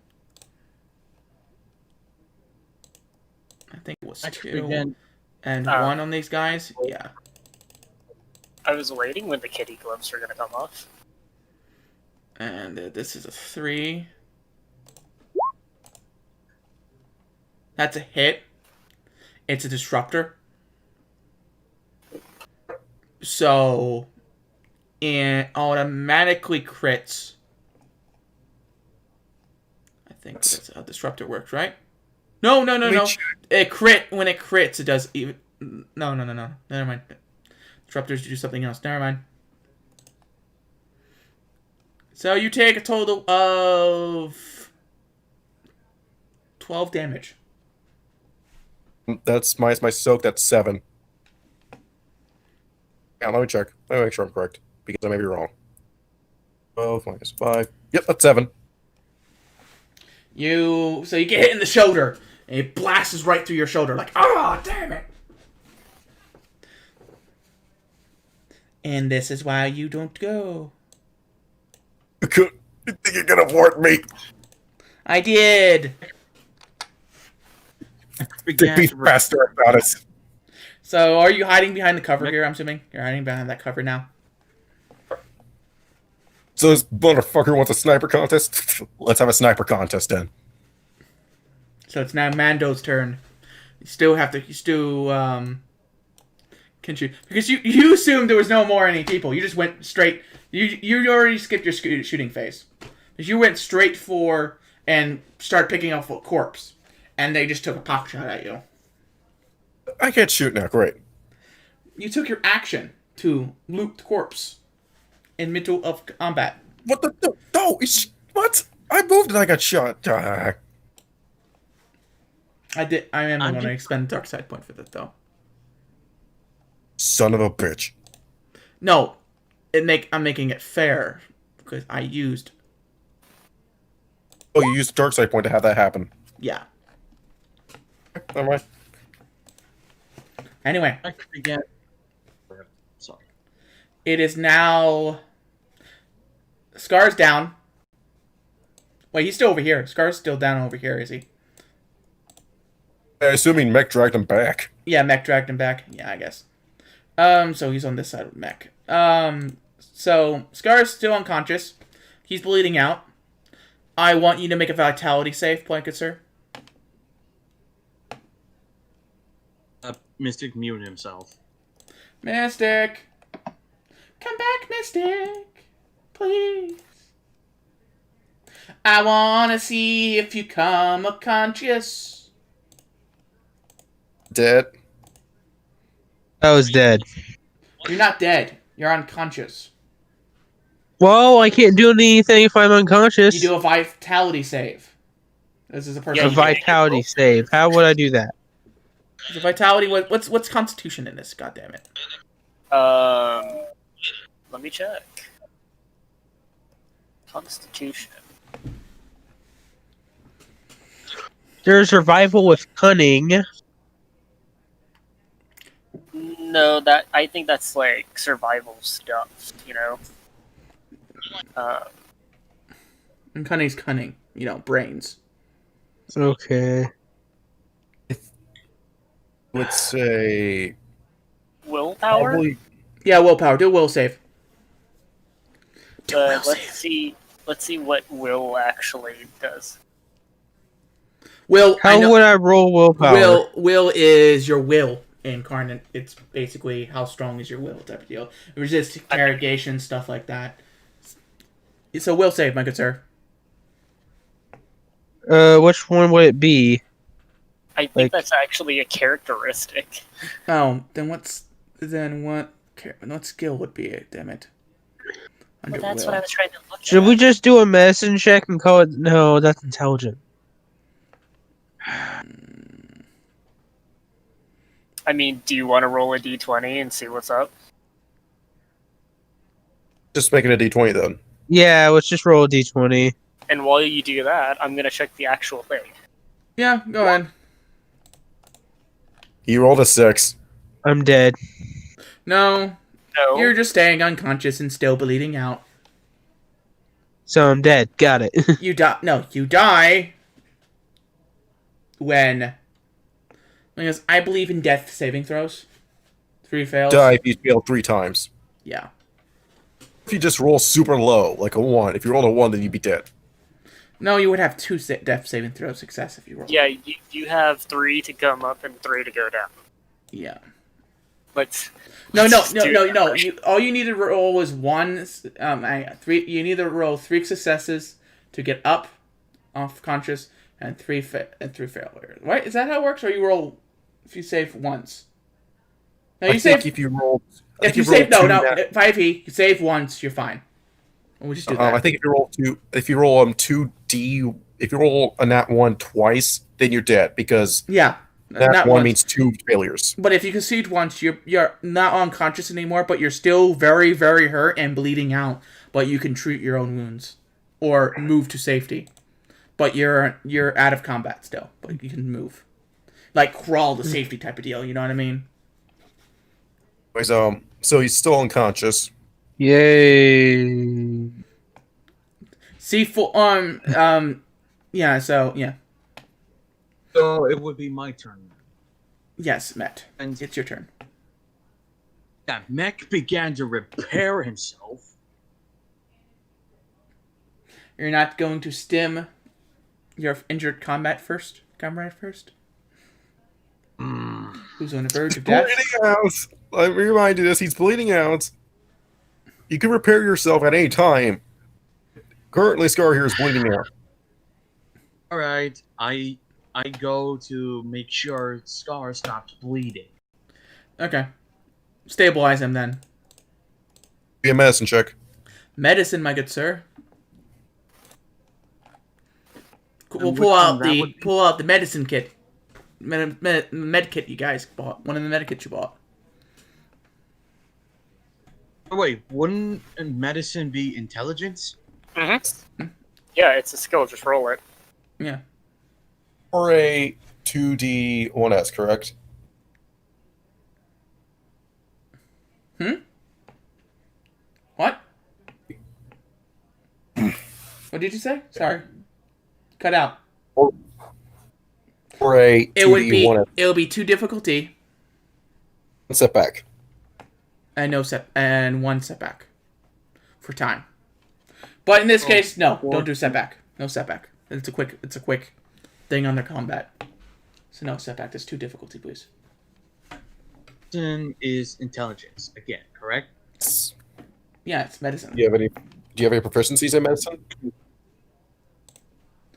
I think it was two again, and one on these guys. Yeah. I was waiting when the kitty gloves were gonna come off. And this is a 3. That's a hit. It's a disruptor. So it automatically crits. I think that's how disruptor works, right? No. It when it crits, it does even. No. Never mind. Disruptors do something else. Never mind. So you take a total of 12 damage. That's my soak. That's 7. Yeah, let me check. Let me make sure I'm correct because I may be wrong. 12 minus 5. Yep, that's 7. So you get hit in the shoulder, and it blasts right through your shoulder, like, oh, damn it! And this is why you don't go. You think you're gonna warn me? I did. To be faster about it. So are you hiding behind the cover here? I'm assuming you're hiding behind that cover now. So this motherfucker wants a sniper contest? Let's have a sniper contest then. So it's now Mando's turn. You still can shoot because you assumed there was no more any people. You just went straight. You already skipped your shooting phase. Because you went straight for and start picking up a corpse, and they just took a pop shot at you. I can't shoot now. Great. You took your action to loot the corpse in middle of combat. What the? No! What? I moved and I got shot. I am going to expend dark side point for that though. Son of a bitch. No, I'm making it fair because I used Oh, you used dark side point to have that happen. Yeah. Never mind. Anyway, Mech began. Sorry. it is now. Scar's down. Wait, he's still over here. Scar's still down over here, is he? Assuming Mech dragged him back. Yeah, Mech dragged him back. Yeah, I guess. So he's on this side of Mech. So Scar's still unconscious. He's bleeding out. I want you to make a vitality save, Blanket Sir. Mystic mute himself. Mystic! Come back, Mystic! Please. I wanna see if you come unconscious. Dead. I was dead. You're not dead. You're unconscious. Well, I can't do anything if I'm unconscious. You do a vitality save. This is a person. A vitality save. How would I do that? The vitality. What's Constitution in this? God damn it. Let me check. Constitution. There's survival with cunning. No, I think that's like survival stuff, you know? And cunning's cunning. You know, brains. Okay. Let's say Willpower? probably Yeah, willpower. Do a will save. Let's see what will actually does. Will. I How know, would I roll willpower? Will is your will incarnate. It's basically how strong is your will type of deal. Resist interrogation, stuff like that. So will save, my good sir. Which one would it be? I think that's actually a characteristic. Oh, then what skill would be it? Damn it. Under But that's will. what I was trying to look Should at. we just do a medicine check and call it? No, that's intelligent. I mean, do you want to roll a d20 and see what's up? just making a d20 then. Yeah, let's just roll a d20. And while you do that, I'm gonna check the actual thing. Yeah, go ahead. You rolled a 6. I'm dead. No, No. you're just staying unconscious and still bleeding out. So I'm dead. Got it. You die. No, you die when. Because I believe in death saving throws. 3 fails. Die if you fail 3 times. Yeah. If you just roll super low, like a 1, if you roll a 1, then you'd be dead. No, you would have 2 death saving throw success if you roll. Yeah, you have 3 to come up and 3 to go down. Yeah. Let's No. do You all you need to roll is 1. 3. You need to roll 3 successes to get up, off conscious, and 3 failures. Right? Is that how it works? Or you roll if you save once? No, you I save. think if you roll, If you save, no. 5e. You save once, you're fine. We'll just do that. I think if you roll 2d, if you roll a nat 1 twice, then you're dead because Yeah. nat Not 1 once. means 2 failures. But if you concede once, you're not unconscious anymore, but you're still very, very hurt and bleeding out. But you can treat your own wounds or move to safety. But you're out of combat still, but you can move, like crawl to safety type of deal. You know what I mean? Anyways, so he's still unconscious. Yay. C4. Yeah. So yeah. So it would be my turn. Yes, Matt. And It's your turn. that mech began to repair himself. You're not going to stim your injured comrade first? Who's on the verge of death? Bleeding out. Let me remind you this. He's bleeding out. You can repair yourself at any time. Currently, Scar here is bleeding out. All right, I go to make sure Scar stops bleeding. Okay. Stabilize him then. Be a medicine check. Medicine, my good sir. We'll And pull which out one that would be? the medicine kit. Med kit you guys bought. One of the med kits you bought. Oh, wait, wouldn't medicine be intelligence? Mm-hmm. Yeah, it's a skill. Just roll it. Yeah. Or a 2D1S, correct? What? What did you say? Sorry. Cut out. Or a It would be 2D1S. 2 difficulty Setback. and 1 setback for time. But in this case, no, don't do setback. No setback. It's a quick thing on their combat. So no setback. That's 2 difficulty, please. Medicine is intelligence again, correct? Yeah, it's medicine. Do you have any proficiencies in medicine?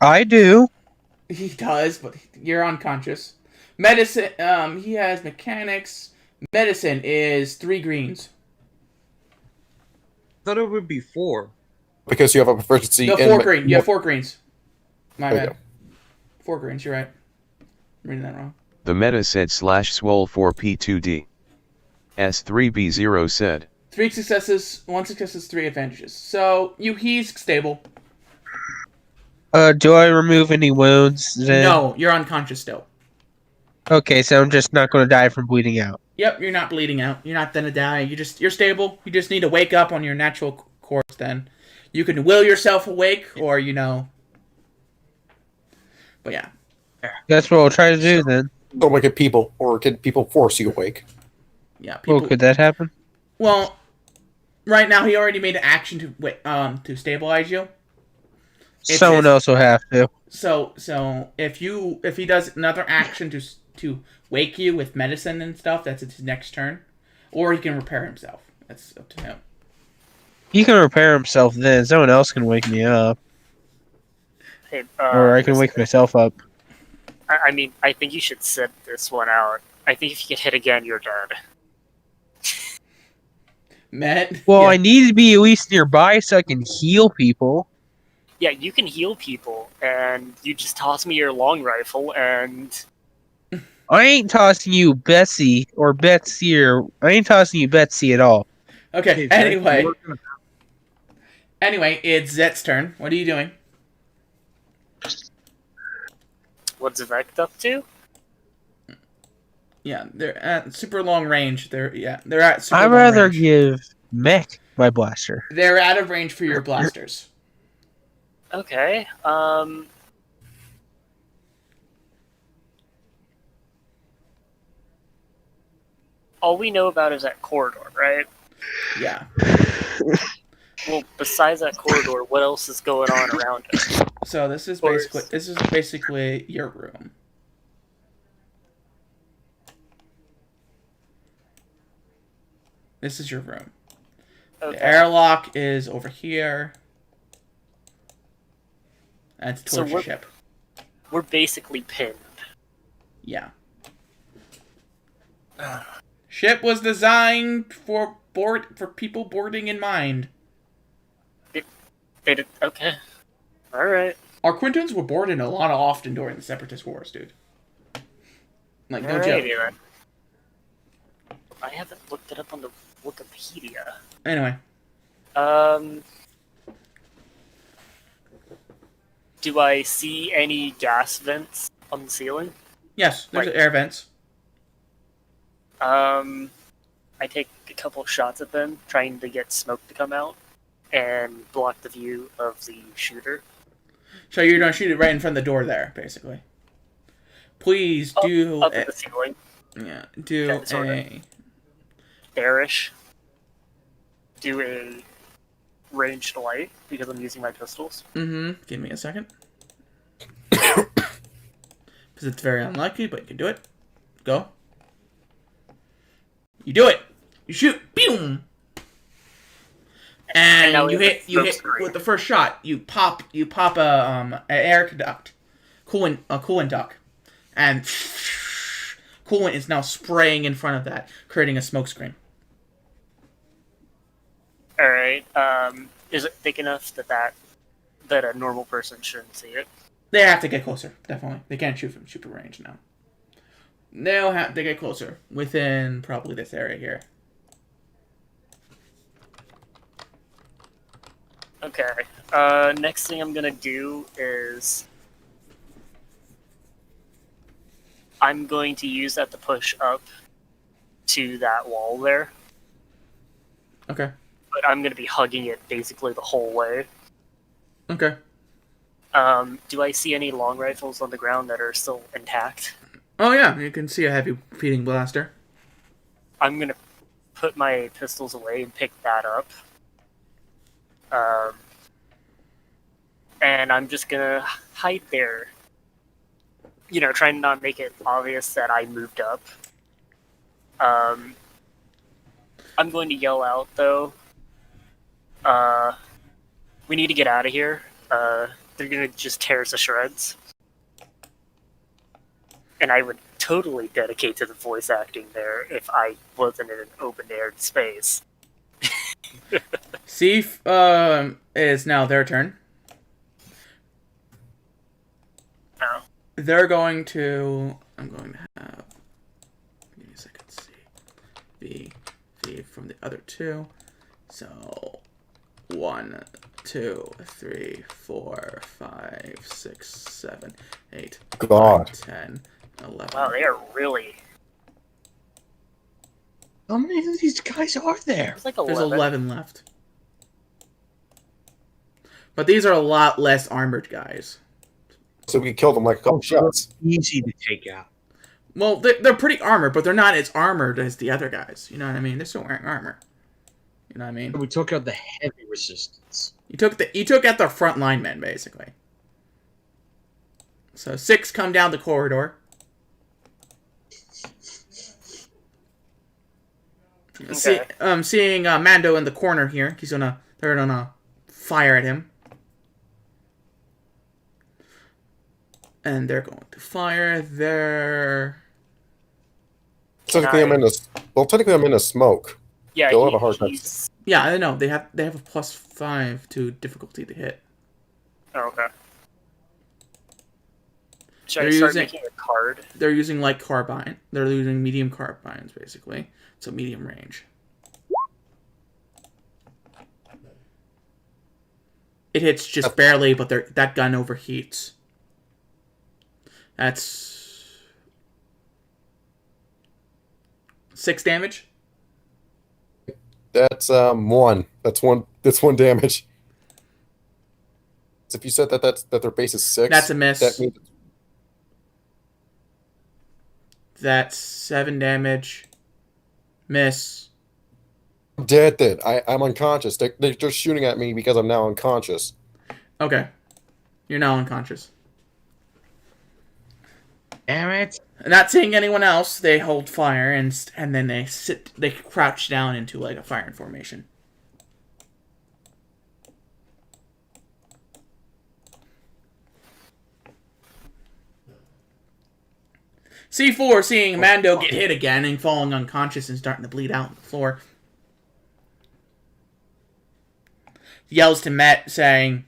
I do. He does, but you're unconscious. Medicine. He has mechanics. Medicine is 3 greens. I thought it would be 4. Because you have a proficiency No, in 4 green. You have 4 greens. My There you bad. 4 greens. You're right. I'm reading that wrong. The meta said /swole4p2d. S3b0 said. 3 successes, 1 success, 3 advantages. So he's stable. Do I remove any wounds then? No, you're unconscious still. Okay, so I'm just not going to die from bleeding out. Yep, you're not bleeding out. You're not gonna die. You're stable. You just need to wake up on your natural course. Then you can will yourself awake, or But yeah, That's what I'll try to do then. So like people, or can people force you awake? yeah. People. Well, could that happen? Well, right now he already made an action to stabilize you. Someone else will have to. So if he does another action to wake you with medicine and stuff, that's his next turn, or he can repair himself. That's up to him. He can repair himself then. Someone else can wake me up. Hey, Or I can wake myself up. I mean, I think you should sit this one out. I think if you get hit again, you're dead. Matt. Well, yeah. I need to be at least nearby so I can heal people. Yeah, you can heal people, and you just toss me your long rifle, and I ain't tossing you Bessie or Betsy I ain't tossing you Betsy at all. Okay. Hey, Anyway, it's Zet's turn. What are you doing? what's Vect up to? Yeah, they're at super long range. They're at super I'd long rather range. give Mech my blaster. They're out of range for your blasters. Okay, all we know about is that corridor, right? Yeah. Well, besides that corridor, what else is going on around it? So this is basically your room. This is your room. Okay. The airlock is over here. And it's So torture ship. We're basically pinned. Yeah. Ship was designed for people boarding in mind. They did, okay. Alright. Our Quintons were boarded a lot often during the Separatist Wars, dude. Like, no joke. Alrighty then. I haven't looked it up on the Wikipedia. Anyway. Do I see any gas vents on the ceiling? Yes, there's Right. air vents. I take a couple of shots at them, trying to get smoke to come out and block the view of the shooter. So you're gonna shoot it right in front of the door there, basically. Please do Up at the ceiling. do Yeah, sort of. a Bearish. Do a ranged light because I'm using my pistols. Give me a second. Because it's very unlikely, but you can do it. Go. You do it. You shoot. Boom. And now And you we have hit the you smoke hit screen. with the first shot. You pop a air duct, coolant duct, and coolant is now spraying in front of that, creating a smoke screen. Alright, is it thick enough that a normal person shouldn't see it? They have to get closer, definitely. They can't shoot from super range now. They'll have to get closer, within probably this area here. Okay. Next thing I'm gonna do is I'm going to use that to push up to that wall there, Okay. but I'm gonna be hugging it basically the whole way. Okay. Do I see any long rifles on the ground that are still intact? Oh yeah, you can see a heavy feeding blaster. I'm gonna put my pistols away and pick that up. And I'm just gonna hide there. You know, trying to not make it obvious that I moved up. I'm going to yell out though. We need to get out of here. They're gonna just tear us to shreds. And I would totally dedicate to the voice acting there if I wasn't in an open air space. Sif, is now their turn. Oh. They're going to... I'm going to have... Give me a second. C, B, V from the other two. So... 1, 2, 3, 4, 5, 6, 7, 8, God. 10, 11. Wow, they are really... How many of these guys are there? There's like There's 11. 11 left. But these are a lot less armored guys. So we killed them like a couple shots. Easy to take out. Well, they're pretty armored, but they're not as armored as the other guys. You know what I mean? They're still wearing armor. You know what I mean? We took out the heavy resistance. You took out the front linemen, basically. So 6 come down the corridor. Okay. Seeing Mando in the corner here, they're gonna fire at him, and they're going to fire their. Technically, I'm in the smoke. Yeah, They'll have a hard time. he's... Yeah, I know they have a +5 to difficulty to hit. Oh, okay. Should They're I start using- making a card? They're using light carbine. They're using medium carbines, basically. So medium range. It hits just barely, but that gun overheats. That's 6 damage. That's 1. That's one damage. So if you said that their base is 6, That's a miss. That means That's 7 damage. Miss. I'm dead. Then I'm unconscious. They're just shooting at me because I'm now unconscious. Okay. You're now unconscious. Damn it. Not seeing anyone else, they hold fire and then they crouch down into like a firing formation. C4 seeing Mando get hit again and falling unconscious and starting to bleed out on the floor. Yells to Met saying,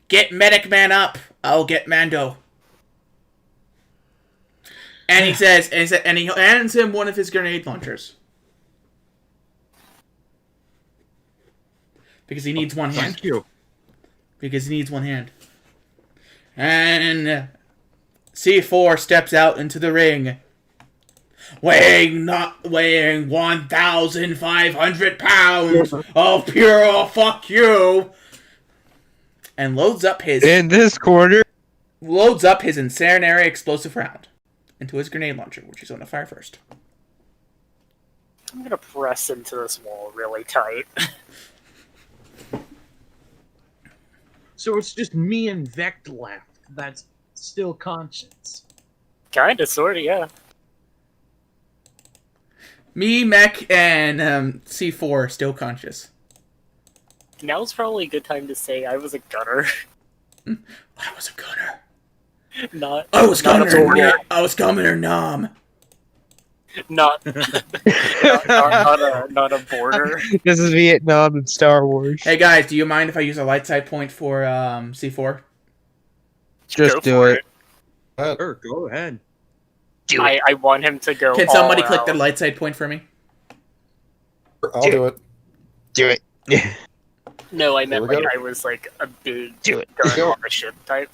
"Get Medic Man up! I'll get Mando." And he says, and he hands him one of his grenade launchers. Because he needs one hand. Thank you. Because he needs one hand. And C4 steps out into the ring. Weighing 1,500 pounds of pure fuck you. And loads up his incendiary explosive round into his grenade launcher, which he's going to fire first. I'm gonna press into this wall really tight. So it's just me and Vect left. That's still conscious. Kinda, sorta, yeah. Me, Mech, and C4 are still conscious. Now's probably a good time to say I was a gunner. I was a gunner. Not I was not a Governor. border. I was Governor Nom. Not not a border. This is Vietnam and Star Wars. Hey guys, do you mind if I use a light side point for C4? Just Go do for it. Sure, go ahead. I want him to go. Can somebody all click the out. light side point for me? I'll do it. Do it. No, I There meant we like go. I was like a big Do it. gun on the ship type.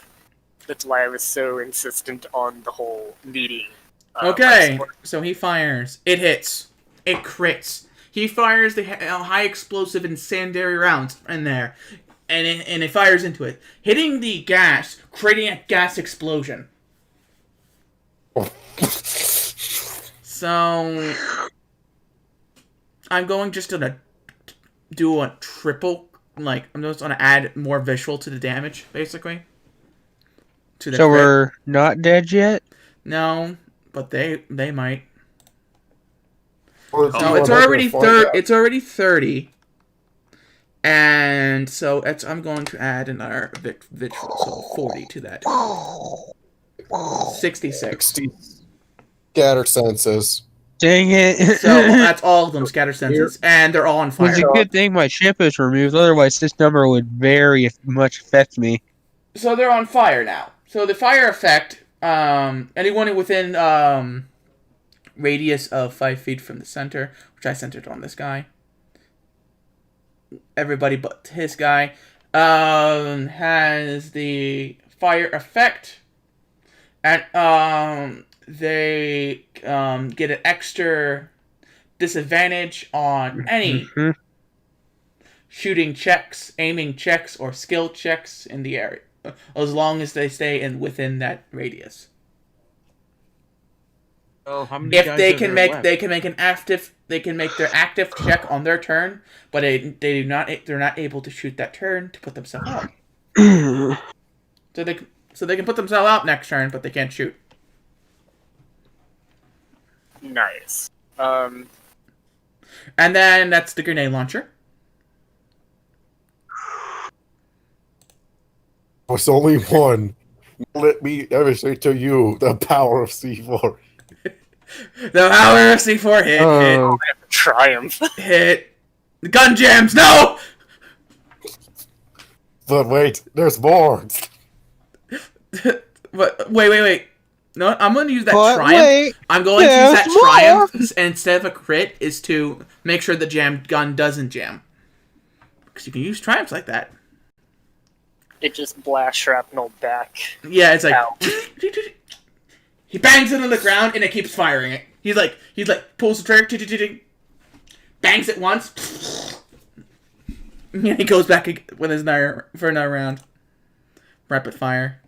That's why I was so insistent on the whole needing. Okay, life support. so he fires. It hits. It crits. He fires the high explosive incendiary rounds in there, and it fires into it, hitting the gas, creating a gas explosion. So I'm going just to do a triple. Like I'm just gonna add more visual to the damage, basically. To the So crit. we're not dead yet? No, but they might. Or No, do you it's want to already find out? It's already 30, and so I'm going to add another visual, so 40 to that. 66. 60 scatter senses. Dang it. So that's all of them scatter senses, and they're all on It's fire. a good thing my chip is removed, otherwise this number would very much affect me. So they're on fire now. So the fire effect, anyone within radius of 5 feet from the center, which I centered on this guy. Everybody but his guy has the fire effect, and they get an extra disadvantage on any Mhm. shooting checks, aiming checks, or skill checks in the area, as long as they stay within that radius. Well, how many If guys they are can there make left? they can make their active check on their turn, but they're not able to shoot that turn to put themselves out. So they can put themselves out next turn, but they can't shoot. Nice. And then that's the grenade launcher. It's only one. Let me demonstrate to you the power of C4. The power of C4 hit, Oh, Triumph. hit. The gun jams. No. But wait, there's more. But wait. No, I'm going to use that but triumph. wait, I'm going to use that there's more. triumph instead of a crit is to make sure the gun doesn't jam. Because you can use triumphs like that. It just blasts shrapnel back. Yeah, it's like Ow. he bangs it on the ground and it keeps firing it. He's like pulls the trigger, bangs it once, and he goes back with his for another round. Rapid fire,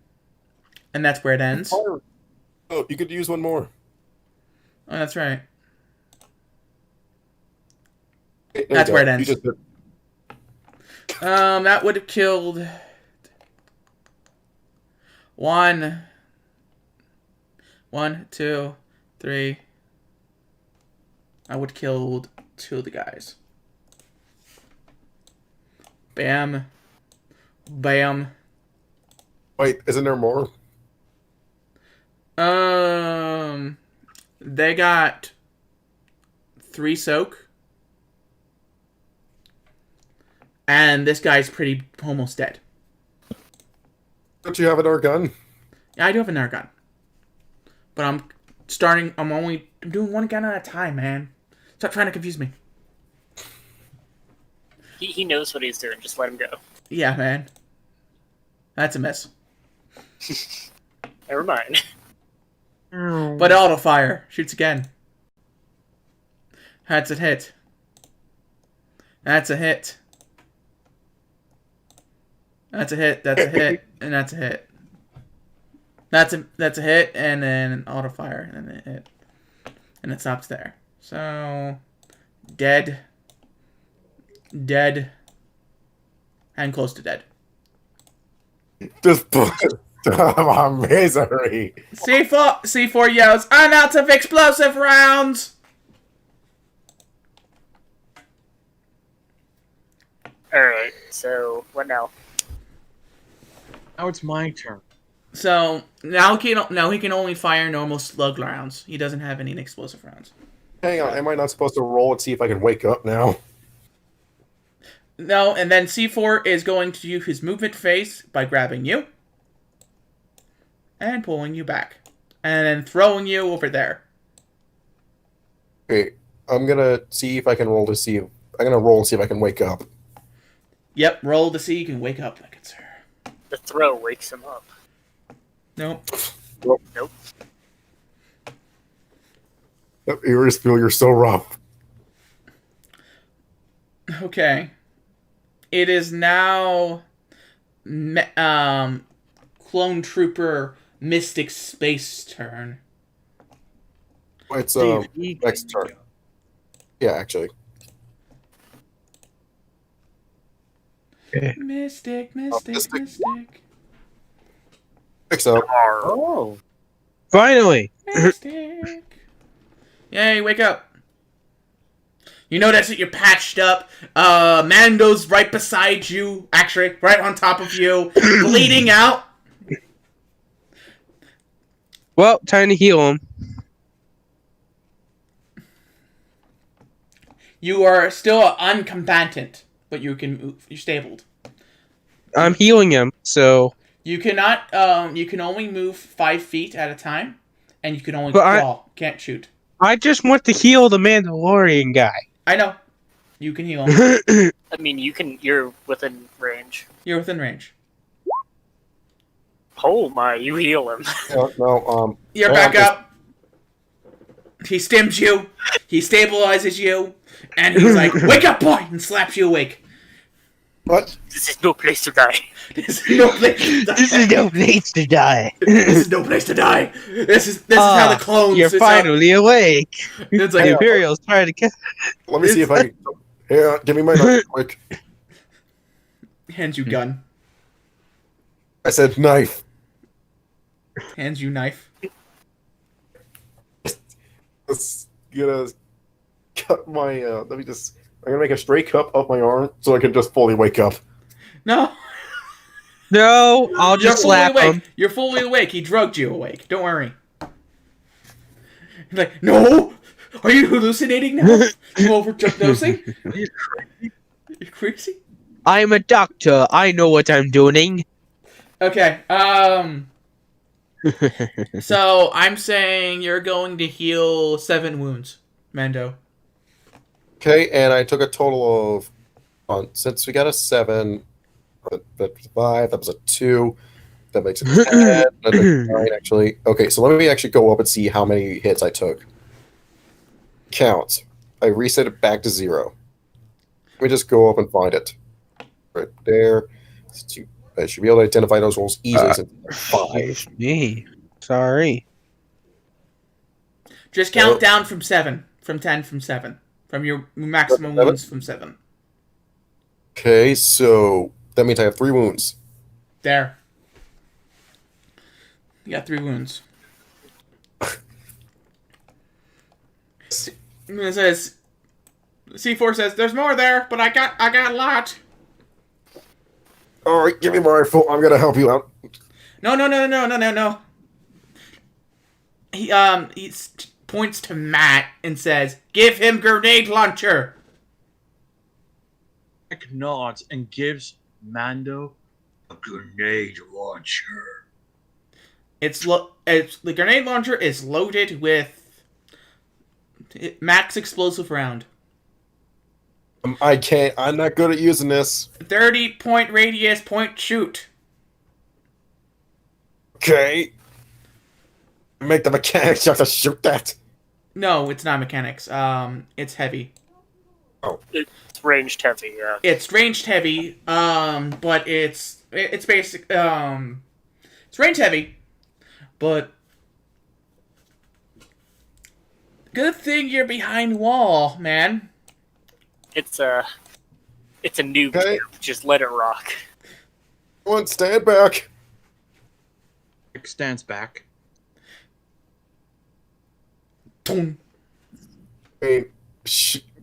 and that's where it ends. Oh, Oh, you could use one more. that's right. There That's you where go. it ends. You just did- That would have killed one, 2, 3. I would have killed 2 of the guys. Bam. Bam. Wait, isn't there more? They got 3 soak. And this guy's almost dead. Don't you have another gun? Yeah, I do have an air gun. But I'm doing one gun at a time, man. Stop trying to confuse me. He knows what he's doing. Just let him go. Yeah, man. That's a miss. Never mind. But auto fire. Shoots again. That's a hit. That's a hit. That's a hit. That's a hit. And that's a hit. That's a hit, and then an auto fire, and then a hit. And it stops there. So dead. Dead. And close to dead. Just put my misery. C4 yells, "I'm out of explosive rounds!" Alright, so what now? Now it's my turn. So now he can only fire normal slug rounds. He doesn't have any explosive rounds. Hang on, am I not supposed to roll and see if I can wake up now? No, and then C4 is going to use his movement phase by grabbing you and pulling you back, and then throwing you over there. Okay, I'm gonna see if I can roll to see if I'm gonna roll and see if I can wake up. Yep, roll to see you can wake up, my good sir. The throw wakes him up. Nope. Nope. You just feel you're so rough. Okay. It is now Clone Trooper Mystic Space turn. It's next turn. Yeah, actually. Mystic. Mystic. Picks up. Oh. Finally! Mystic. Yay, wake up. You notice that you're patched up. Mando's right beside you. Actually, right on top of you. Bleeding out. Well, time to heal him. You are still uncombatant, but you can move. You're stabled. I'm healing him, so... You cannot, you can only move 5 feet at a time, and you can only But crawl. Can't shoot. I just want to heal the Mandalorian guy. I know. You can heal him. I mean, you're within range. You're within range. Oh my, you heal him. No, You're back up. He stims you. He stabilizes you. And he's like, wake up, boy! And slaps you awake. What? This is no place to die. This is no place to die. This is no place to die. This is no place to die. This is how the clones... You're this is finally awake. It's The like, Imperials trying to kill... Let me see if I can. Here, give me my knife quick. hands you gun. I said knife. Hands you knife. Let's gonna cut my. Let me just. I'm gonna make a straight cut up my arm so I can just fully wake up. No. No, I'll You're just fully slap awake. him. You're fully awake. He drugged you awake. Don't worry. He's like, no! Are you hallucinating now? You overdosing? You're crazy? I'm a doctor. I know what I'm doing. Okay, so I'm saying you're going to heal 7 wounds, Mando. Okay, and I took a total of. Since we got a 7, that was 5. That was a 2. That makes it 10. That makes it 9, actually. Okay, so let me actually go up and see how many hits I took. Count. I reset it back to 0. Let me just go up and find it. Right there. I should be able to identify those rolls easily since they're 5. Excuse me. Sorry. Just count down from 7. From 10 from 7. From your maximum wounds from 7. Okay, so that means I have 3 wounds. There. You got 3 wounds. It says C4 says there's more there, but I got a lot. All right, give me my rifle. I'm gonna help you out. No. He points to Matt and says, "Give him grenade launcher." Jack nods and gives Mando a grenade launcher. It's the grenade launcher is loaded with max explosive round. I can't. I'm not good at using this. 30-point radius, point shoot. Okay. Make the mechanics have to shoot that. No, it's not mechanics. It's heavy. It's ranged heavy, yeah. It's ranged heavy. But it's basic. It's range heavy, but good thing you're behind wall, man. It's a noob Okay. camp. Just let it rock. Come on, stand back. Jack stands back. Boom. I mean,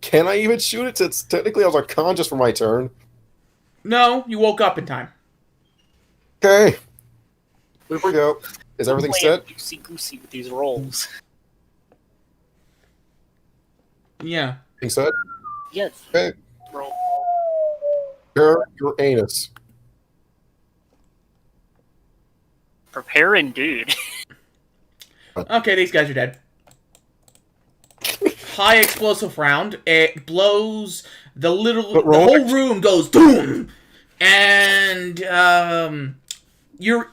can I even shoot it? Since technically I was unconscious for my turn. No, you woke up in time. Okay. Here we go. Is everything Playing set? Goosey goosey with these rolls. Yeah. Everything set? Yes. Okay. Roll. Here, your anus. Prepare indeed. Okay, these guys are dead. High explosive round. It blows the But roll whole room goes boom. and you're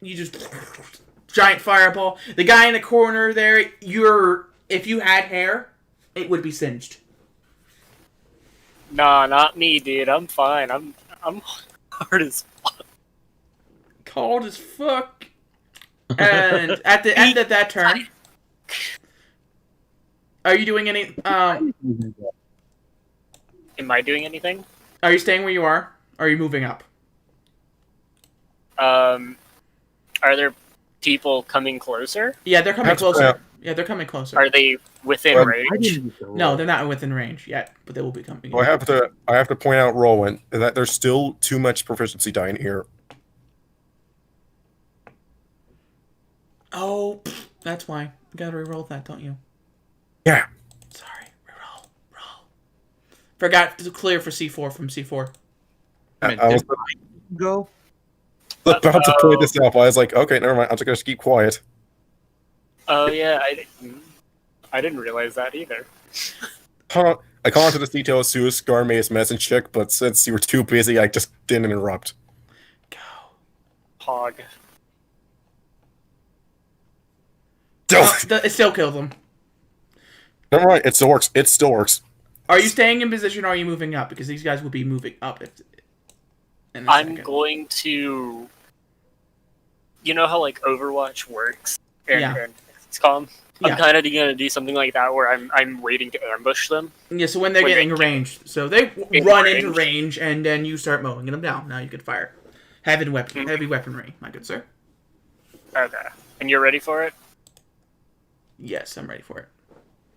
you just giant fireball. The guy in the corner there, if you had hair, it would be singed. Nah, not me, dude. I'm fine. I'm hard as fuck. Cold as fuck. And at the end of that turn, are you doing any? Am I doing anything? Are you staying where you are? Or are you moving up? Are there people coming closer? Yeah, they're coming That's closer. crap. Yeah, they're coming closer. Are they within Well, range? No, they're not within range yet, but they will be coming. So I have to point out, Roland, that there's still too much proficiency die in here. Oh, that's why. You gotta reroll that, don't you? Yeah. Sorry, roll. Forgot to clear for C4 from C4. I was Go. about to point this out, but I was like, okay, never mind. I'm just gonna keep quiet. Oh yeah, I didn't realize that either. I commented this detail as soon as Scar made his message check, but since you were too busy, I just didn't interrupt. Go. Hog. It still killed them. Never mind. It still works. It still works. Are you staying in position or are you moving up? Because these guys will be moving up. I'm going to. You know how like Overwatch works and XCOM? Yeah. I'm kind of gonna do something like that where I'm waiting to ambush them. Yeah, so when they're When getting they- ranged. So they in run range. into range and then you start mowing them down. Now you can fire. Heavy weaponry, my good sir. Okay. And you're ready for it? Yes, I'm ready for it.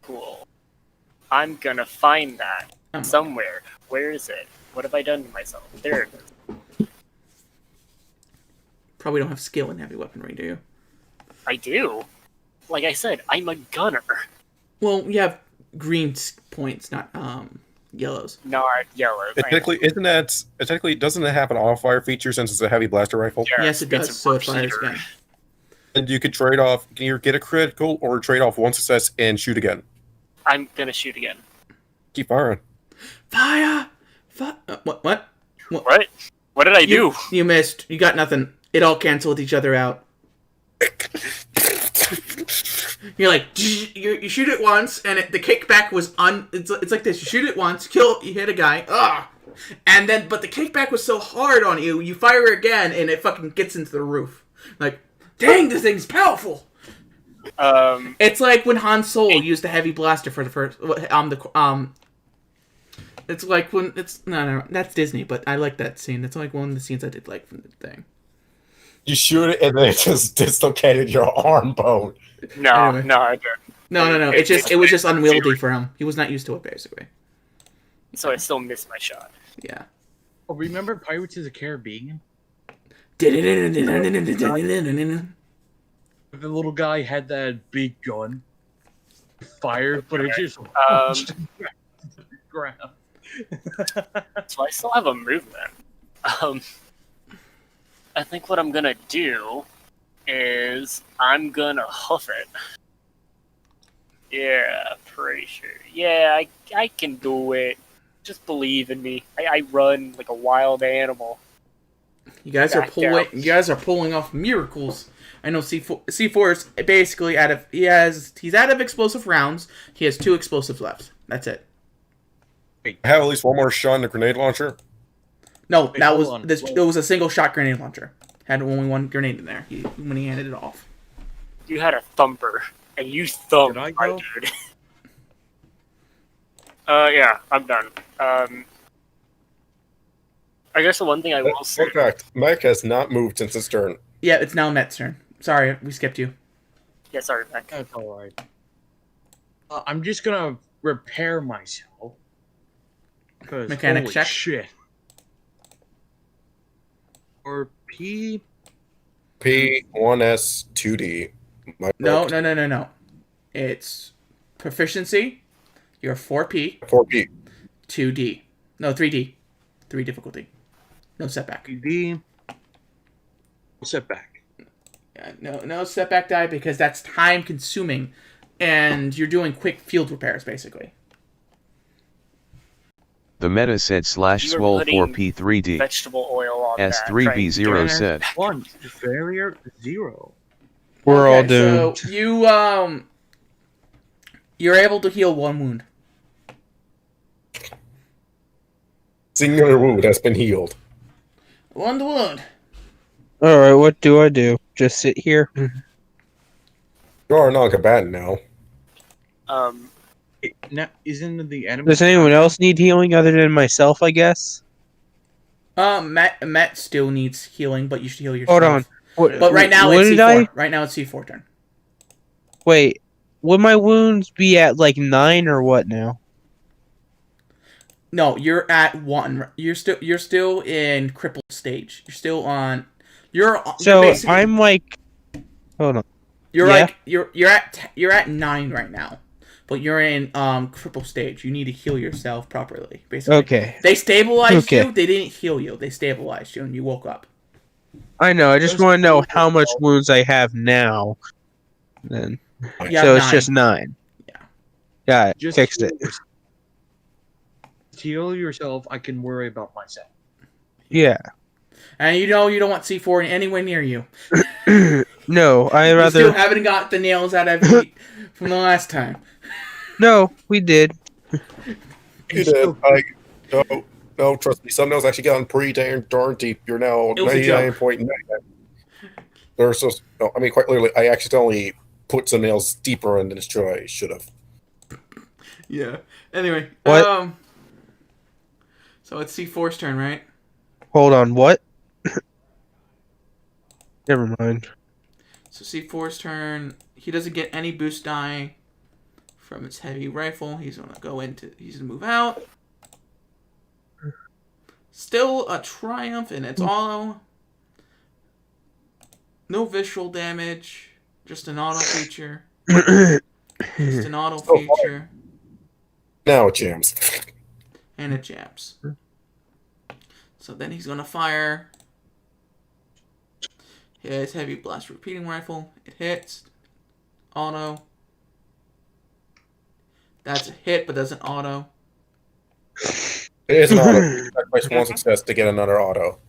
Cool. I'm gonna find that I'm somewhere. Where is it? What have I done to myself? There it is. Probably don't have skill in heavy weaponry, do you? I do. Like I said, I'm a gunner. Well, you have green points, not yellows. Not yellow. It technically doesn't it have an auto fire feature since it's a heavy blaster rifle? Yes, it does. So it fires again. And you could trade off, can either get a critical or trade off one success and shoot again. I'm gonna shoot again. Keep firing. Fire! What? What? What did I do? You missed. You got nothing. It all canceled each other out. You're like, you shoot it once, and the kickback was it's like this. You shoot it once, you hit a guy, and then, but the kickback was so hard on you, you fire again, and it fucking gets into the roof. Like, dang, this thing's powerful! It's like when Han Solo used the heavy blaster for the first, it's like when, no, that's Disney, but I like that scene. That's like one of the scenes I did like from the thing. You shoot it and then it just dislocated your arm bone. No, Anyway. no, I didn't. No. It was just unwieldy for him. He was not used to it, basically. So I still missed my shot. Yeah. Oh, remember Pirates of the Caribbean? The The little guy had that big gun, fired, but it just ground. So I still have a movement. I think what I'm gonna do is I'm gonna hoof it. Yeah, pretty sure. Yeah, I can do it. Just believe in me. I run like a wild animal. You guys are pulling off miracles. I know C4 is basically he's out of explosive rounds. He has 2 explosives left. That's it. I have at least one more shot in the grenade launcher. No, Wait, that hold was on. this. It was a single shot grenade launcher. Had only one grenade in there when he handed it off. You had a thumper, and you thumped Did I my go? dude. Yeah, I'm done. I guess the one thing I will say. In fact, Mike has not moved since his turn. Yeah, it's now Met's turn. Sorry, we skipped you. Yeah, sorry, Mac. That's alright. I'm just gonna repair myself. Mechanic holy check. Shit. Or P. P1S 2D. No. It's proficiency. You're 4P, 4P. 2D. No, 3D. 3 difficulty. No setback. D. Setback. Yeah, no setback die because that's time consuming, and you're doing quick field repairs basically. The The meta said slash You were swole putting 4P3D. vegetable oil on that. S3B0 said. One barrier 0. We're all Okay, so doomed. you're able to heal one wound. Singular wound has been healed. One wound. Alright, what do I do? Just sit here? You are a non-combatant now. Now, isn't the enemy? Does anyone else need healing other than myself, I guess? Matt still needs healing, but you should heal yourself. Hold on. What, But right now what it's did C4. Right now it's C4 turn. Wait, would my wounds be at like 9 or what now? No, you're at 1. You're still in crippled stage. You're still on. You're basically, I'm like, hold on. You're yeah? like you're at 9 right now, but you're in crippled stage. You need to heal yourself properly. Basically. Okay. They stabilized Okay. you. They didn't heal you. They stabilized you, and you woke up. I know. I just want to know how much wounds I have now. Then, You so have it's 9. just 9. Yeah. Got it. Just Fixed it. Heal yourself. I can worry about myself. Yeah. And you don't want C4 anywhere near you. No, I You still rather. haven't got the nails out of you from the last time. No, we did. You did. No, trust me. Some nails actually gotten pretty darn deep. You're now It was a joke. 99.9. There's just, no, I mean, quite literally, I accidentally put some nails deeper in than I should have. Yeah. Anyway. What? So it's C4's turn, right? Hold on. What? Never mind. So C4's turn. He doesn't get any boost die from his heavy rifle. He's gonna move out. Still a triumph in its auto. No visual damage. Just an auto feature. Just an auto feature. Now it jams. And it jabs. So then he's gonna fire his heavy blast repeating rifle. It hits. Auto. That's a hit, but doesn't auto. It is an auto. You sacrifice one success to get another auto.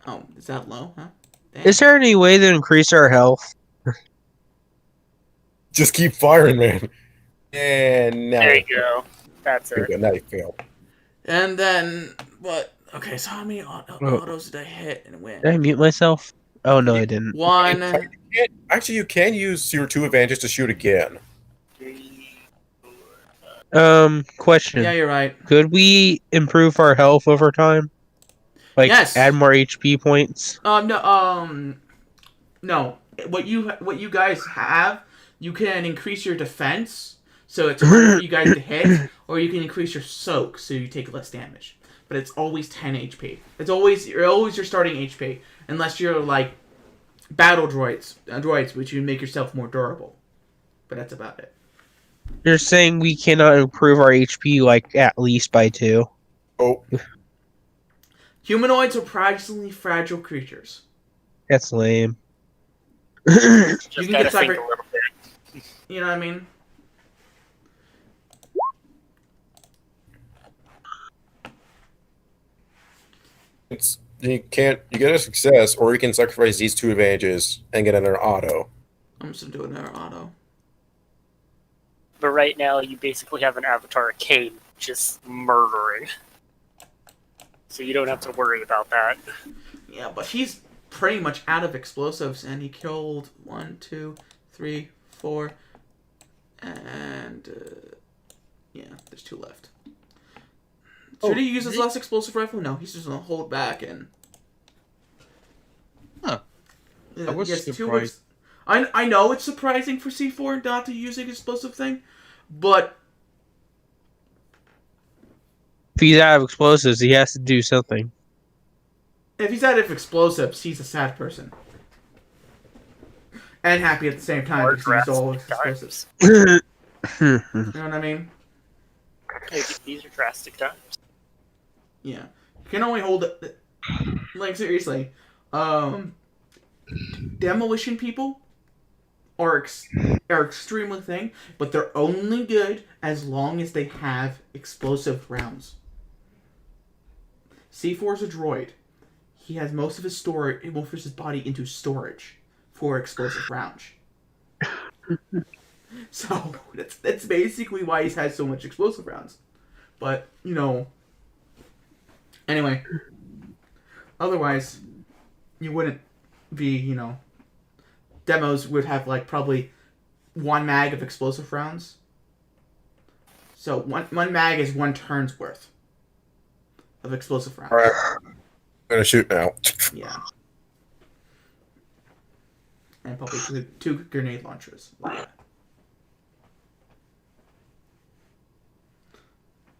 Oh, is that low, huh? Damn. Is there any way to increase our health? Just keep firing, man. And now There you go. That's it. Now you fail. And then, what? Okay, so how many autos did I hit and win? Did I mute myself? Oh, no, I didn't. 1. Actually, you can use your 2 advantages to shoot again. Question. Yeah, you're right. Could we improve our health over time? Like, Yes. add more HP points? No. What you guys have, you can increase your defense, so it's harder for you guys to hit, or you can increase your soak, so you take less damage. But it's always 10 HP. It's always your starting HP, unless you're like battle droids, which you make yourself more durable. But that's about it. You're saying we cannot improve our HP, like, at least by 2? Oh, Humanoids are surprisingly fragile creatures. That's lame. Just You can gotta get think cyber- a little bit. You know what I mean? you get a success, or you can sacrifice these 2 advantages and get another auto. I'm just gonna do another auto. But right now, you basically have an avatar Kane just murdering. So you don't have to worry about that. Yeah, but he's pretty much out of explosives, and he killed 1, 2, 3, 4, and yeah, there's 2 left. Should he use his less explosive rifle? No, he's just gonna hold back and. Huh. I was surprised. I know it's surprising for C4 not to use an explosive thing, but If he's out of explosives, he has to do something. if he's out of explosives, he's a sad person. And happy at the same time Or because he's all drastic explosives. times. You know what I mean? Hey, these are drastic times. Yeah. You can only hold it. Like, seriously. Demolition people are extremely thing, but they're only good as long as they have explosive rounds. C4 is a droid. He has most of his body into storage for explosive rounds. So that's basically why he's had so much explosive rounds. But anyway, otherwise you wouldn't be demos would have like probably one mag of explosive rounds. So one mag is one turn's worth of explosive rounds. All right, I'm gonna shoot now. Yeah. And probably two grenade launchers. Like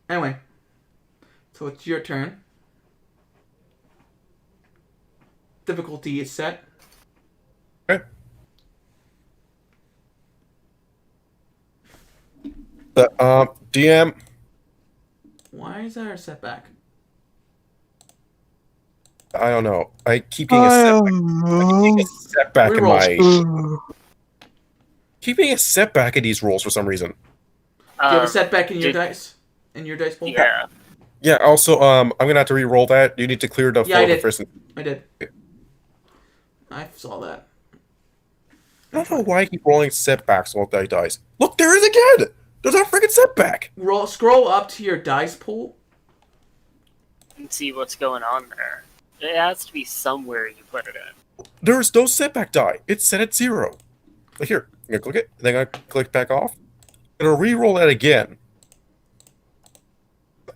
anyway, so it's your turn. Difficulty is set. Okay. But DM. Why is there a setback? I don't know. I keep getting a setback in my. Keep getting a setback in these rolls for some reason. Do you have a setback in your dice? In your dice pool? Yeah. Yeah. Also, I'm gonna have to re-roll that. You need to clear the Yeah, I floor did. first. I did. I saw that. I don't know why I keep rolling setbacks while that dies. Look, there it is again. There's a freaking setback. Scroll up to your dice pool. And see what's going on there. It has to be somewhere you put it in. There's no setback die. It's set at 0. Like here, I'm gonna click it, then I'm gonna click back off. I'm gonna re-roll that again.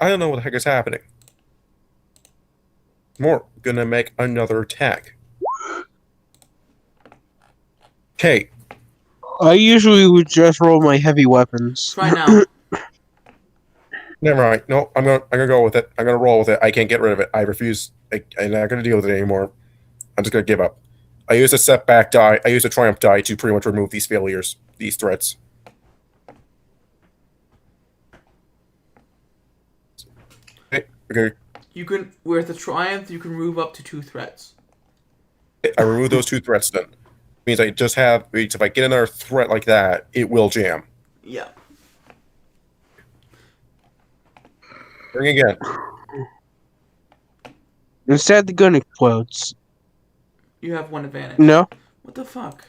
I don't know what the heck is happening. More, gonna make another attack. Okay. I usually would just roll my heavy weapons. Try now. Never mind. No, I'm gonna go with it. I'm gonna roll with it. I can't get rid of it. I refuse. I'm not gonna deal with it anymore. I'm just gonna give up. I use a setback die. I use a triumph die to pretty much remove these failures, these threats. Okay, okay. You can, with the triumph, you can move up to 2 threats. I remove those 2 threats then. Means I just have. Means if I get another threat like that, it will jam. Yeah. Bring again. Instead, the gun explodes. You have 1 advantage. No? What the fuck?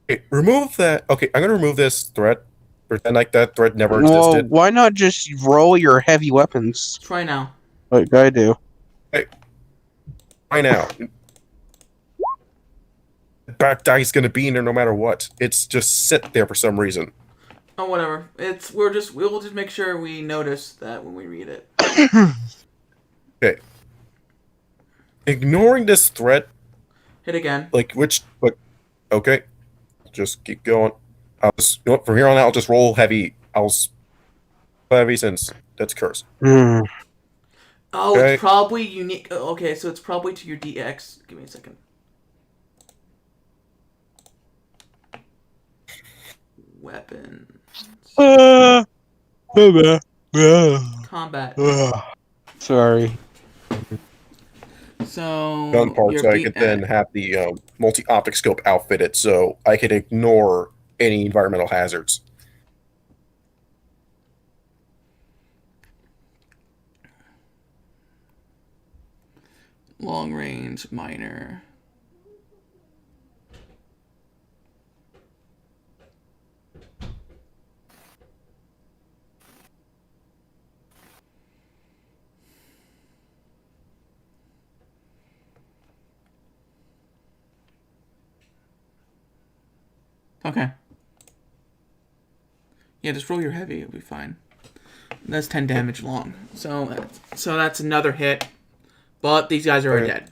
Okay, remove that. Okay, I'm gonna remove this threat. Pretend like that threat never Well, existed. why not just roll your heavy weapons? Try now. Like I do. Right now. Back die's gonna be in there no matter what. It's just sit there for some reason. Oh, whatever. We'll just make sure we notice that when we read it. Okay. Ignoring this threat, Hit again. okay. Just keep going. From here on out, I'll just roll heavy. Heavy since that's cursed. Oh, Okay. it's probably unique. Okay, so it's probably to your DX. Give me a second. Weapons. Combat. Sorry. So Gun parts, your so I could then have the multi-optic scope outfitted, so I could ignore any environmental hazards. long range minor. Okay. Yeah, just roll your heavy. It'll be fine. That's 10 damage long. So that's another hit. But these guys are already dead.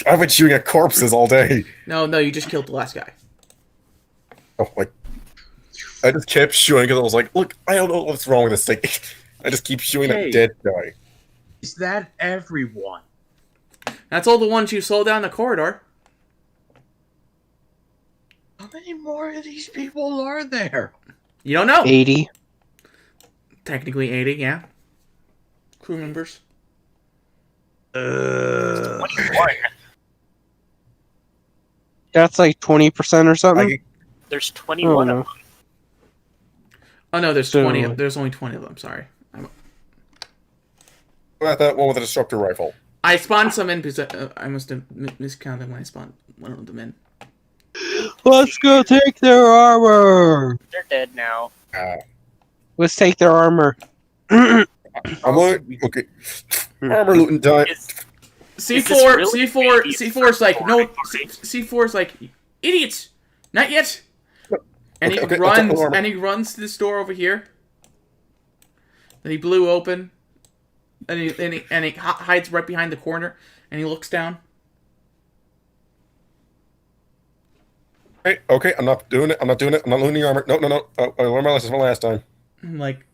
I've been shooting at corpses all day. No, you just killed the last guy. Oh, I just kept shooting because I was like, look, I don't know what's wrong with this thing. I just keep shooting Hey. at dead guy. Is that everyone? That's all the ones you sold down the corridor. How many more of these people are there? You don't know. 80. Technically 80, yeah. Crew members. 21. That's like 20% or something. There's Oh 21 of no. them. Oh no, there's So- 20. There's only 20 of them. Sorry. What about that one with the disruptor rifle? I spawned some in because I must have miscounted when I spawned one of them in. Let's go take their armor. They're dead now. Let's take their armor. I'm okay. Armor looting time. C4, Is this C4, really C4 is like, no, C- C4 is like, idiots, not yet. And Okay, he okay, I'll runs, take the armor. and he runs to this door over here that he blew open, and he hides right behind the corner, and he looks down. Hey, okay, I'm not doing it. I'm not doing it. I'm not looting the armor. No. I learned my lesson from last time. I'm like,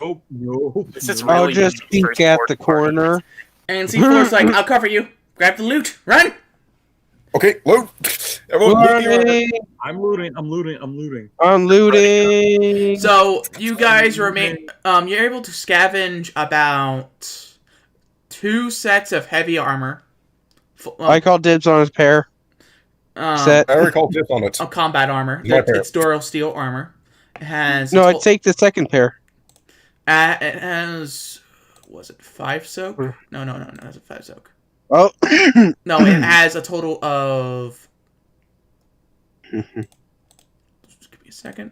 Oh no! This is I'll really just first peek at the party. corner. and C4's like, I'll cover you. Grab the loot, run. Okay, loot. Everyone, loot the armor. Looting. I'm looting. I'm looting. So you guys remain. You're able to scavenge about 2 sets of heavy armor. I call dibs on his pair. Set. I already called dibs on it. Of combat armor. My pair. It's dural steel armor. It has. No, I'd take the second pair. It has. Was it 5 soak? No. It's a 5 soak. Oh. No, it has a total of. Just give me a second.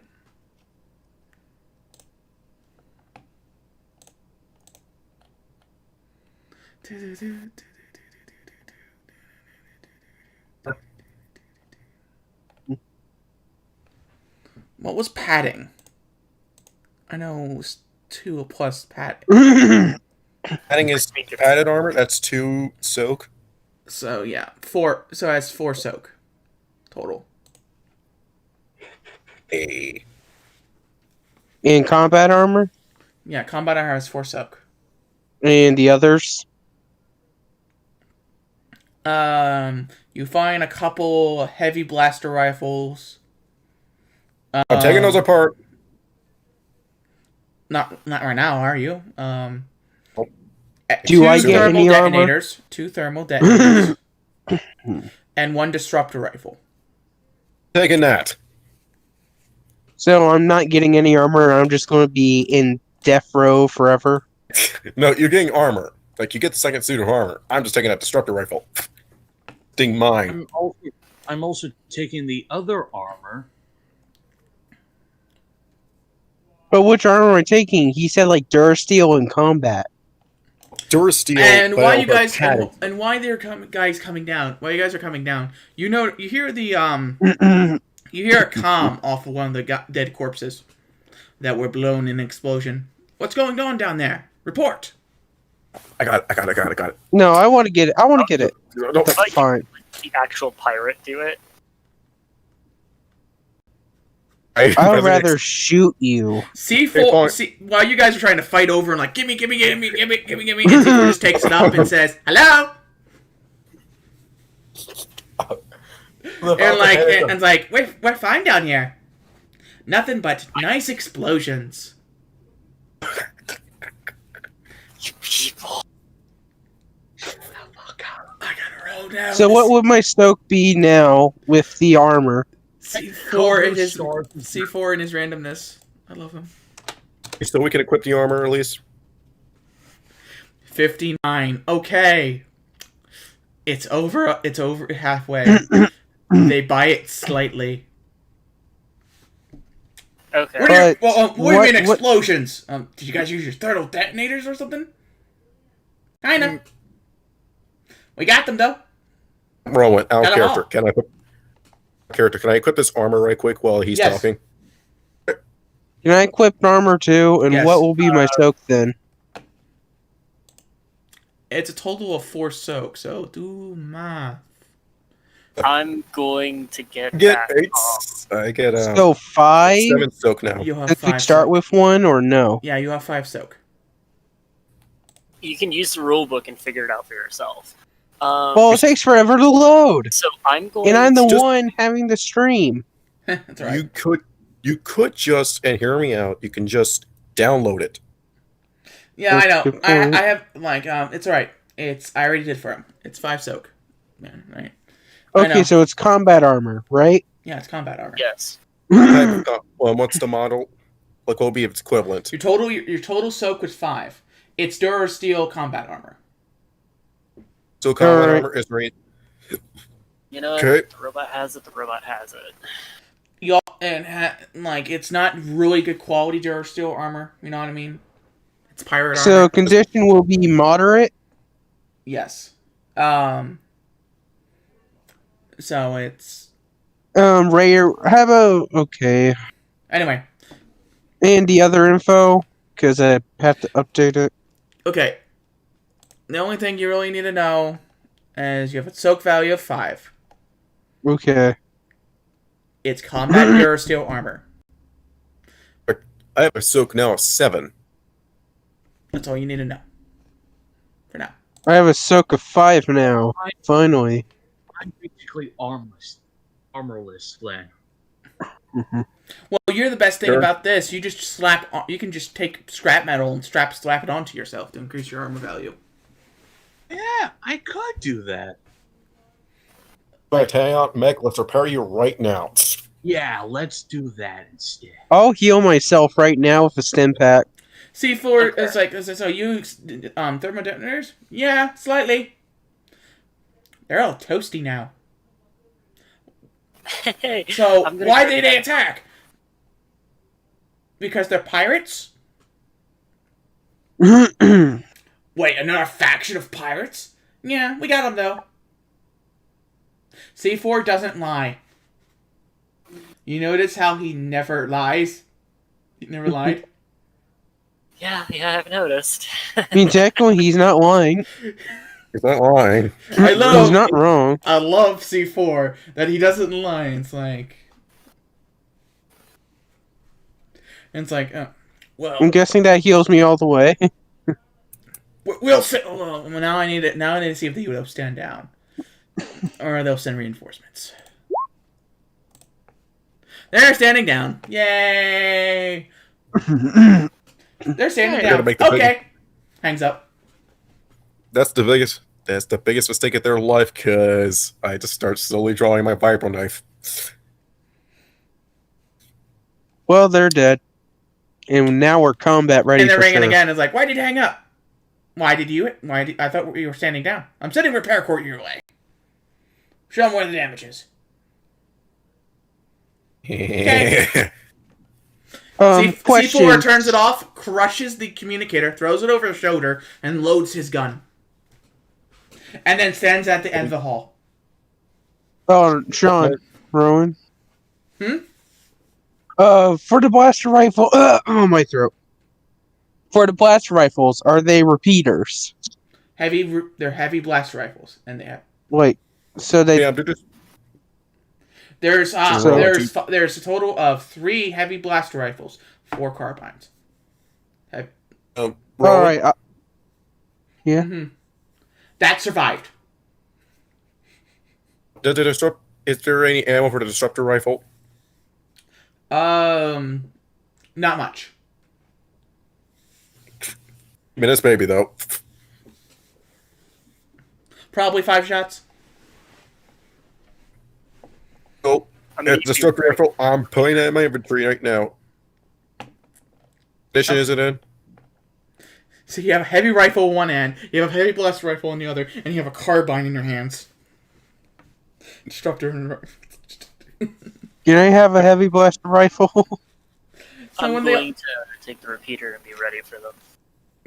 What was padding? I know it was 2 plus padding. Padding is padded armor. That's 2 soak. So yeah, 4. So it has 4 soak total. Hey. In combat armor? Yeah, combat armor has 4 soak. And the others? You find a couple heavy blaster rifles. I'm taking those apart. Not right now, are you? Do I get any armor? 2 thermal detonators, and 1 disruptor rifle. Taking that. So I'm not getting any armor. I'm just going to be in death row forever. No, you're getting armor. Like, you get the second suit of armor. I'm just taking that disruptor rifle. Ding mine. I'm also taking the other armor. But which armor am I taking? He said like Durasteel in combat. Durasteel. And but why also you guys padded. and why they're guys coming down? Why you guys are coming down? You know, you hear the you hear a comm off of one of the dead corpses that were blown in an explosion. What's going on down there? Report. I got it. No, I want to get it. I want to get it. No, That's fine. The actual pirate do it. I would rather shoot you. C4. While you guys are trying to fight over and like, gimme, and C4 just takes it up and says, "Hello." and like, we're fine down here. Nothing but nice explosions. You people. I gotta roll down. So what would my soak be now with the armor? C4 in his C4 in his randomness. I love him. So we can equip the armor at least. 59. Okay. It's over halfway. They buy it slightly. Okay. What do you mean explosions? Did you guys use your thermal detonators or something? Kinda. We got them though. Rowan, out Got 'em all. character. Can I equip this armor right quick while he's Yes. talking? Can I equip armor too? And Yes. what will be my soak then? It's a total of 4 soak, so do math. I'm going to get Get that. 8. I get So 5? 7 soak now. You have Did 5 we start soak. with 1 or no? Yeah, you have 5 soak. You can use the rulebook and figure it out for yourself. Well, it takes forever to load. So I'm going. And I'm the to, one having the stream. That's all right. You could just, and hear me out, you can just download it. Yeah, I know. Good I point. have like it's alright. I already did for him. It's 5 soak. Man, right. I know. Okay, so it's combat armor, right? Yeah, it's combat armor. Yes. What's the model? Like, what will be its equivalent? Your total soak was 5. It's Durasteel combat armor. So combat Alright. armor is right. You know what? Okay. The robot has it. The robot has it. Y'all like it's not really good quality Durasteel armor. You know what I mean? It's pirate So armor. condition will be moderate. Yes. So it's Ray, have a okay, anyway. and the other info because I have to update it. Okay. The only thing you really need to know is you have a soak value of 5. Okay. It's combat Durasteel armor. I have a soak now of 7. That's all you need to know. For now. I have a soak of 5 now. Finally. I'm basically armorless, Glenn. Well, you're the best thing Sure. about this. You just you can just take scrap metal and slap it onto yourself to increase your armor value. Yeah, I could do that. Right, hang on, Meg. Let's repair you right now. Yeah, let's do that instead. I'll heal myself right now with a stim pack. C4 is like, so you thermodetonators? Yeah, slightly. They're all toasty now. Hey. So I'm gonna why go- did they attack? Because they're pirates? Wait, another faction of pirates? Yeah, we got them though. C4 doesn't lie. You notice how he never lies? He never lied? Yeah, I've noticed. I mean, technically, he's not lying. He's not lying. I love He's not wrong. I love C4 that he doesn't lie. It's like well, I'm guessing that heals me all the way. we'll see. Well, now I need to see if the UFO stand down, or they'll send reinforcements. They're standing down. Yay! They're standing Gotta down. make the Okay. Hangs up. That's the biggest mistake of their life, because I just start slowly drawing my vibro knife. Well, they're dead. And now we're combat ready And they're for ringing sure. again. It's like, why did you hang up? I thought you were standing down. I'm sending repair court your way. Show them where the damage is. Okay. Question. C4 turns it off, crushes the communicator, throws it over his shoulder, and loads his gun. And then stands at the end of the hall. Oh, Sean. Rowan. Hmm? For the blaster rifle. My throat. For the blaster rifles, are they repeaters? They're heavy blast rifles, and they have. Like, so they. Yeah, they're just There's So- there's a total of 3 heavy blaster rifles, 4 carbines. All right. Yeah. Mm-hmm. That survived. Is there any ammo for the disruptor rifle? Not much. I mean, this maybe though. Probably 5 shots. Oh, I'm gonna disruptor rifle. I'm putting it in my inventory right now. Mission is it in? So you have a heavy rifle in one hand, you have a heavy blaster rifle in the other, and you have a carbine in your hands. Disruptor. Can I have a heavy blaster rifle? So I'm when going to take the repeater and be ready for them.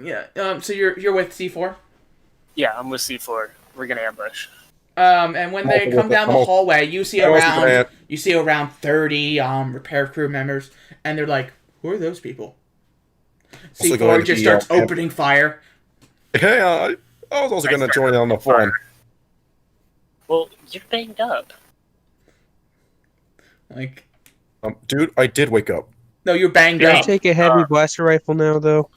Yeah. So you're with C4. Yeah, I'm with C4. We're gonna ambush. And when they come down the hallway, you see I'm also around 30 repair crew members, and they're like, "Who are those people?" Also going C4 to just be, starts opening fire. Hey, I was also going to join in on the fun. Well, you're banged up. Like, Dude, I did wake up. no, you're banged Can I up. take a heavy blaster rifle now, though?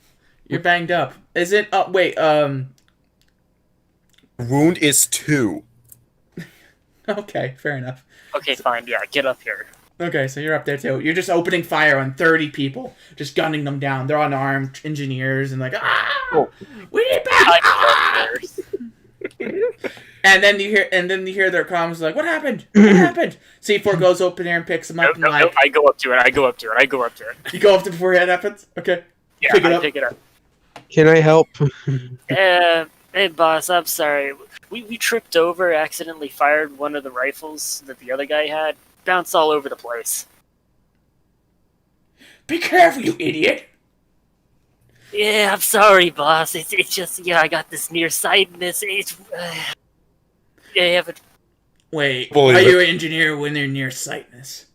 You're banged up. Is it? Wait. Wound is 2. Okay, fair enough. Okay, fine. Yeah, get up here. Okay, so you're up there too. You're just opening fire on 30 people, just gunning them down. They're unarmed engineers and like, Oh. we need back. I'm up there. And then you hear their comms like, "What happened? What happened?" C4 goes over there and picks him up and like, I go up to it. you go up to before it happens. Okay. Yeah, Pick it I up. pick it up. Can I help? Hey boss, I'm sorry. We tripped over, accidentally fired one of the rifles that the other guy had. Bounced all over the place. Be careful, you idiot! Yeah, I'm sorry, boss. It's just I got this nearsightedness. It's yeah, but Wait, Believe are it. you an engineer when they're nearsightedness?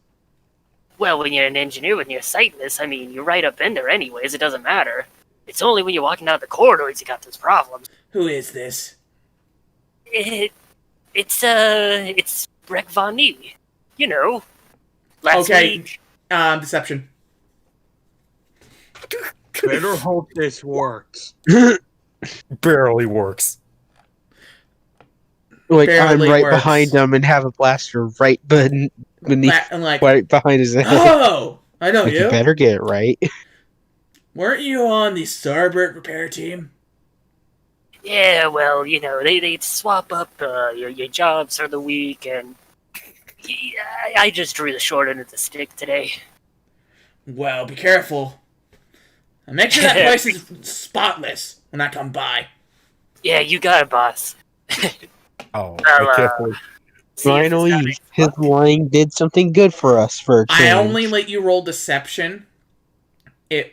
well, when you're an engineer with nearsightedness, I mean, you're right up in there anyways. It doesn't matter. It's only when you're walking down the corridors you got those problems. Who is this? It's Breck Von Nee. You know, last Okay. week. Deception. Better hope this works. Barely works. Like Barely I'm right works. behind him and have a blaster right beneath, I'm like, right behind his head. oh, I know Like, you you. better get it right. Weren't you on the starboard repair team? Yeah, well, you know, they swap up your jobs for the week, and I just drew the short end of the stick today. Well, be careful. And make sure that place is spotless when I come by. Yeah, you got it, boss. Oh, Well, I can't believe. See if it's got Finally, any his lying did something good for us for a change. I only let you roll deception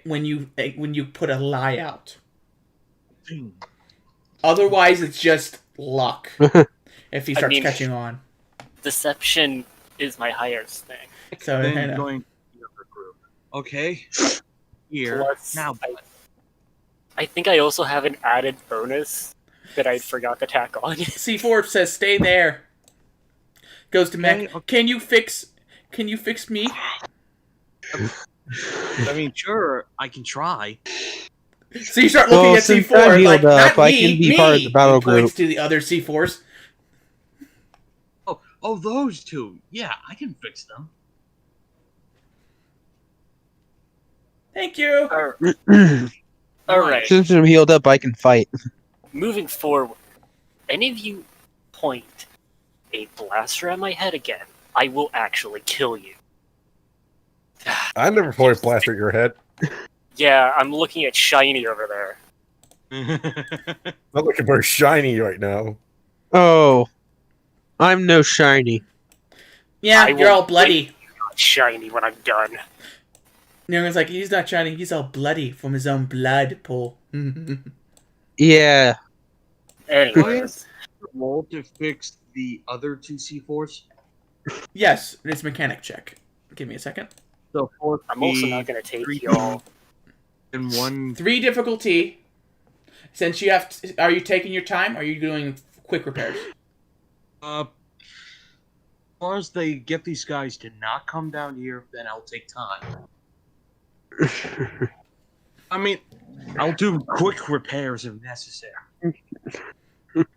when you put a lie out. Otherwise, it's just luck if he starts mean- catching on. Deception is my highest thing. So Then you know. join the other group. Okay. Here. Plus, Now. I think I also have an added bonus that I forgot to tack on. C4 says, "Stay there." Goes to Mech. Okay, Can you fix me? I mean, sure, I can try. So you start looking Well, at since C4 I'm like, healed up, not I me, can be me. part of the battle He points group. to the other C4s. Oh, those two. Yeah, I can fix them. Thank you. Alright, Since I'm healed up, I can fight. moving forward, any of you point a blaster at my head again, I will actually kill you. I never point a blaster at your head. Yeah, I'm looking at Shiny over there. Not looking very shiny right now. Oh, I'm no shiny. Yeah, I you're will all bloody. Not Shiny when I'm done. And everyone's like, he's not shining, he's all bloody from his own blood pool. Yeah. Anyways, Roll to fix the other two C4s. Yes, it's mechanic check. Give me a second. So four. I'm also not going to take three y'all. and one. 3 difficulty. Since you have, are you taking your time? Or are you doing quick repairs? As long as they get these guys to not come down here, then I'll take time. I mean, I'll do quick repairs if necessary.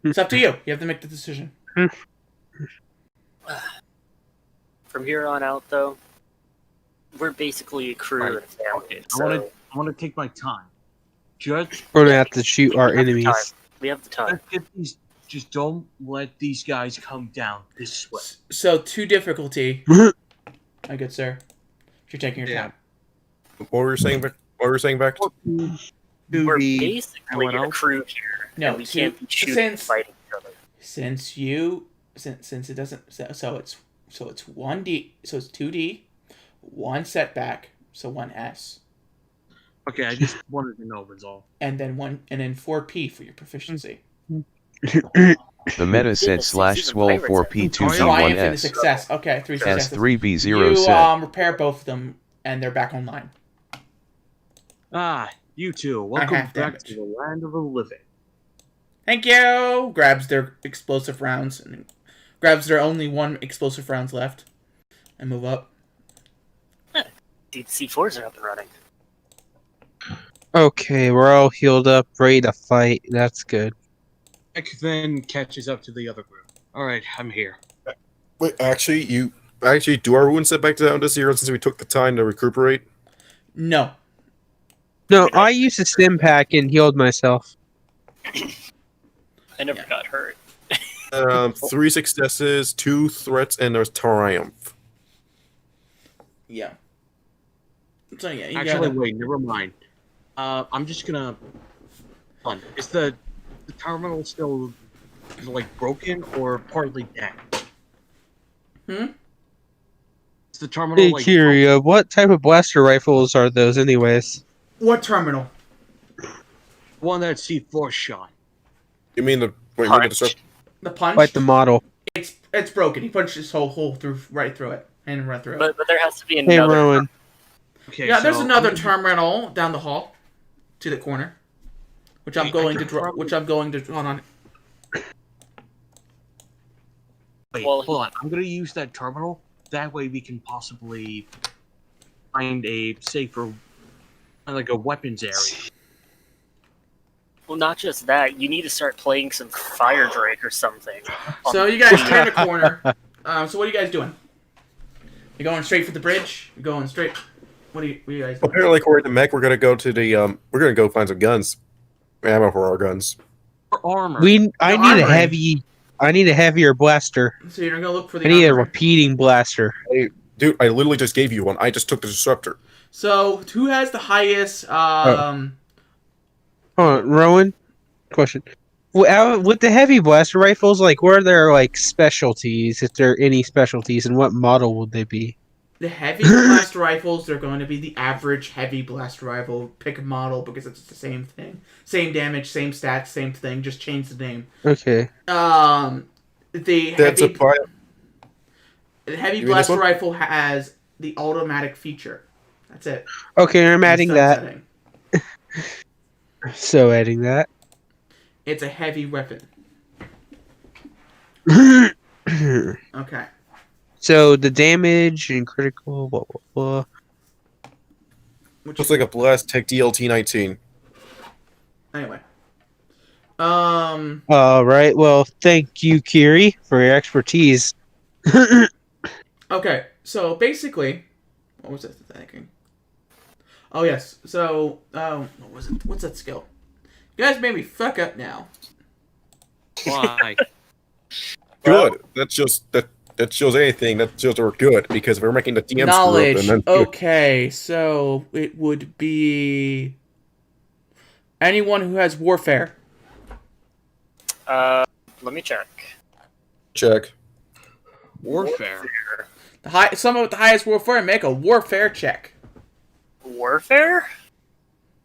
It's up to you. You have to make the decision. From here on out, though, we're basically a crew and a family. Okay, So I want to take my time. Just We're gonna have to shoot our we have the time. enemies. We have the time. let's get these. Just don't let these guys come down this way. So 2 difficulty. My good sir. If you're taking your Yeah. time. What were you saying? What were you saying back? We're the- basically everyone a else? crew here. No, and we can't be shooting and since fighting each other. since it doesn't, so it's 1D, so it's 2D, 1 setback, so 1 S, Okay, I just wanted to know was all. and then 4P for your proficiency. The meta said Yes, /swole it's even 4P2 Oh, I infinite Z1S success. Okay, 3 successes. S3B0 You set. repair both of them, and they're back online. Ah, you two. Welcome have back damage. to the land of the living. Thank you. Grabs their explosive rounds and grabs their only 1 explosive rounds left, and move up. Dude, C4s are up and running. Okay, we're all healed up, ready to fight. That's good. Nick then catches up to the other group. All right, I'm here. Wait, actually, do our wounds set back down to 0 since we took the time to recuperate? No. No, I used a stim pack and healed myself. I never got hurt. 3 successes, 2 threats, and there's triumph. Yeah. So yeah, you Actually, gotta... wait, never mind. I'm just gonna. Hold on. Is the terminal still like broken or partly damaged? Hmm? Is the terminal Hey, like Curio, what type of blaster rifles are those, anyways? What terminal? one that C4 shot? You mean the wait, Punch. the disrupt- The punch? Like the model. It's broken. He punched his whole hole right through it and run through it. But there has to be Hey, another. Rowan. Okay, Yeah, there's so another I'm gonna- terminal down the hall to the corner, which I'm Wait, going I to could draw. probably- Which I'm going to hold on. Wait, Well, hold on. I'm gonna use that terminal. That way we can possibly find a safer, like a weapons area. Well, not just that. You need to start playing some Fire Drake or something. So you guys turn the corner. So what are you guys doing? You going straight for the bridge? You going straight? What are you guys doing? Apparently, according to Mech, we're gonna go to the we're gonna go find some guns, ammo for our guns. For armor. I No, need a armory. heavy. I need a heavier blaster. So you're gonna look for the I need a armory. repeating blaster. Dude, I literally just gave you one. I just took the disruptor. So who has the highest? Hold on, Rowan. Question. With the heavy blaster rifles, like, where are their like specialties? If there are any specialties, and what model would they be? The heavy blast rifles, they're going to be the average heavy blast rifle. Pick a model because it's the same thing. Same damage, same stats, same thing. Just change the name. Okay. The That's a heavy, fire. the heavy You mean this blast one? rifle has the automatic feature. That's it. Okay, I'm adding Stun that. setting. So adding that. It's a heavy weapon. Okay. So the damage and critical. Blah, blah, blah. Which Looks is, like a Blast Tech DLT-19. anyway. All right. Well, thank you, Kiri, for your expertise. Okay. So basically, what was I thinking? Oh yes. So what was it? What's that skill? You guys made me fuck up now. Why? Good. That's just that shows anything. That shows we're good because if we're making the DM screw up, Knowledge. and then Okay, so it would be anyone who has warfare. Let me check. check. Warfare. Someone with the highest warfare, make a warfare check. Warfare?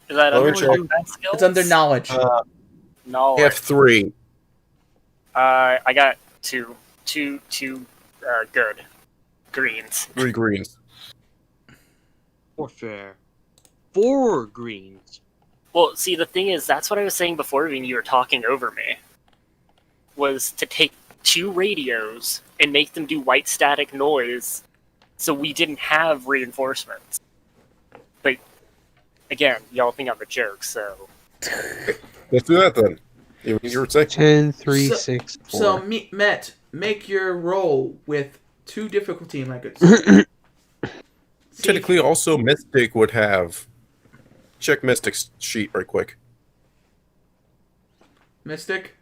Is that Let me under check. combat skills? It's under knowledge. Knowledge. F3. I got two good greens. 3 greens. Warfare. 4 greens. Well, see, the thing is, that's what I was saying before when you were talking over me. Was to take 2 radios and make them do white static noise so we didn't have reinforcements. But, again, y'all think I'm a joke, so... Let's do that then. You were saying 10, 3, So- 6, 4. So, Met, make your roll with 2 difficulty methods. See, technically also Mystic would have. Check Mystic's sheet right quick. Mystic,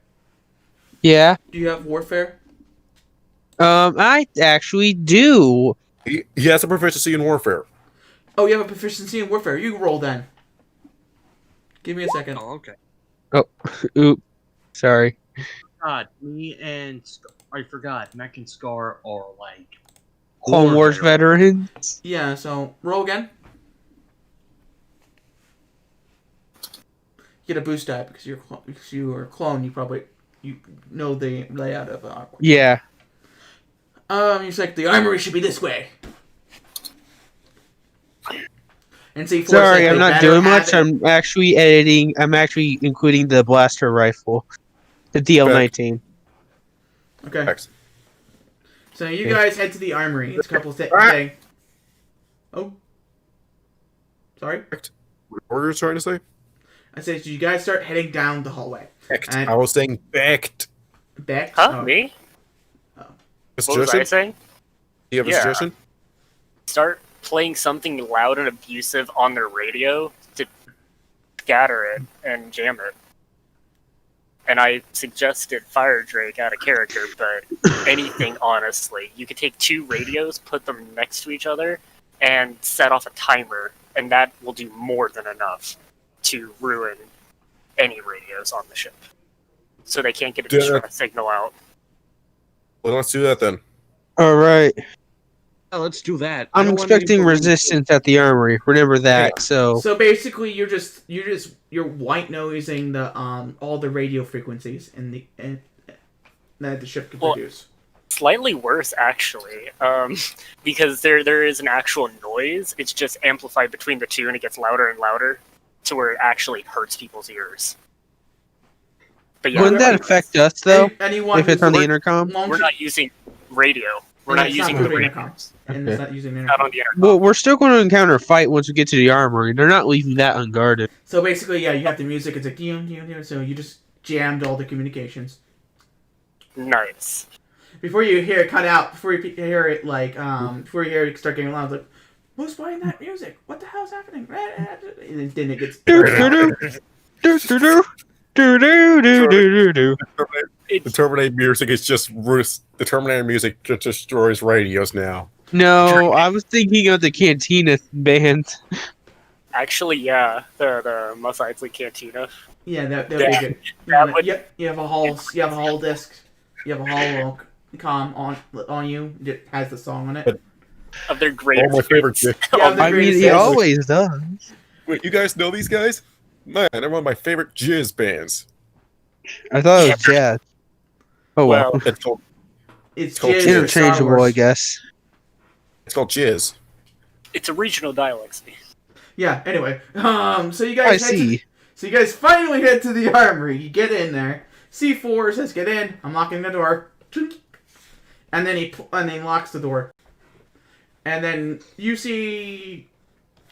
Yeah. do you have warfare? I actually do. He has a proficiency in warfare. Oh, you have a proficiency in warfare. You roll then. Give me a second. Oh, okay. Oop. Sorry. God, me and I forgot. Mech and Scar are like Clone Wars veterans. Yeah, so roll again. Get a boost die because you're a clone. You know the layout of Yeah. He's like the armory should be this way. And C4 Sorry, said I'm they not better doing have much. it. I'm actually editing. I'm actually including the blaster rifle, the DL19. Okay. Excellent. So you Okay. guys head to the armory. It's a couple of things. Oh. Sorry? What were you trying to say? I said you guys start heading down the hallway. Backed. And- I was saying backed. Back? Huh? Oh. Me? What was I Suggestion? saying? Do you have a Yeah. suggestion? Start playing something loud and abusive on their radio to scatter it and jam it. and I suggested Fire Drake out of character, but anything, honestly. You could take 2 radios, put them next to each other, and set off a timer, and that will do more than enough to ruin any radios on the ship. So they can't get a distress signal out. Well, let's do that then. All right. Yeah, let's do that. I I'm don't want any expecting more- resistance at the armory. Remember that. Yeah. So basically, you're white noising the all the radio frequencies that the ship can produce. Slightly worse, actually, because there is an actual noise. It's just amplified between the two, and it gets louder and louder to where it actually hurts people's ears. But yeah, wouldn't that affect us though? Anyone If it's on the who's intercom? we're not using radio. We're And not it's using not the going to radio. intercom. And it's not using the Not intercom. on the intercom. Well, we're still going to encounter a fight once we get to the armory. They're not leaving that unguarded. So basically, yeah, you have the music. It's like so you just jammed all the communications. Nice. Before you hear it cut out, before you hear it before you hear it start getting loud, it's like, who's playing that music? What the hell's happening? And then it gets. The Terminator music is just the Terminator music just destroys radios now. No, I was thinking of the Cantina band. Actually, yeah, the Mos Eisley Cantina. Yeah, that'd be Yeah. good. That would- You have a whole disc. You have a whole com on you that has the song on it. Of their All greatest my favorite hits. chicks. Yeah, the I mean, greatest he hits. always does. Wait, you guys know these guys? Man, they're one of my favorite jizz bands. I thought it was jazz. Oh well. Well, It's called It's called jizz or Star Interchangeable, I Wars. guess. jizz. it's a regional dialect. Steve. Yeah. Anyway, so you I guys see. So you guys finally head to the armory. You get in there. C4 says, "Get in." I'm locking the door. And then he locks the door. And then you see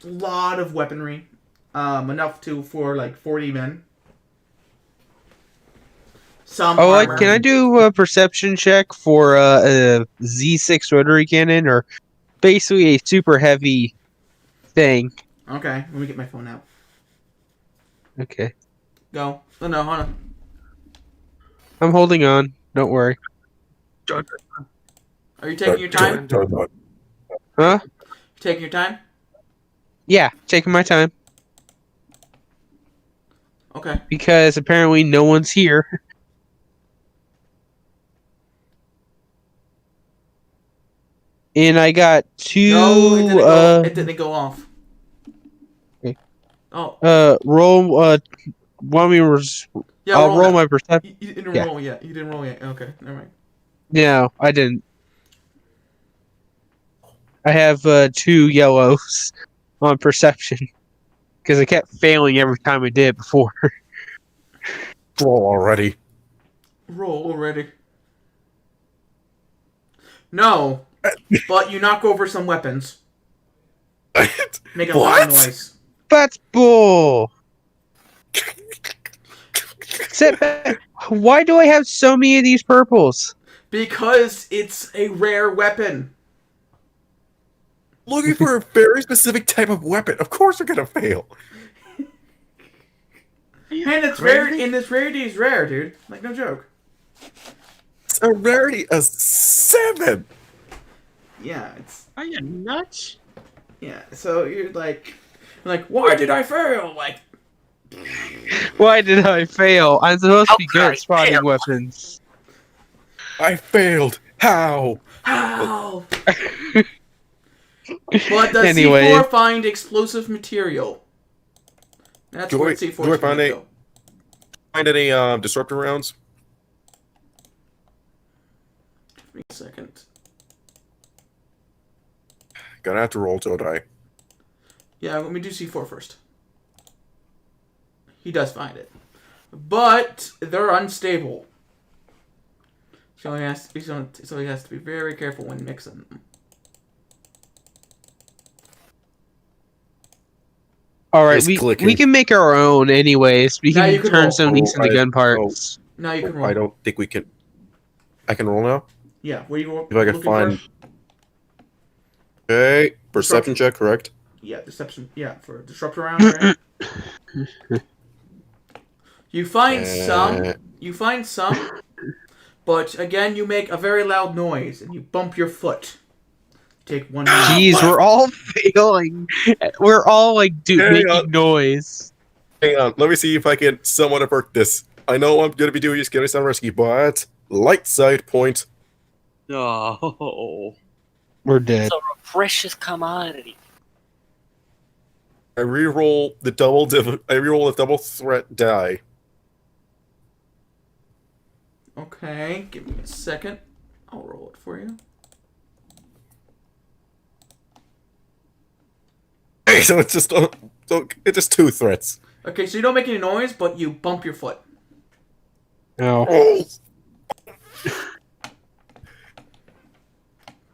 a lot of weaponry, enough for like 40 men. Some Oh, armor. can I do a perception check for a Z6 rotary cannon, or basically a super heavy thing? Okay, let me get my phone out. Okay, Go. Oh no, hold on. I'm holding on. Don't worry. Are you taking your time? Huh? Taking your time? Yeah, taking my time Okay. because apparently no one's here. And I got two. No, it didn't go off. Okay. Oh, roll. Want me? yeah. I'll roll that. my perception. You didn't Yeah. roll yet. You didn't roll yet. Okay, never mind. No, I didn't. I have 2 yellows on perception because I kept failing every time I did it before. Roll already. Roll already. No, but you knock over some weapons. Make a loud What? noise. That's bull. Sit back. Why do I have so many of these purples? Because it's a rare weapon. Looking for a very specific type of weapon. Of course they're gonna fail. And it's rare. And this rarity is rare, dude. Like no joke. It's a rarity of 7. Yeah, it's Are you nuts? yeah. So you're like, why did I fail? Like, Why did I fail? I'm supposed to be How good could I at spotting fail? weapons. I failed. How? how? But does Anyway. C4 find explosive material? That's Do what I- C4 do I is find gonna a- go. Find any disruptor rounds? Give me a second. Gonna have to roll, don't I? Yeah, let me do C4 first. He does find it. But they're unstable. So he has to be very careful when mixing them. All right, It's we clicking. can make our own anyways. We Now can you can turn roll. some of these Oh, into I- gun parts. Now you can roll. I don't think we can. I can roll now? Yeah, what are you If I can looking find. for? Okay. Perception check, correct? Yeah, deception. Yeah, for a disruptor round, right? You find some, but again, you make a very loud noise and you bump your foot. Take one. Jeez, we're all failing. We're all like Hang making noise. Hang on, let me see if I can somewhat avert this. I know I'm gonna be doing is gonna sound risky, but light side point. No. We're dead. It's a precious commodity. I reroll the double threat die. Okay, give me a second. I'll roll it for you. Hey, so it's just two threats. Okay, so you don't make any noise, but you bump your foot. No. Oh,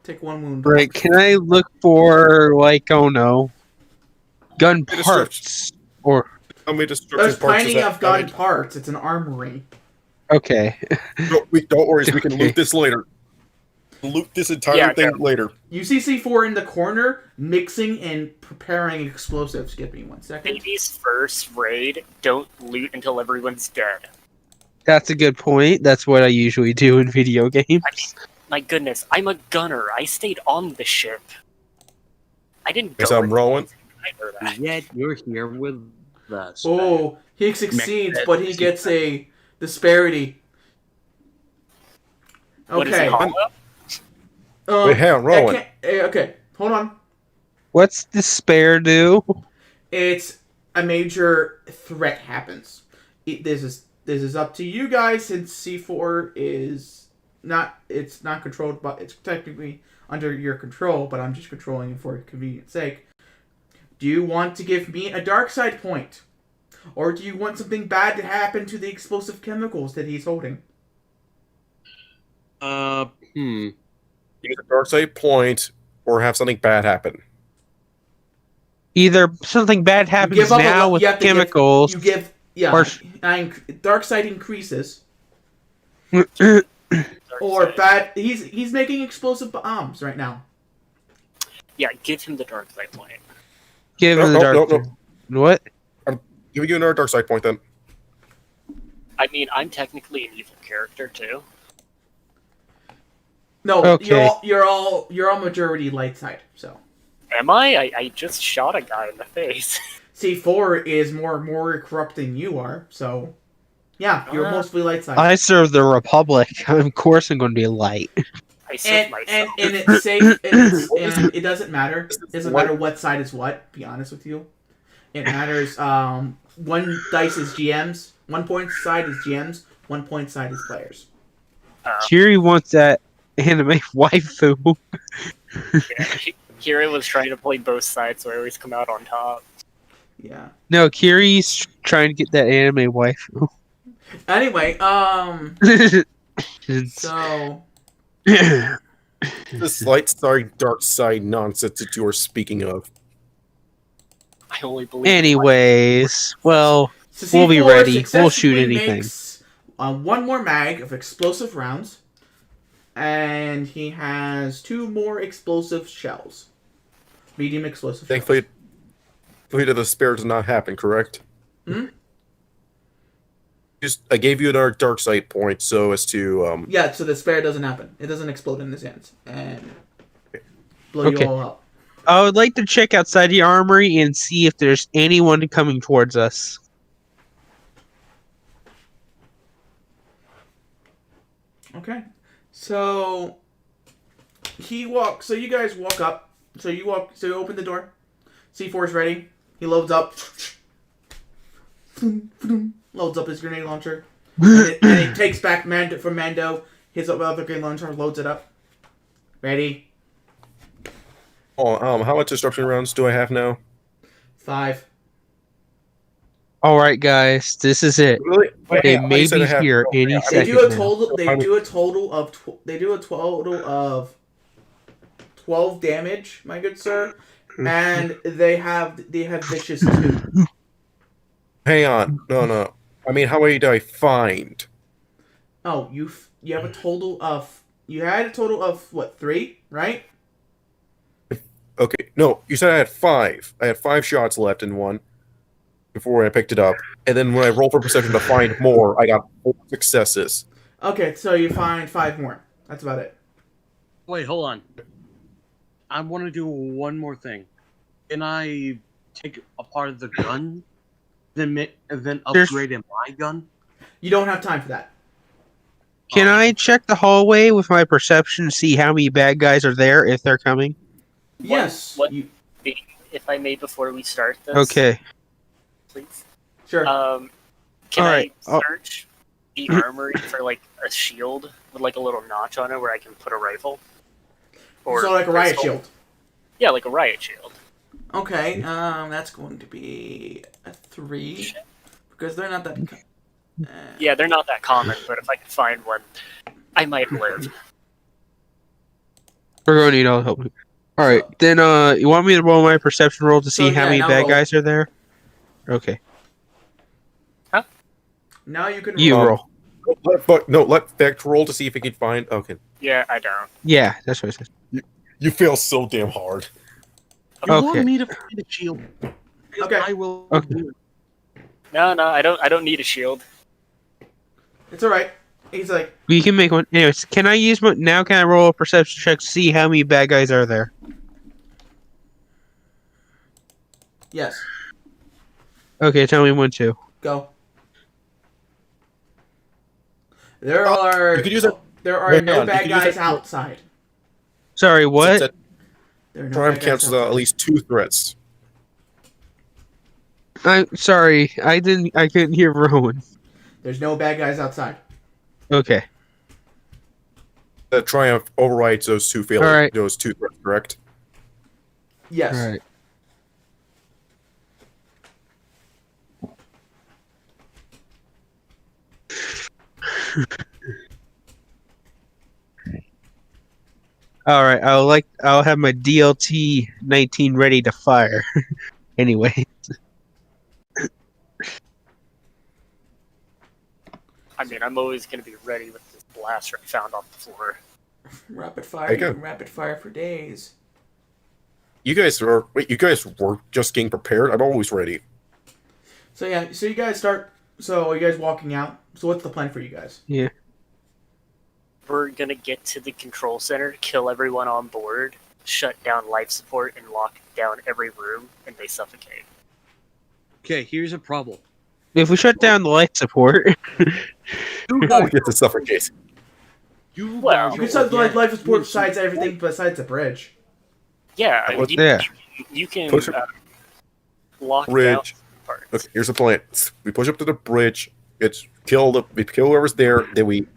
Take one wound. Right, can I look for, like, oh no, gun parts? Or, how many destruction There's parts is plenty that? of gun parts. It's an armory. okay. Don't worry, we can Okay. loot this later. Loot this entire thing later. You see C4 in the corner, mixing and preparing explosives. Give me 1 second. Baby's first raid, don't loot until everyone's dead. That's a good point. That's what I usually do in video games. My goodness, I'm a gunner. I stayed on the ship. I didn't go. Guess I'm rolling. I heard that. Yet you're here with us. Oh, he succeeds, but he gets a disparity. What is he, Okay. hollow? Wait, hang on, rolling. Okay, hold on. What's despair do? It's a major threat happens. This is up to you guys since C4 is not controlled, but it's technically under your control. But I'm just controlling it for convenience sake. Do you want to give me a dark side point, or do you want something bad to happen to the explosive chemicals that he's holding? Use a dark side point or have something bad happen. Either something bad happens now with chemicals. Dark side increases, Dark or side. bad. He's making explosive bombs right now. Yeah, give him the dark side point. Give No, him the no, dark. no. What? Give you another dark side point then. I mean, I'm technically an evil character too. No, Okay. you're all majority light side. So Am I? I just shot a guy in the face. C4 is more corrupt than you are. So yeah, you're mostly light side. I serve the Republic. Of course, I'm going to be light. I saved and myself. it's safe. And it doesn't matter. It doesn't matter what side is what. To be honest with you, it matters. One dice is GMs. 1 point side is GMs. 1 point side is players. Kiri wants that anime waifu. Kira was trying to play both sides, so I always come out on top. Yeah. No, Kiri's trying to get that anime waifu. Anyway, so This light side, dark side nonsense that you are speaking of. I only believe. Anyways, well, so we'll be C4 ready. We'll shoot successfully anything. makes, one more mag of explosive rounds, and he has 2 more explosive shells, medium explosive. Thankfully, the despair does not happen, correct? Hmm? I gave you another dark side point so as to Yeah, so the spare doesn't happen. It doesn't explode in his hands and blow Okay. you all up. I would like to check outside the armory and see if there's anyone coming towards us. Okay, so So you guys walk up. So you open the door. C4's ready. He loads up. Loads up his grenade launcher. And he takes back from Mando his other grenade launcher. Loads it up. Ready. how much disruption rounds do I have now? 5. All right, guys, this is it. Really? They I may said be I have- here any They second do a now. total. They do a total of 12 damage, my good sir, and they have vicious 2. Hang on. No. I mean, how many did I find? Oh, you have a total of what, 3, right? Okay, no, you said I had 5. I had 5 shots left in one. before I picked it up. And then when I rolled for perception to find more, I got 4 successes. Okay, so you find 5 more. That's about it. Wait, hold on. I want to do one more thing. Can I take a part of the gun, then upgrade my gun? You don't have time for that. Can I check the hallway with my perception to see how many bad guys are there if they're coming? Yes. What- You, If I may, before we start this, Okay. please. sure. Can Alright, I search the armory for like a shield with like a little notch on it where I can put a rifle? So like a riot pistol? shield. Yeah, like a riot shield. Okay, that's going to be a 3 because they're not that. Yeah, they're not that common, but if I can find one, I might live. We're going to need all the help. Alright, then you want me to roll my perception roll to see So, how yeah, many now bad roll. guys are there? Okay. Now you can You roll. roll. Let Vect roll to see if he can find. Okay. Yeah, I don't. Yeah, that's what I said. You fail so damn hard. You Okay. want me to find a shield? Because Okay. I will. Okay. do it. No, I don't need a shield. It's all right. He's like, We can make one. Anyways, can I use one now? Can I roll a perception check to see how many bad guys are there? yes, Okay, tell me when to. go. There are you could use it- there are Hang no on, you bad could use guys it- outside. Sorry, what? That There are no Triumph bad guys cancels outside. at least 2 threats. I'm sorry. I couldn't hear Rowan. There's no bad guys outside. Okay. The Triumph overrides those 2 failures. Alright. Those 2 threats, correct? Yes. All right. All right. I'll have my DLT 19 ready to fire. Anyway. I mean, I'm always going to be ready with this blaster I found off the floor. Rapid fire. There You you go. can rapid fire for days. You guys were just getting prepared. I'm always ready. So yeah. So you guys start. So are you guys walking out? So what's the plan for you guys? Yeah. We're going to get to the control center, kill everyone on board, shut down life support, and lock down every room, and they suffocate. Okay, here's a problem. If we shut down the life support, You I'll guys, get to suffocate. you Well, guys You can are start like life support organic- besides everything besides the bridge. Yeah, Well, yeah. you can Push it- lock down Bridge. parts. Okay, here's the plan. We push up to the bridge. We kill whoever's there. Then we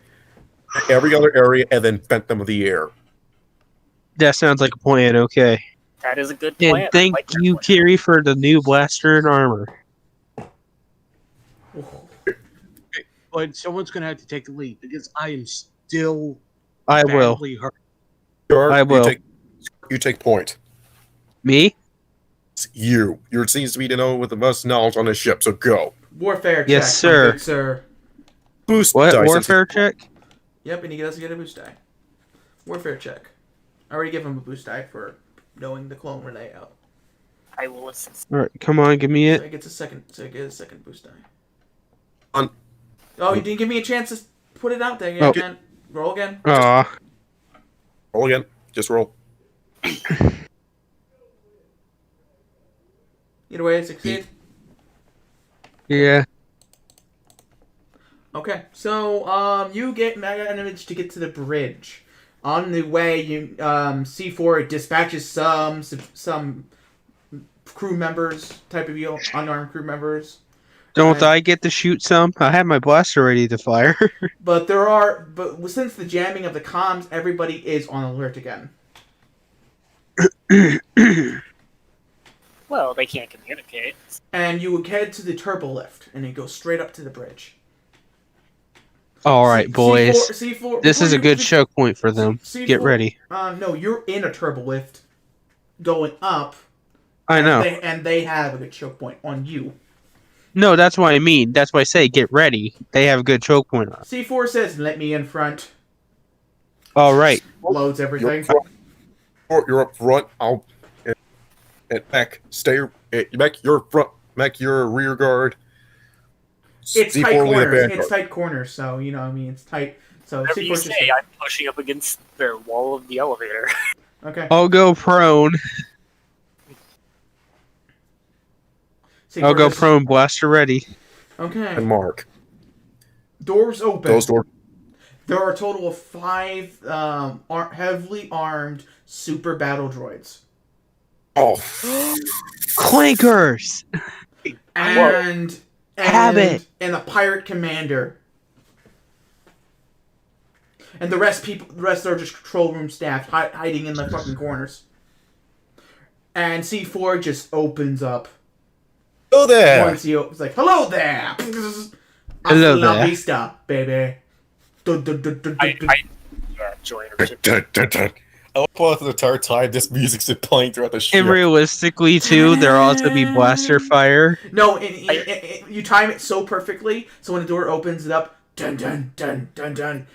every other area, and then vent them in the air. that sounds like a plan. Okay. That is a good plan. And I thank like that you, plan. Kiri, for the new blaster and armor. But someone's gonna have to take the lead because I am still I will. badly hurt. Sure, I will. You take point. Me? It's you. You seems to be the know with the most knowledge on the ship. So go. Warfare check. Yes, sir. Good sir. Boost What? dice. Warfare check? Yep, and he does get a boost die. Warfare check. I already give him a boost die for knowing the clone layout. I will assist. Alright, come on, give me So it. he gets a second. So he gets a second boost die. On. Oh, you didn't give me a chance to put it out there Oh. again. Roll again. Aw. Roll again. Just roll. Either way, I succeed. Yeah. Okay, so you get managed to get to the bridge. On the way, you C4 dispatches some crew members, type of deal, unarmed crew members. Don't Okay. I get to shoot some? I have my blaster ready to fire. But since the jamming of the comms, everybody is on alert again. Well, they can't communicate. And you head to the turbo lift, and you go straight up to the bridge. Alright, boys. C4, This before is a you- good choke point for them. C4 Get ready. No, you're in a turbo lift, going up. I know. And they have a good choke point on you. No, that's what I mean. That's why I say get ready. They have a good choke point on. C4 says, "Let me in front." Alright. Loads You're everything. up front. You're up front. I'll and back. Stay. Back. You're front. Mech, your rear guard. It's tight C4 lead corners. vanguard. It's tight corners, so you know what I mean. It's tight. So Whatever you C4 just say, I'm pushing up against their wall of the elevator. okay. I'll go prone. C4 I'll go just- prone. Blaster ready. Okay. And Mark. Doors open. Those doors. There are a total of 5 heavily armed super battle droids. Oh, Clankers. And Have it. and a pirate commander. And the rest are just control room staff hiding in the fucking corners. And C4 just opens up. hello there. Once he opens, like, hello there. Hello Hasta la there. vista, baby. Join Dun, dun, dun. I love how the entire time this music's been playing throughout the ship. And realistically, too, there'll also be blaster fire. No, you time it so perfectly, so when the door opens it up, dun dun dun dun dun.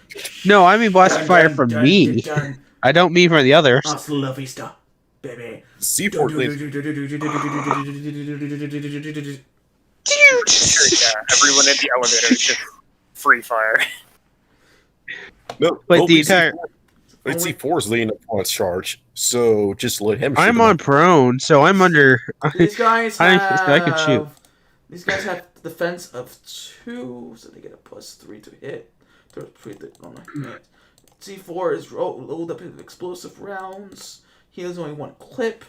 No, I mean blaster dun, fire dun, from dun, me. dun, dun. I don't mean from the others. Hasta la vista, baby. C4 leads. everyone in the elevator is just free fire. No, But only the entire- But C4 is leading up on its charge, so just let him shoot I'm them on up. prone, so I'm under. These guys I have. can shoot. These guys have defense of 2, so they get a +3 to hit. C4 is loaded up with explosive rounds. He has only 1 clip,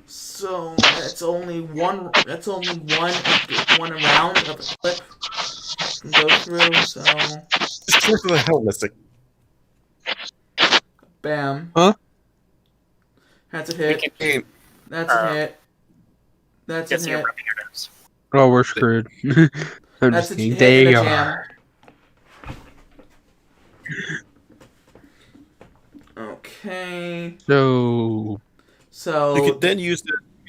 so that's only one. That's only one round of a clip can go through. So, Just shoot to the hell, Mystic. bam. Huh? That's a hit. Game. That's a hit. That's a Guess you're hit. rubbing your nose. Oh, we're screwed. I'm That's just a kidding. hit There and you a jam. are. Okay. So So You could then use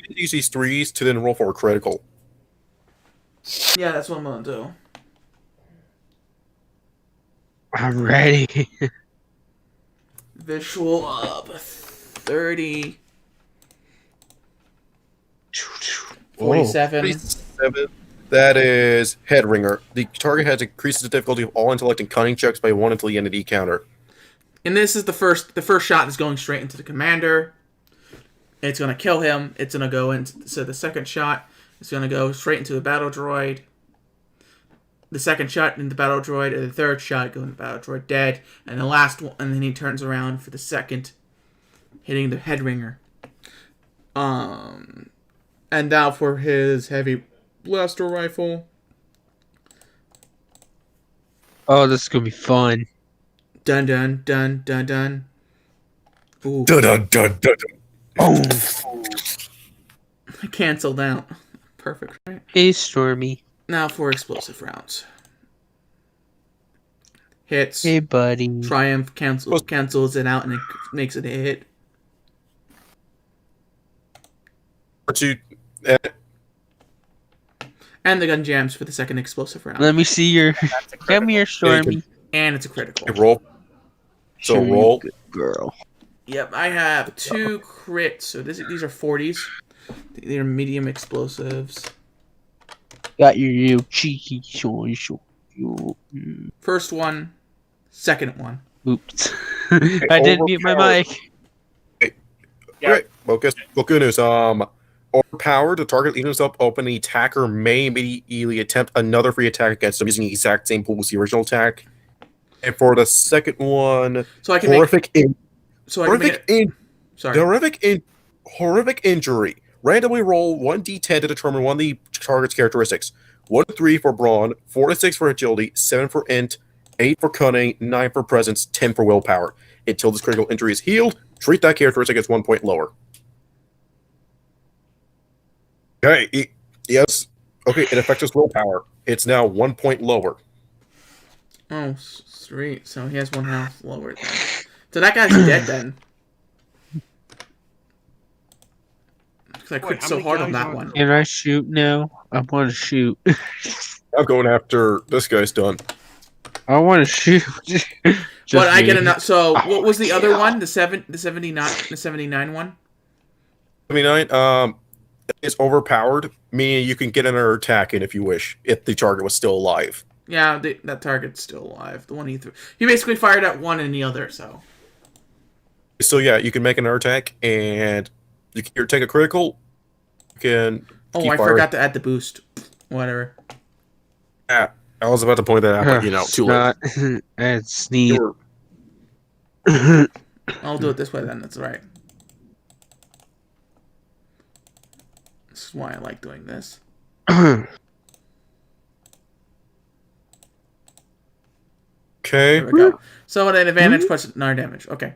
these 3s to then roll for a critical. yeah, that's what I'm gonna do. I'm ready. Visual up 30. 47. 47. That is head ringer. The target has increases the difficulty of all intellect and cunning checks by 1 until the end of each counter. And this is the first shot is going straight into the commander. It's gonna kill him. It's gonna go into so the second shot is gonna go straight into the battle droid. The second shot in the battle droid, or the third shot going to the battle droid dead, and the last one, and then he turns around for the second, hitting the head ringer. And now for his heavy blaster rifle. Oh, this is gonna be fun. Dun dun dun dun dun. Ooh, Dun dun dun dun. Oh, canceled out. Perfect, right? hey, Stormy. Now for explosive rounds. Hits. Hey, buddy. Triumph cancels it out and it makes it a hit. R2, And the gun jams for the second explosive round. Let me see your. That's a Come here, Stormy. And it's a critical. roll. So Show you roll. good girl. Yep, I have 2 crits. So these are 40s. They're medium explosives. Got your cheeky show. First one, second one. Oops. I didn't mute my mic. Yeah. Great. Well, good news. Overpowered, the target leaving himself open, the attacker may immediately attempt another free attack against him using the exact same pool as the original attack. And for the second one, So I can make. Sorry. horrific injury. Randomly roll 1d10 to determine one of the target's characteristics. 1 to 3 for brawn, 4 to 6 for agility, 7 for int, 8 for cunning, 9 for presence, 10 for willpower. Until this critical injury is healed, treat that characteristic as 1 point lower. Okay, yes. Okay, it affects his willpower. It's now 1 point lower. Oh, sweet. So he has 1 health lower then. So that guy's dead then. Because I Wait, quit how so many hard on guys that are one. Can I shoot now? I want to shoot. I'm going after this guy's done. I want to shoot. But I get me. enough. So Oh, what was the other one? The 79 one. 79, is overpowered, meaning you can get another attack in if you wish, if the target was still alive. Yeah, that target's still alive. The one he threw. He basically fired at one and the other, so. So yeah, you can make another attack, and you can either take a critical. You can. Oh, keep I firing. forgot to add the boost. Whatever. Yeah, I was about to point that out, but too late. That's neat. I'll do it this way then. That's right. This is why I like doing this. Okay. There we go. So at an advantage plus another damage. Okay.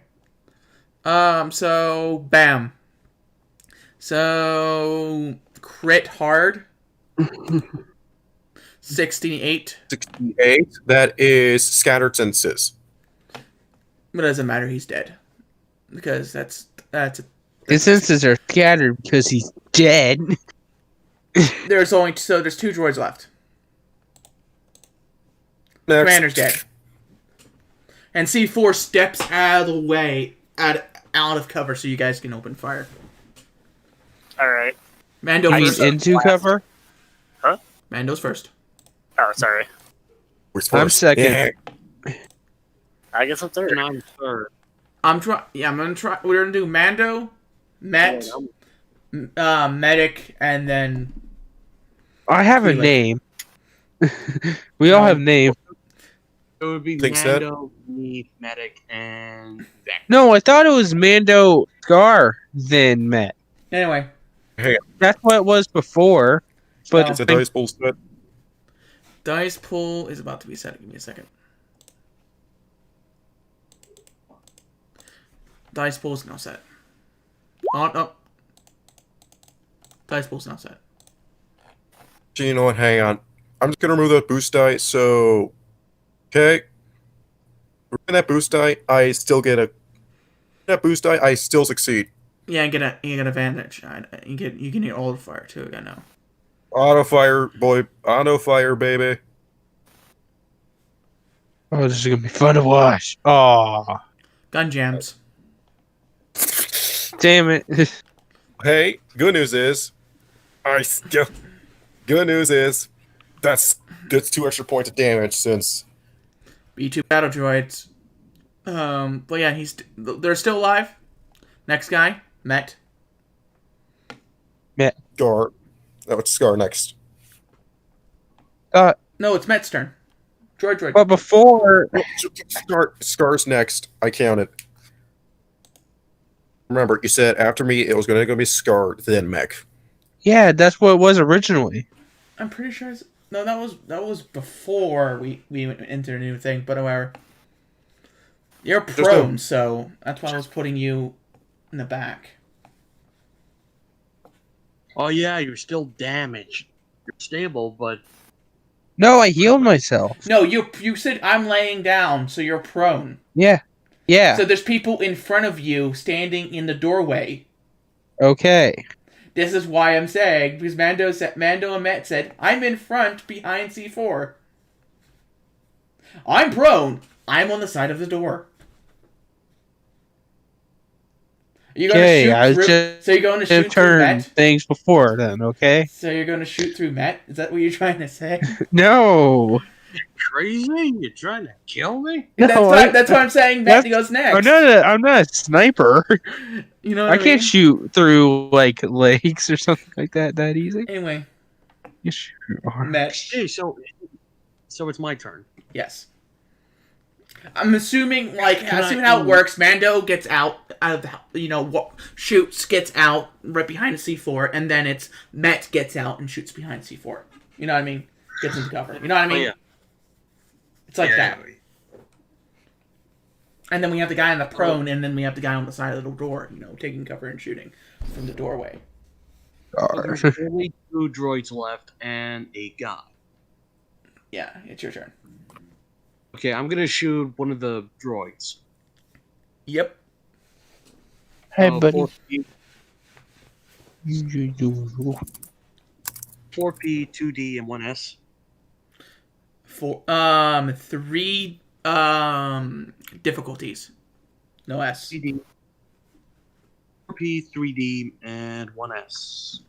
So bam. So crit hard. 68. 68. That is scattered senses. But it doesn't matter. He's dead. Because that's His senses are scattered because he's dead. there's two droids left. Next. Commander's dead. And C4 steps out of the way, out of cover, so you guys can open fire. Alright. Mando He's first. into cover. Mando's first. Oh, sorry. Who's I'm first? second. Yeah. I guess I'm third. And I'm third. I'm gonna try. We're gonna do Mando, Met, Medic, and then I have a Relay. name. We all have names. It would be Think so? Mando, me, Medic, and Vec. No, I thought it was Mando, Scar, then Matt. anyway. That's what it was before. But It's a dice pool set. Dice pool is about to be set. Give me a second. Dice pool's now set. On up. Dice pool's now set. So you know what? Hang on. I'm just gonna remove that boost die. So, okay. Removing that boost die, I still get a. That boost die, I still succeed. Yeah, you get advantage. You can get auto fire too. I know. Auto fire, boy. Auto fire, baby. oh, this is gonna be fun to watch. Oh, Gun jams. damn it! Hey, good news is, good news is, that's 2 extra points of damage since. B2 battle droids. But yeah, they're still alive. Next guy, Met. Scar. No, it's Scar next. No, it's Met's turn. Droid. But before, Scar's next. I counted. Remember, you said after me it was going to be Scar, then Mech. yeah, that's what it was originally. I'm pretty sure. No, that was before we entered a new thing. But whatever. You're prone, so that's why I was putting you in the back. Oh yeah, you're still damaged. You're stable, but No, I healed myself. No, you said I'm laying down, so you're prone. Yeah. So there's people in front of you standing in the doorway. Okay. This is why I'm saying, because Mando and Matt said, I'm in front behind C4. I'm prone. I'm on the side of the door. You're gonna Okay, shoot I was through, just so you're going to shoot through turn Matt? things before then, okay? So you're going to shoot through Matt? Is that what you're trying to say? No. crazy? You're trying to kill me? that's No, what I'm saying. Matt goes next. I'm not a sniper. You know what I I mean? can't shoot through like legs or something like that easy. Anyway, You shoot arm. Matt. Hey, so it's my turn. Yes. I'm assuming, Can assuming I- how it works, Mando gets out of the, shoots, gets out right behind a C4, and then it's Met gets out and shoots behind C4. You know what I mean? Gets into cover. You know what I mean? yeah. It's like that. And then we have the guy on the prone, and then we have the guy on the side of the door, taking cover and shooting from the doorway. So there's only 2 droids left and a guy. Yeah, it's your turn. Okay, I'm gonna shoot one of the droids. Yep. Hey, buddy. 4P, 2D, and 1S. 3 difficulties. No S. 3D, 4P, 3D, and 1S.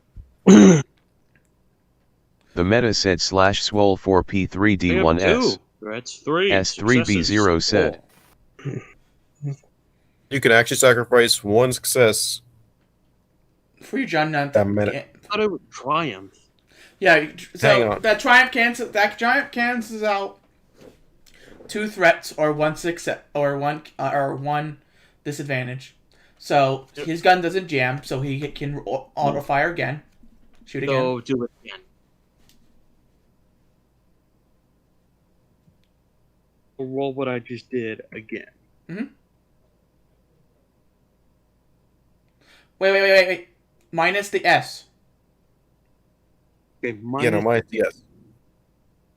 The meta said slash swole 4 P3D1S. That's 3. S3B0 said. You can actually sacrifice one success. For you, John. Not That minute. I thought it would triumph. Yeah. Hang So on. that giant cancels out 2 threats or 1 success or one disadvantage. So his gun doesn't jam, so he can auto fire again. Shoot again. So do it again. Roll what I just did again. Wait. Minus the S. Okay, Minus yes.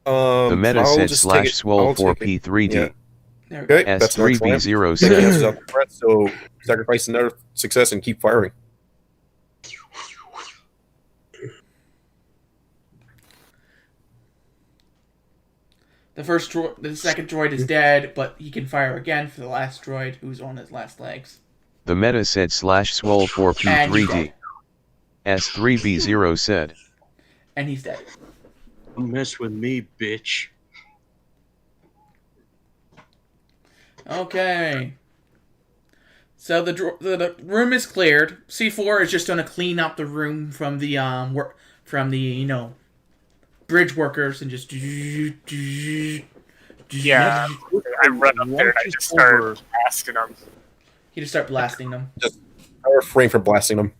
The meta I'll said just slash take it. swole I'll 4 take it. P3D. Yeah. There we go. Okay, that's not triumph. S3B0 Take it said. as a threat, so sacrifice another success and keep firing. The second droid is dead, but he can fire again for the last droid who's on his last legs. The meta said slash swole 4 And he's P3D. dead. S3B0 said. And he's dead. Don't mess with me, bitch. Okay. So the room is cleared. C4 is just going to clean up the room from the bridge workers and just Yeah, I run up there and I just start asking them. You just start blasting them. I refrain from blasting them.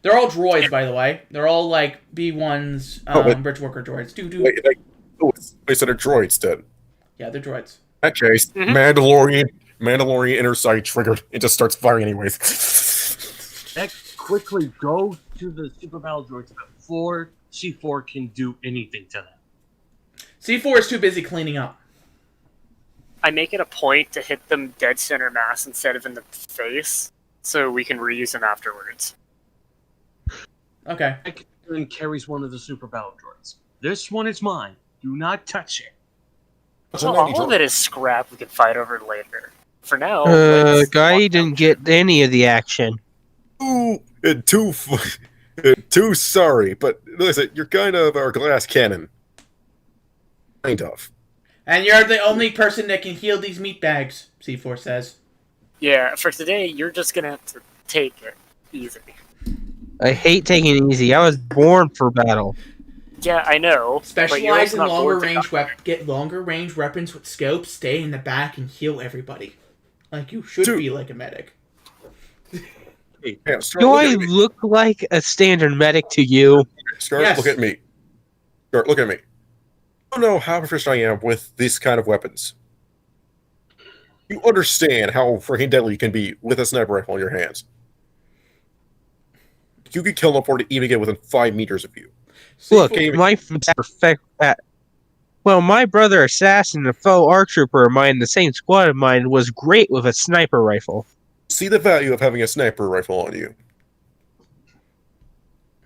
They're all droids, by the way. They're all like B1's bridge worker droids. Wait, so they're droids then. Yeah, they're droids. In that case, Mandalorian inner sight triggered. It just starts firing anyways. Quickly go to the super battle droids before C4 can do anything to them. C4 is too busy cleaning up. I make it a point to hit them dead center mass instead of in the face, so we can reuse them afterwards. Okay. And carries one of the super battle droids. This one is mine. Do not touch it. Well, all of it is scrap we can fight over later. For now, Guy didn't get any of the action. Too sorry, but listen, you're kind of our glass cannon. Kind of. And you're the only person that can heal these meat bags, C4 says. Yeah, for today, you're just gonna have to take it easy. I hate taking it easy. I was born for battle. Yeah, I know. Specialize in get longer range weapons with scopes, stay in the back, and heal everybody. Like you should be like a medic. Yeah, Do I look like a standard medic to you? Scar, Yes. look at me. Scar, look at me. I don't know how proficient I am with this kind of weapons. You understand how freaking deadly you can be with a sniper rifle in your hands. You could kill them before they even get within 5 meters of you. Look, C4 my brother assassin, a fellow ARC trooper of mine, the same squad of mine, was great with a sniper rifle. See the value of having a sniper rifle on you.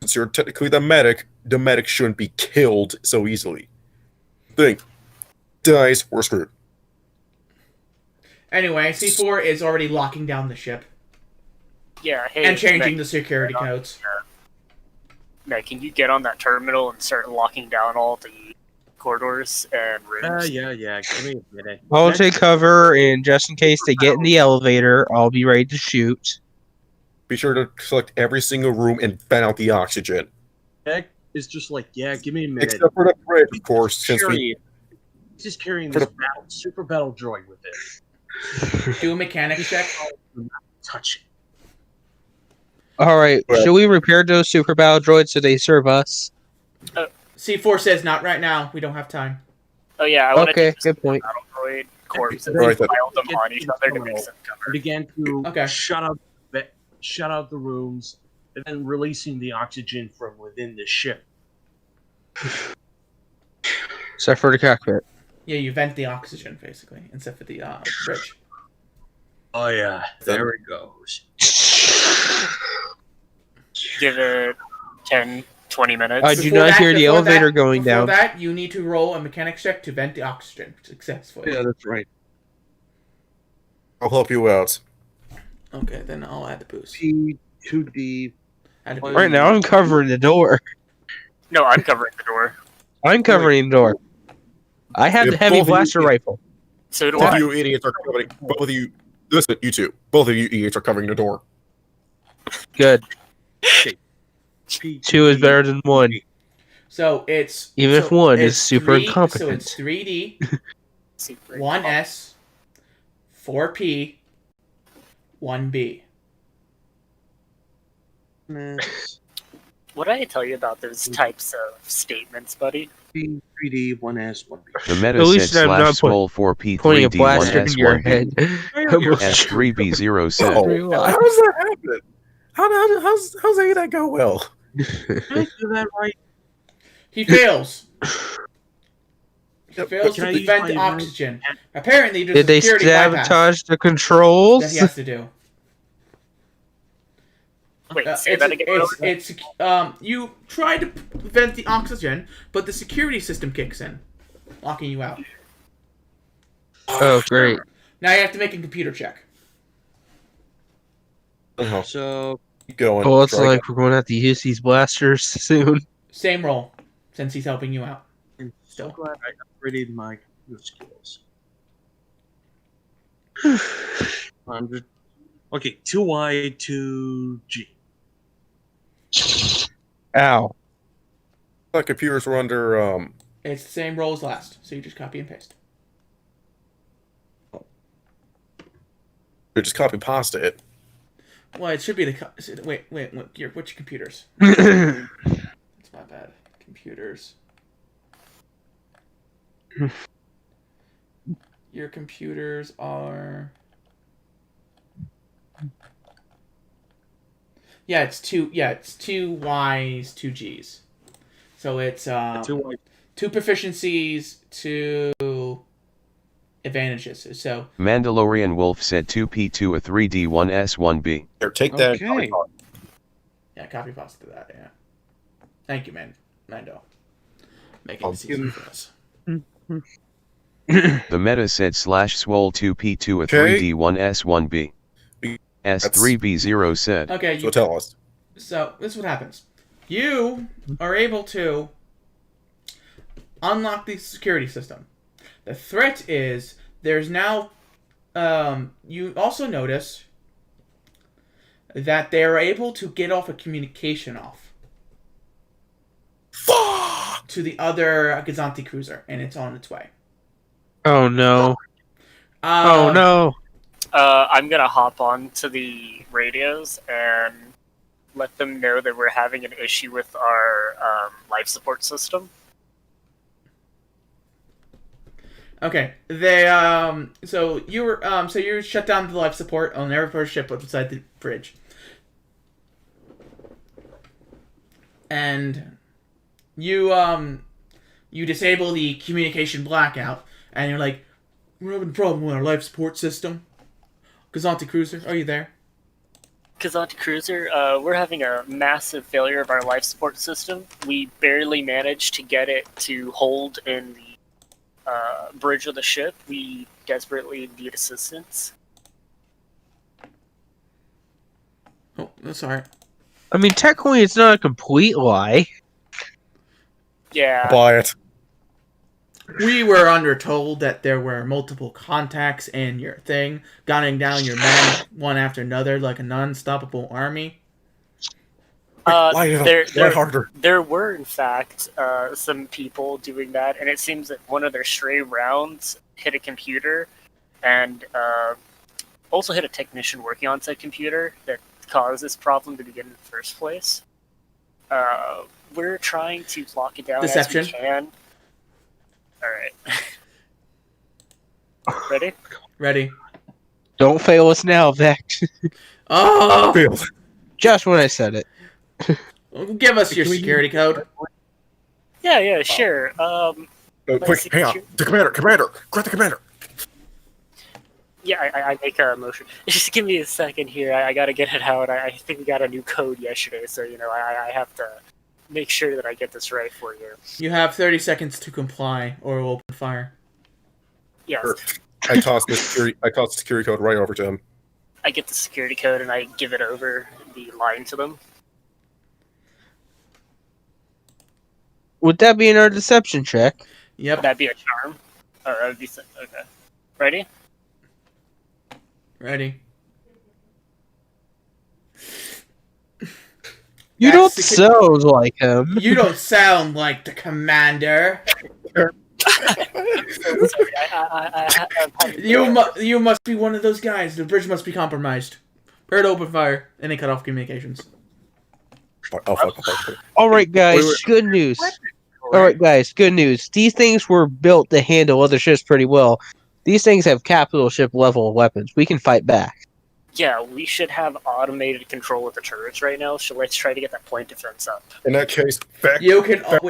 Since you're technically the medic shouldn't be killed so easily. Think. Dies, we're screwed. Anyway, C4 is already locking down the ship Yeah, hey, and changing Meg, the security codes. Meg, can you get on that terminal and start locking down all the corridors and rooms? Yeah. Give me a minute. I'll take cover, and just in case they get in the elevator, I'll be ready to shoot. Be sure to select every single room and fan out the oxygen. Nick is just like, give me a minute. Except for the bridge, of course, since we... He's just carrying this super battle droid with it. Do a mechanics check. Touch it. Alright, should we repair those super battle droids so they serve us? C4 says not right now. We don't have time. Oh yeah, I want Okay, to good point. battle droid corpses Right, and then. pile them on each other to make some cover. Began to Okay. shut out the rooms, and then releasing the oxygen from within the ship. Except for the cockpit. Yeah, you vent the oxygen, basically, except for the bridge. Oh yeah, there it goes. Give it 10, 20 minutes. I do not hear the elevator going down. Before that, you need to roll a mechanics check to vent the oxygen successfully. Yeah, that's right. I'll help you out. Okay, then I'll add the boost. P2D. Add a boost. Right now, I'm covering the door. No, I'm covering the door. I'm covering the door. I have the If heavy both of you- blaster rifle. So do Both of I. you idiots are covering. Both of you. Listen, you two. Both of you idiots are covering the door. Good. P- 2 is better than 1. So it's Even if so one is it's super incompetent. So it's 3D, Super 1S, 4P, 1B. What did I tell you about those types of statements, buddy? 3D, 1S, 1B. The meta At said least I'm not /swole 4P Pointing a 3D blaster in your 1S1B head. S3B0 said. Oh, Real how life. does that happen? How's any of that go well? Did I do that right? He fails. He Yep, fails can to I use prevent my oxygen. Apparently, there's Did a they security bypass sabotage the that controls? he has to do. Wait, say that again. It's you try to prevent the oxygen, but the security system kicks in, locking you out. Oh, great. Now you have to make a computer check. Oh, So, keep going. Well, it's Try like we're going to have to use these blasters soon. Same roll, since he's helping you out. I'm so Still. glad I upgraded my computer skills. Okay, 2Y, 2G. Ow. My computers were under It's the same roll as last, so you just copy and paste. they just copy pasta it. Well, it should be the wait. Which computers? It's my bad. Computers. Your computers are. Yeah, it's two. Yeah, it's 2 Ys, 2 Gs. So it's 2Y. 2 proficiencies, 2 advantages. So Mandalorian Wolf said 2P2 a 3D 1S1B. Here, take that. and Okay. copy yeah, copy pasta that. Yeah. Thank you, Mando. Making I'll this easy for us. The meta said /swole 2P2 a Okay. 3D 1S1B. S3B0 said. Okay, So tell us. So this is what happens. You are able to unlock the security system. The threat is there's now. You also notice that they are able to get off a communication off to the other Gazanti cruiser, and it's on its way. Oh, no. Oh, no. I'm gonna hop on to the radios and let them know that we're having an issue with our life support system. Okay. They so you were so you shut down the life support on every first ship beside the bridge. And you disable the communication blackout, and you're like, we're having a problem with our life support system. Gazanti Cruiser, are you there? Kazanti Cruiser, we're having a massive failure of our life support system. We barely managed to get it to hold in the bridge of the ship. We desperately need assistance. Oh, that's alright. I mean, technically, it's not a complete lie. Yeah. Buy it. We were undertold that there were multiple contacts in your thing, gunning down your men one after another like an unstoppable army. Light it up. Light harder. There were, in fact, some people doing that, and it seems that one of their stray rounds hit a computer, and also hit a technician working on said computer that caused this problem to begin in the first place. We're trying to lock it down Deception. as we can. Alright. Ready? Ready? Don't fail us now, Vex. Oh! Failed. Just when I said it. Give us your security code. Yeah, sure. Quick, hang on. The commander. Grab the commander. Yeah, I make a motion. Just give me a second here. I gotta get it out. I think we got a new code yesterday, so I have to make sure that I get this right for you. You have 30 seconds to comply, or we'll open fire. Yes, Sure. I tossed the security code right over to him. I get the security code and I give it over the line to them. Would that be in our deception check? Yep. Would that be a charm? Or that would be okay. Ready? Ready. You That's don't the sound like him. You don't sound like the commander. Sorry, I'm having You must be one of those guys. The bridge must be compromised. Prepare to open fire, and they cut off communications. Oh, fuck. All right, guys. Wait. Good news. All right, guys. Good news. These things were built to handle other ships pretty well. These things have capital ship level weapons. We can fight back. Yeah, we should have automated control of the turrets right now, so let's try to get that point defense up. In that case, back. You can back,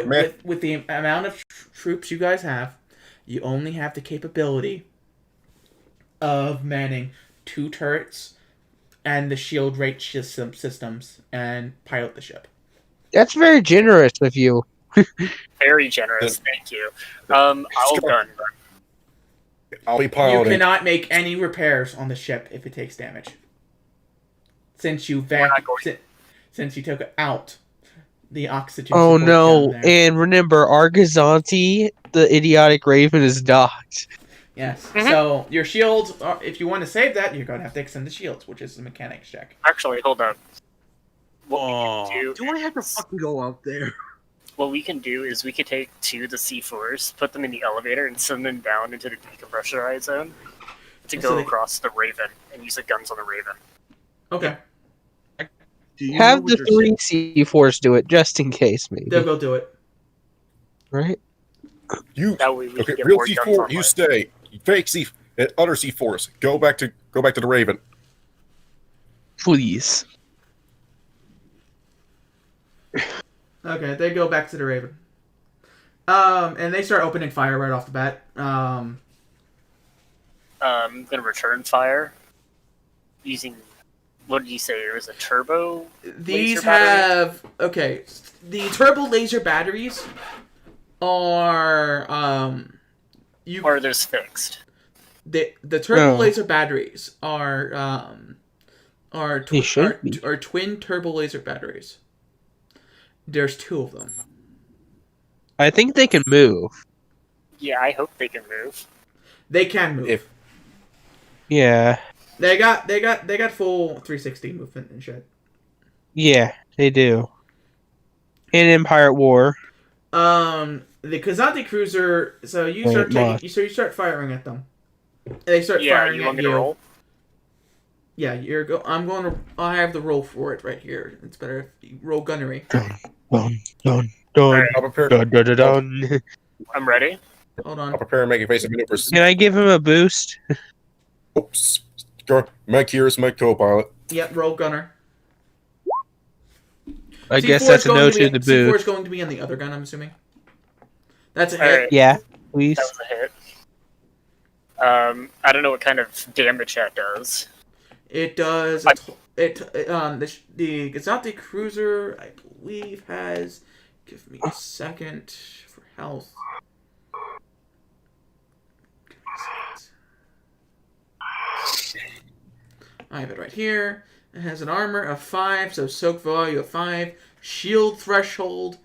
with the amount of troops you guys have, you only have the capability of manning 2 turrets and the shield rate systems and pilot the ship. That's very generous of you. Very generous, thank you. I'll gun. I'll be You piloting. cannot make any repairs on the ship if it takes damage. Since you since you took out the oxygen. Oh support no! down there. And remember, Argazanti, the idiotic raven, is docked. Yes. So your shields, if you want to save that, you're going to have to extend the shields, which is a mechanics check. Actually, hold on. What we can Do I have to fucking go out there? What we can do is we could take 2 of the C4s, put them in the elevator, and send them down into the decompressurized zone to So go they- across the Raven and use the guns on the Raven. Okay. Do you Have know the what you're 3 C4s do it, just in case, maybe. They'll go do it. Right? You That way we okay? can get Real more guns C4, online. you stay. Fake C, other C4s. Go back to the Raven. Please. Okay, they go back to the Raven. And they start opening fire right off the bat. I'm gonna return fire using. What did you say? There was a turbo. These laser battery? have the turbo laser batteries are Or there's fixed. the turbo No. laser batteries are They should be. twin turbo laser batteries. There's 2 of them. I think they can move. Yeah, I hope they can move. They can move. If- Yeah. They got full 360 movement and shit. Yeah, they do. In Empire at War. The Kazanti cruiser. So you start Wait, you start firing at them. They start Yeah, firing you want at me to you. roll? Yeah, I'm going to. I have the roll for it right here. It's better if you roll gunnery. Dun, dun, dun, Alright. I'll prepare. dun, dun, dun, dun. I'm ready. Hold I'll on. prepare and make evasive maneuvers. Can I give him a boost? Oops. Go. Mike here is my co-pilot. Yep, roll gunner. I guess C4 that's is a going no to to be- the C4 is boost. going to be on the other gun. I'm assuming. That's a hit. Alright, Yeah, please. that was a hit. I don't know what kind of damage that does. It does. The Kazanti cruiser, I believe, has. Give me a second for health. Give me a second. I have it right here. It has an armor of 5, so soak value of 5, shield threshold,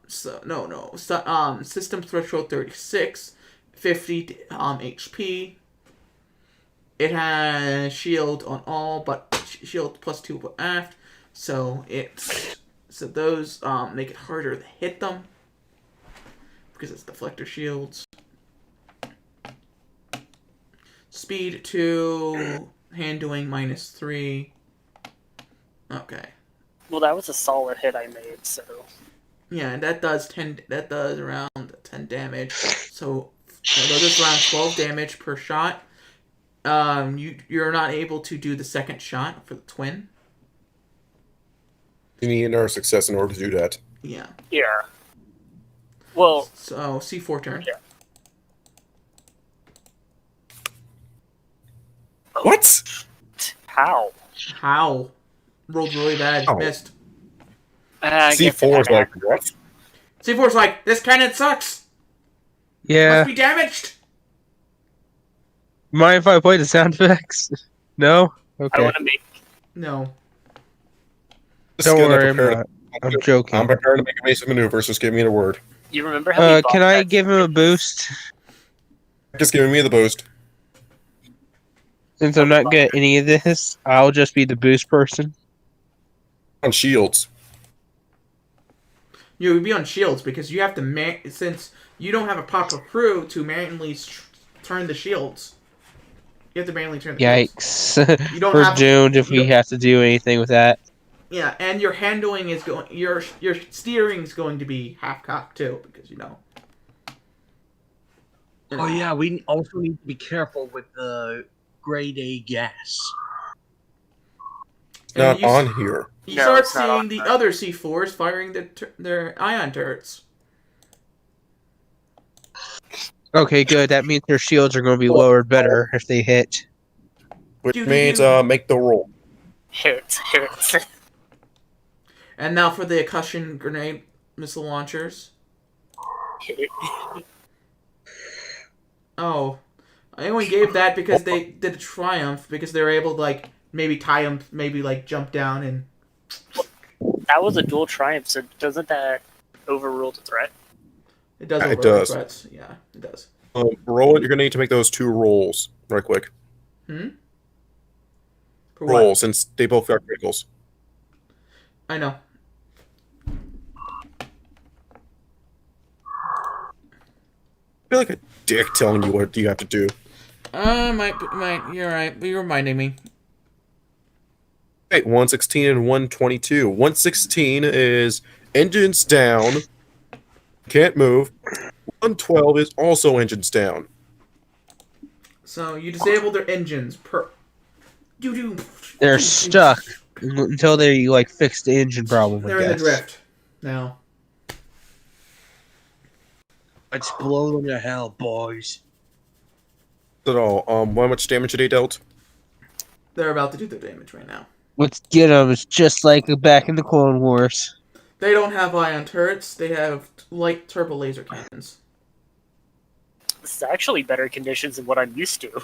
system threshold 36, 50 HP. It has shield on all but shield plus 2 aft, so those make it harder to hit them because it's deflector shields. Speed 2, handling -3. Okay. Well, that was a solid hit I made, so. Yeah, and that does around 10 damage. So although this around 12 damage per shot, you're not able to do the second shot for the twin. You need another success in order to do that. Yeah. Yeah. Well, So C4 turn. Yeah. What? how? How? Rolled really bad. Oh. Missed. I guess C4 is it like had- what? C4's like, this cannon sucks. Yeah. Must be damaged. Mind if I play the sound effects? No? I Okay. want to make. No. Just Don't gonna worry prepare about it. I'm joking. I'm prepared to make evasive maneuvers. Just give me the word. You remember how we bought Can I that give him a boost? Just giving me the boost. Since I'm not good at any of this, I'll just be the boost person. On shields. You would be on shields because you have to since you don't have a proper crew to manually turn the shields. You have to manually turn the shields. Yikes. You don't We're have doomed if you we have to do anything with that. Yeah, and your handling is going. Your steering is going to be half cocked too because you know. Oh yeah, we also need to be careful with the grade A gas. Not on here. You No, start it's not seeing on the there. other C4s firing their ion turrets. Okay, good. That means their shields are going to be lowered better if they hit. Which means make the roll. Hit. And now for the concussion grenade missile launchers. Hit. Oh, I only gave that because they did a triumph because they were able to like maybe tie them, maybe like jump down and. That was a dual triumph, so doesn't that overrule the threat? It does. Yeah, it override does. threats. Yeah, it does. Roll it. You're gonna need to make those 2 rolls right quick. For Roll what? since they both got criticals. I know. I feel like a dick telling you what you have to do. You're right. You're reminding me. Okay, 116 and 122. 116 is engines down, can't move. 112 is also engines down. So you disable their engines per. They're stuck until they like fix the engine problem. They're in the drift now. Let's blow them to hell, boys. At all. How much damage are they dealt? They're about to do their damage right now. Let's get them. It's just like back in the Clone Wars. They don't have ion turrets. They have light turbo laser cannons. This is actually better conditions than what I'm used to.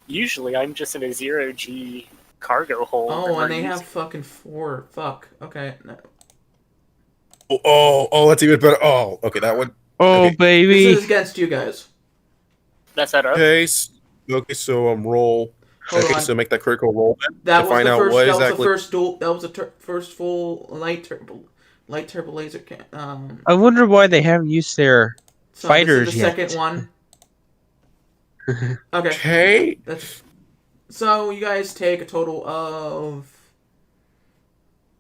Usually, I'm just in a 0G cargo hold. Oh, and they have fucking 4. Fuck. Okay. No. Oh, that's even better. Oh, okay, that one. Oh, Okay. baby. This is against you guys. That's that up. Okay, so roll. Hold Okay, on. so make that critical roll then. That to was find the out first. what That was exactly. the first dual. That was the first full light turbo laser can. I wonder why they haven't used their So fighters this is the yet. second one. Okay. Okay. So you guys take a total of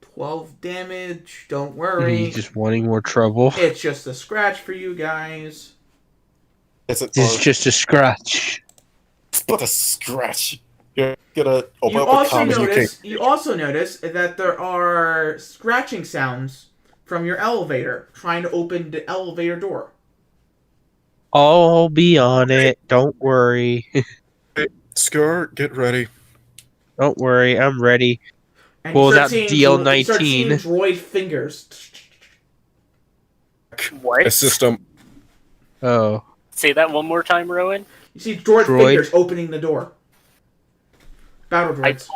12 damage. Don't worry. He's just wanting more trouble. It's just a scratch for you guys. It's It's just a scratch. but a scratch. You're gonna open You up a also comment. notice that there are scratching sounds from your elevator trying to open the elevator door. I'll be on it. Don't worry. Scar, get ready. Don't worry. I'm ready. And Pulls you out start DL-19. seeing droid fingers. What? A system. Oh. Say that one more time, Rowan. You see droid Droid. fingers opening the door. Battle droids.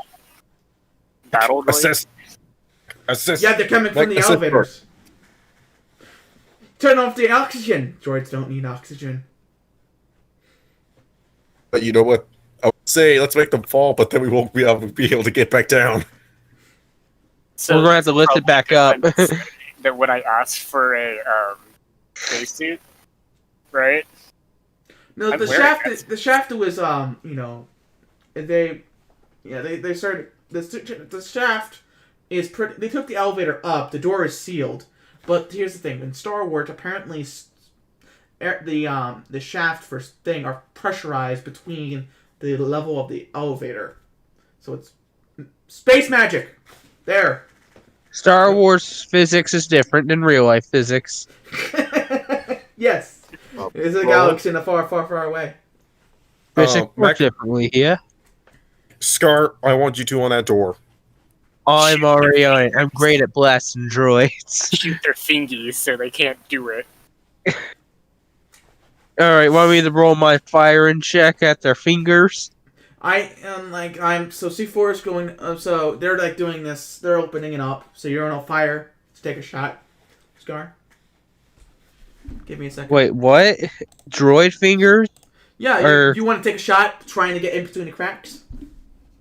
Battle droid? Assist. Yeah, they're coming from the Assist elevators. Turn off the oxygen. Droids don't need oxygen. But you know what? I would say let's make them fall, but then we won't be able to get back down. So We're gonna have to lift it back up. That when I asked for a spacesuit, right? No, I'm the wearing shaft. it. The shaft was they started the shaft is pretty. They took the elevator up. The door is sealed, but here's the thing: in Star Wars, apparently, the shaft for thing are pressurized between the level of the elevator, so it's space magic. There. Star Wars physics is different than real life physics. Yes. It's a galaxy in a far, far, far away. Physics work Mac- differently, yeah. Scar, I want you two on that door. I'm already on it. I'm great at blasting droids. Shoot their fingies so they can't do it. Alright, want me to roll my firing check at their fingers? So C4 is going. So they're like doing this. They're opening it up. So you're on a fire to take a shot. Scar. Give me a second. Wait, what? Droid fingers? Yeah, Or you want to take a shot, trying to get in between the cracks.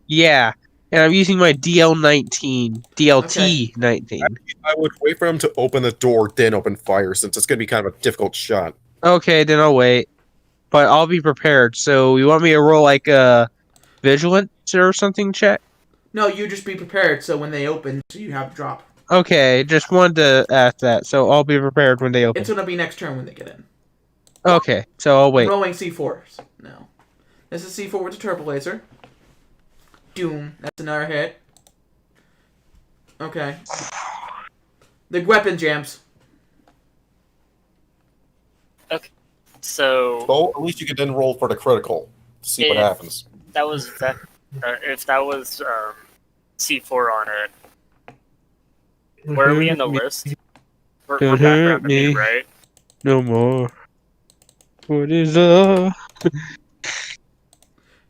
yeah, and I'm using my DL19, DLT19. I would wait for him to open the door, then open fire, since it's going to be kind of a difficult shot. Okay, then I'll wait, but I'll be prepared. So you want me to roll like a vigilance or something check? No, you just be prepared. So when they open, so you have drop. Okay, just wanted to ask that. So I'll be prepared when they open. It's gonna be next turn when they get in. Okay, so I'll wait. Rolling C4s. No. This is C4 with a turbo laser. Doom. That's another hit. Okay. The weapon jams. So Well, at least you can then roll for the critical to see what If- happens. that was if that was C4 on it. Where are we in the list? We're Don't background hurt to me, me. right? No more. What is up?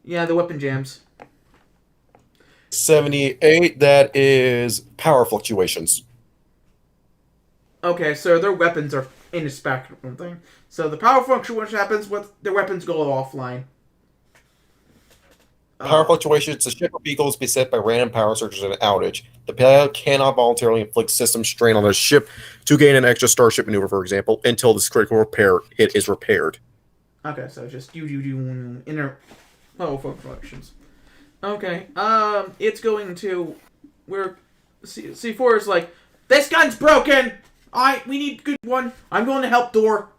Yeah, the weapon jams. 78, that is power fluctuations. Okay, so their weapons are in the spectrum thing. So the power fluctuation happens when their weapons go offline. Power fluctuations, the ship or vehicle is beset by random power surges and an outage. The pilot cannot voluntarily inflict system strain on the ship to gain an extra starship maneuver, for example, until this critical repair hit is repaired. Okay, so just you inner power fluctuations. Okay, it's going to where C4 is like, this gun's broken. We need a good one. I'm going to help Door.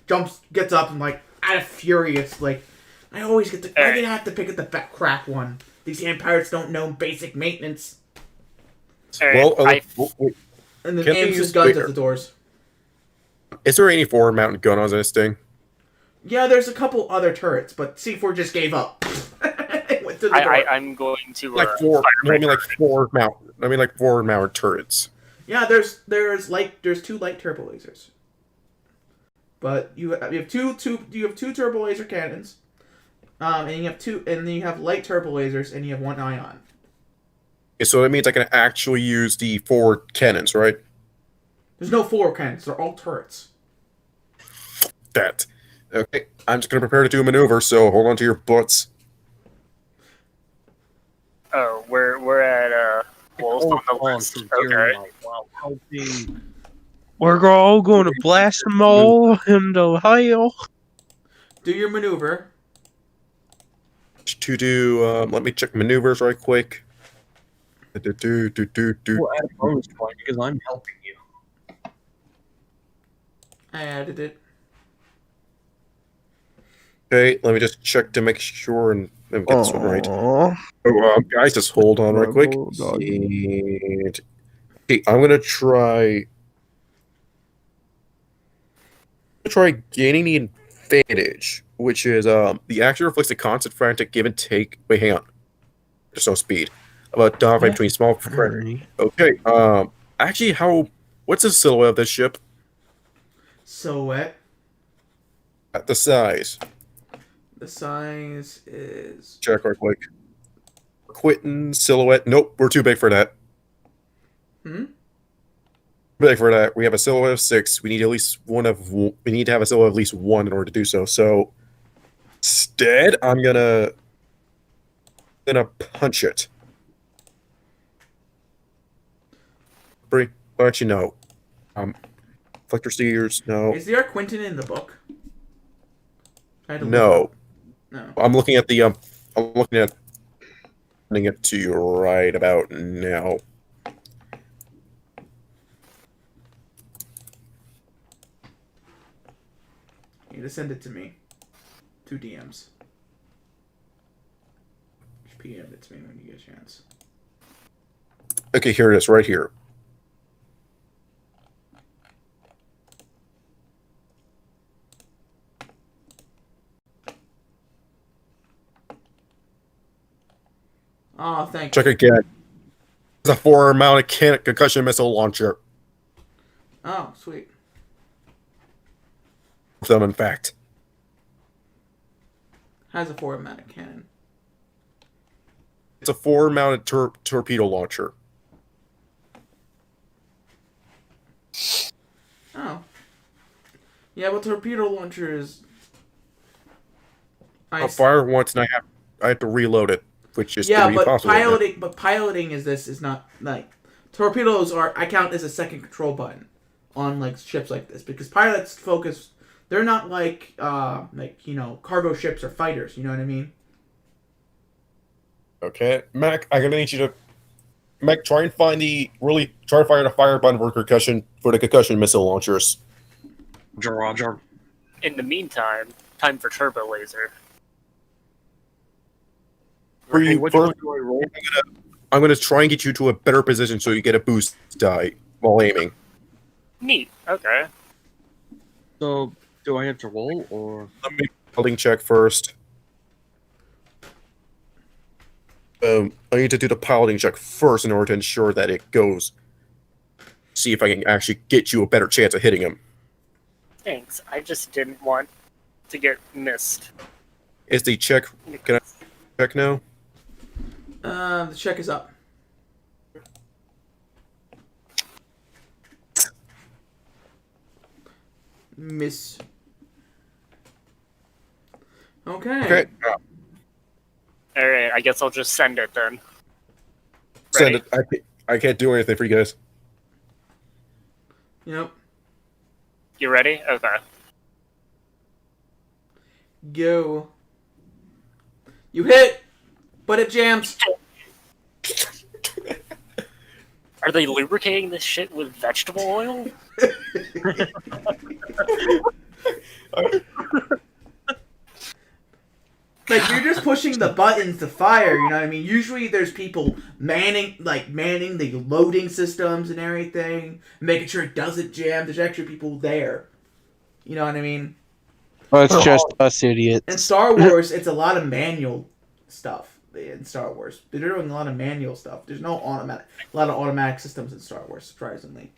Gets up and like out of furious like. I always get I have to pick up the crap one. These damn pirates don't know basic maintenance. Well, And then Can't aims they his use guns bigger? at the doors. is there any forward mounted gun on this thing? Yeah, there's a couple other turrets, but C4 just gave up. It went to the door. I'm going to Like four, no, I mean like forward mount. I mean like forward mounted turrets. Yeah, there's two light turbo lasers. But you have two turbo laser cannons. And you have light turbo lasers, and you have one ion. Okay, so that means I can actually use the forward cannons, right? There's no forward cannons; they're all turrets. That. Okay, I'm just going to prepare to do a maneuver, so hold on to your butts. Oh, we're at Wolf on the list. Okay. Wow, helping. We're all going to blast them all into hell. Do your maneuver. To do, let me check maneuvers right quick. We'll add a bonus point because I'm helping you. I added it. Okay, let me just check to make sure and get this one right. Aw. Oh, guys, just hold on right quick. Hold on. And, okay, I'm gonna try gaining the advantage, which is the action reflects a constant frantic give and take. Wait, hang on. There's no speed. About dogfight between small friends. Okay. Actually, what's the silhouette of this ship? Silhouette. At the size. The size is. Check right quick. Quitting silhouette. Nope, we're too big for that. Big for that. We have a silhouette of 6. We need at least one of. We need to have a silhouette of at least 1 in order to do so. So instead, I'm gonna punch it. Oh, actually, no. Flector Steers, no. Is there a Quentin in the book? I had to look No. up. No. I'm looking at the putting it to you right about now. You need to send it to me. 2 DMs. PM it to me when you get a chance. Okay, here it is, right here. Oh, thank Check you. again. It's a 4-mounted concussion missile launcher. Oh, sweet. Them, in fact. Has a 4-automatic cannon. It's a forward-mounted torpedo launcher. Oh. Yeah, but torpedo launcher is. I'll fire once and I have to reload it, which is yeah, gonna be but possible. piloting is not like torpedoes are. I count as a second control button on like ships like this because pilots focus. They're not like cargo ships or fighters. You know what I mean? Okay, Mac, I'm gonna need you to try and fire the fire button for the concussion missile launchers. Roger. In the meantime, time for turbo laser. Hey, which one do I roll? I'm gonna try and get you to a better position so you get a boost die while aiming. Neat. Okay. So, do I have to roll or? Let me piloting check first. I need to do the piloting check first in order to ensure that it goes. See if I can actually get you a better chance of hitting him. Thanks. I just didn't want to get missed. Is the check? Can I check now? The check is up. Miss. Okay. Okay. All right. I guess I'll just send it then. Send Ready? it. I can't do anything for you guys. Yep. You ready? Okay. Go. You hit, but it jams. Are they lubricating this shit with vegetable oil? Like you're just pushing the buttons to fire, you know what I mean? Usually there's people manning the loading systems and everything, making sure it doesn't jam. There's actually people there. You know what I mean? Well, it's just us idiots. In Star Wars, it's a lot of manual stuff in Star Wars. They're doing a lot of manual stuff. There's no a lot of automatic systems in Star Wars, surprisingly.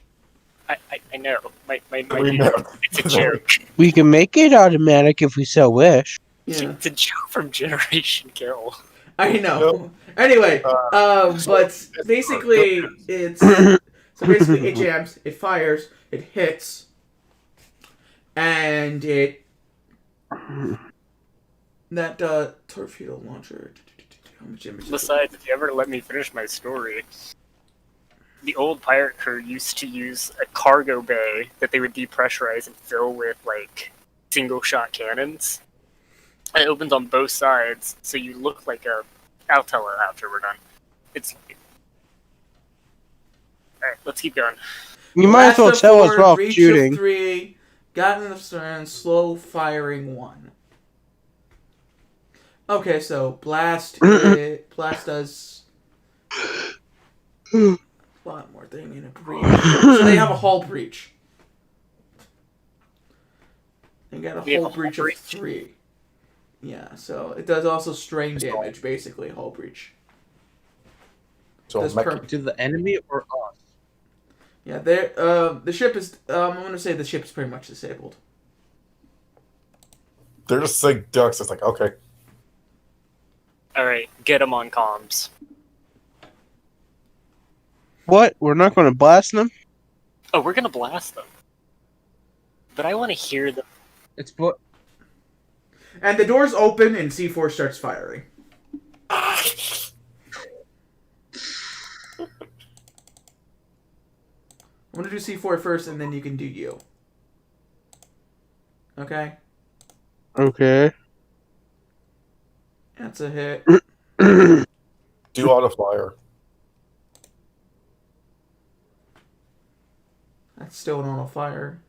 I know. My Remember. it's a joke. We can make it automatic if we so wish. Yeah. It's a joke from Generation Kill. I know. Anyway, but basically it jams, it fires, it hits, and that torpedo launcher. Besides, if you ever let me finish my story, the old pirate crew used to use a cargo bay that they would depressurize and fill with like single shot cannons. And it opens on both sides, so you look like a. I'll tell it after we're done. It's. Alright, let's keep going. You might as well tell us while Reach shooting. of 3, got in the stern, slow firing 1. Okay, so blast does a lot more thing in a breach. So they have a hull breach. They got a hull breach of 3. Yeah, so it does also strain damage, basically, hull breach. So To the enemy or us? Yeah, the ship is. I'm gonna say the ship is pretty much disabled. they're just saying ducks. It's like, okay. Alright, get them on comms. What? We're not going to blast them? Oh, we're gonna blast them. But I want to hear them. It's what? And the doors open, and C4 starts firing. I'm gonna do C4 first, and then you can do you. Okay? Okay. That's a hit. Do auto fire. That's still an auto fire.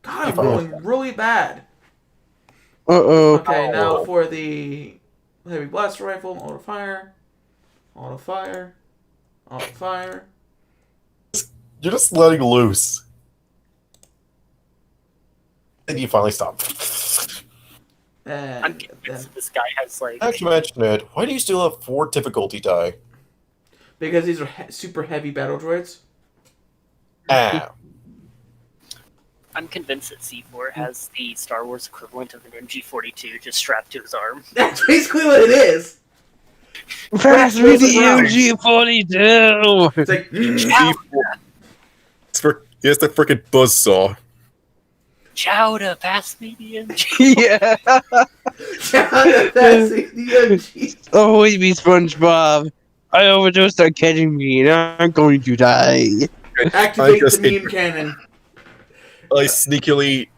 God, I'm rolling really bad. Uh-oh. Okay, now for the heavy blaster rifle, auto fire, auto fire, auto fire. You're just letting loose. And you finally stop. I'm And convinced that this guy has like. Now that you mention it, why do you still have 4 difficulty die? because these are super heavy battle droids. Ah. I'm convinced that C4 has the Star Wars equivalent of an MG42 just strapped to his arm. That's basically what it is. Pass me the MG42! It's like, C4. It's the freaking buzzsaw. Chowder, pass me the MG. Yeah! that's the MG. Always be SpongeBob. I overdosed on catching me and I'm going to die. Activate just- the meme cannon. I sneakily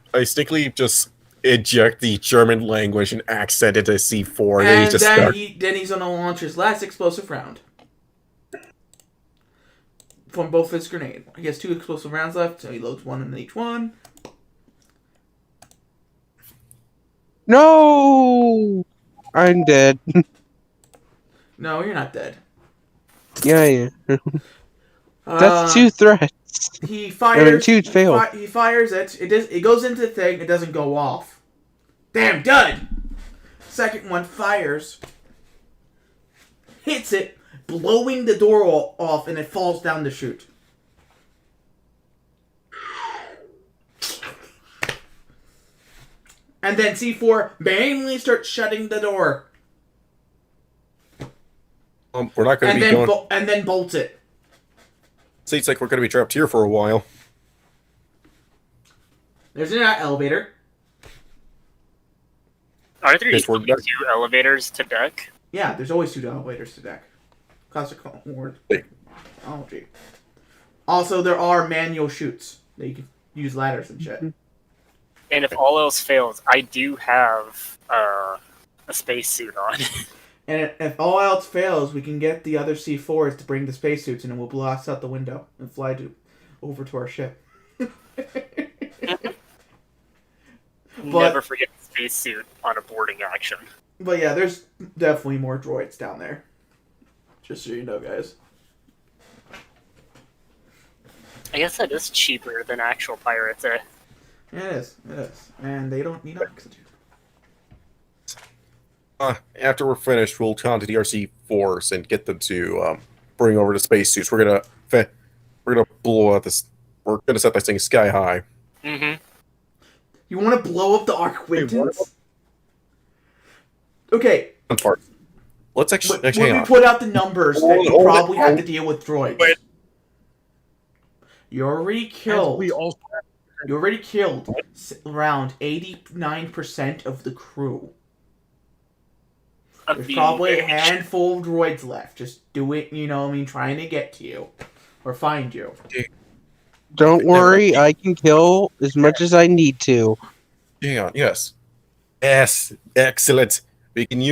just inject the German language and accent into C4, and then he And just then, starts. then he's gonna launch his last explosive round. From both his grenade. He has 2 explosive rounds left, so he loads 1 in each one. No! I'm dead. No, you're not dead. Yeah. That's 2 threats. He fires. 2 failed. He fires it. It goes into the thing. It doesn't go off. Damn, dud. Second one fires. Hits it, blowing the door off, and it falls down the chute. And then C4 manually starts shutting the door, We're not going and to be then going. and then bolts it. Seems like we're going to be trapped here for a while. There's an elevator. Are there Yes, we're equally 2 elevators to deck? Yeah, there's always 2 elevators to deck. Classic word. Wait. Oh, gee. Also, there are manual chutes that you can use ladders and shit. And if all else fails, I do have a spacesuit on. And if all else fails, we can get the other C4s to bring the spacesuits, and then we'll blast out the window and fly over to our ship. Never forget the spacesuit on a boarding action. But yeah, there's definitely more droids down there. Just so you know, guys. I guess that is cheaper than actual pirates, eh? Yeah, it is. It is. And they don't need oxygen. After we're finished, we'll contact the RC Force and get them to bring over the spacesuits. We're gonna blow out this. We're gonna set this thing sky high. Mm-hmm. You want to blow up the Arquintons? Okay, One part. Let's actually when hang we on. put out the numbers that you Hold it, probably hold have it. to deal with droids. Wait. You already And killed. we also You already killed around 89% of the crew. Of There's the probably a invasion. handful of droids left. Just do it, trying to get to you. Or find you. Don't worry, I can kill as much as I need to. Hang on. Yes. Yes. Excellent. We can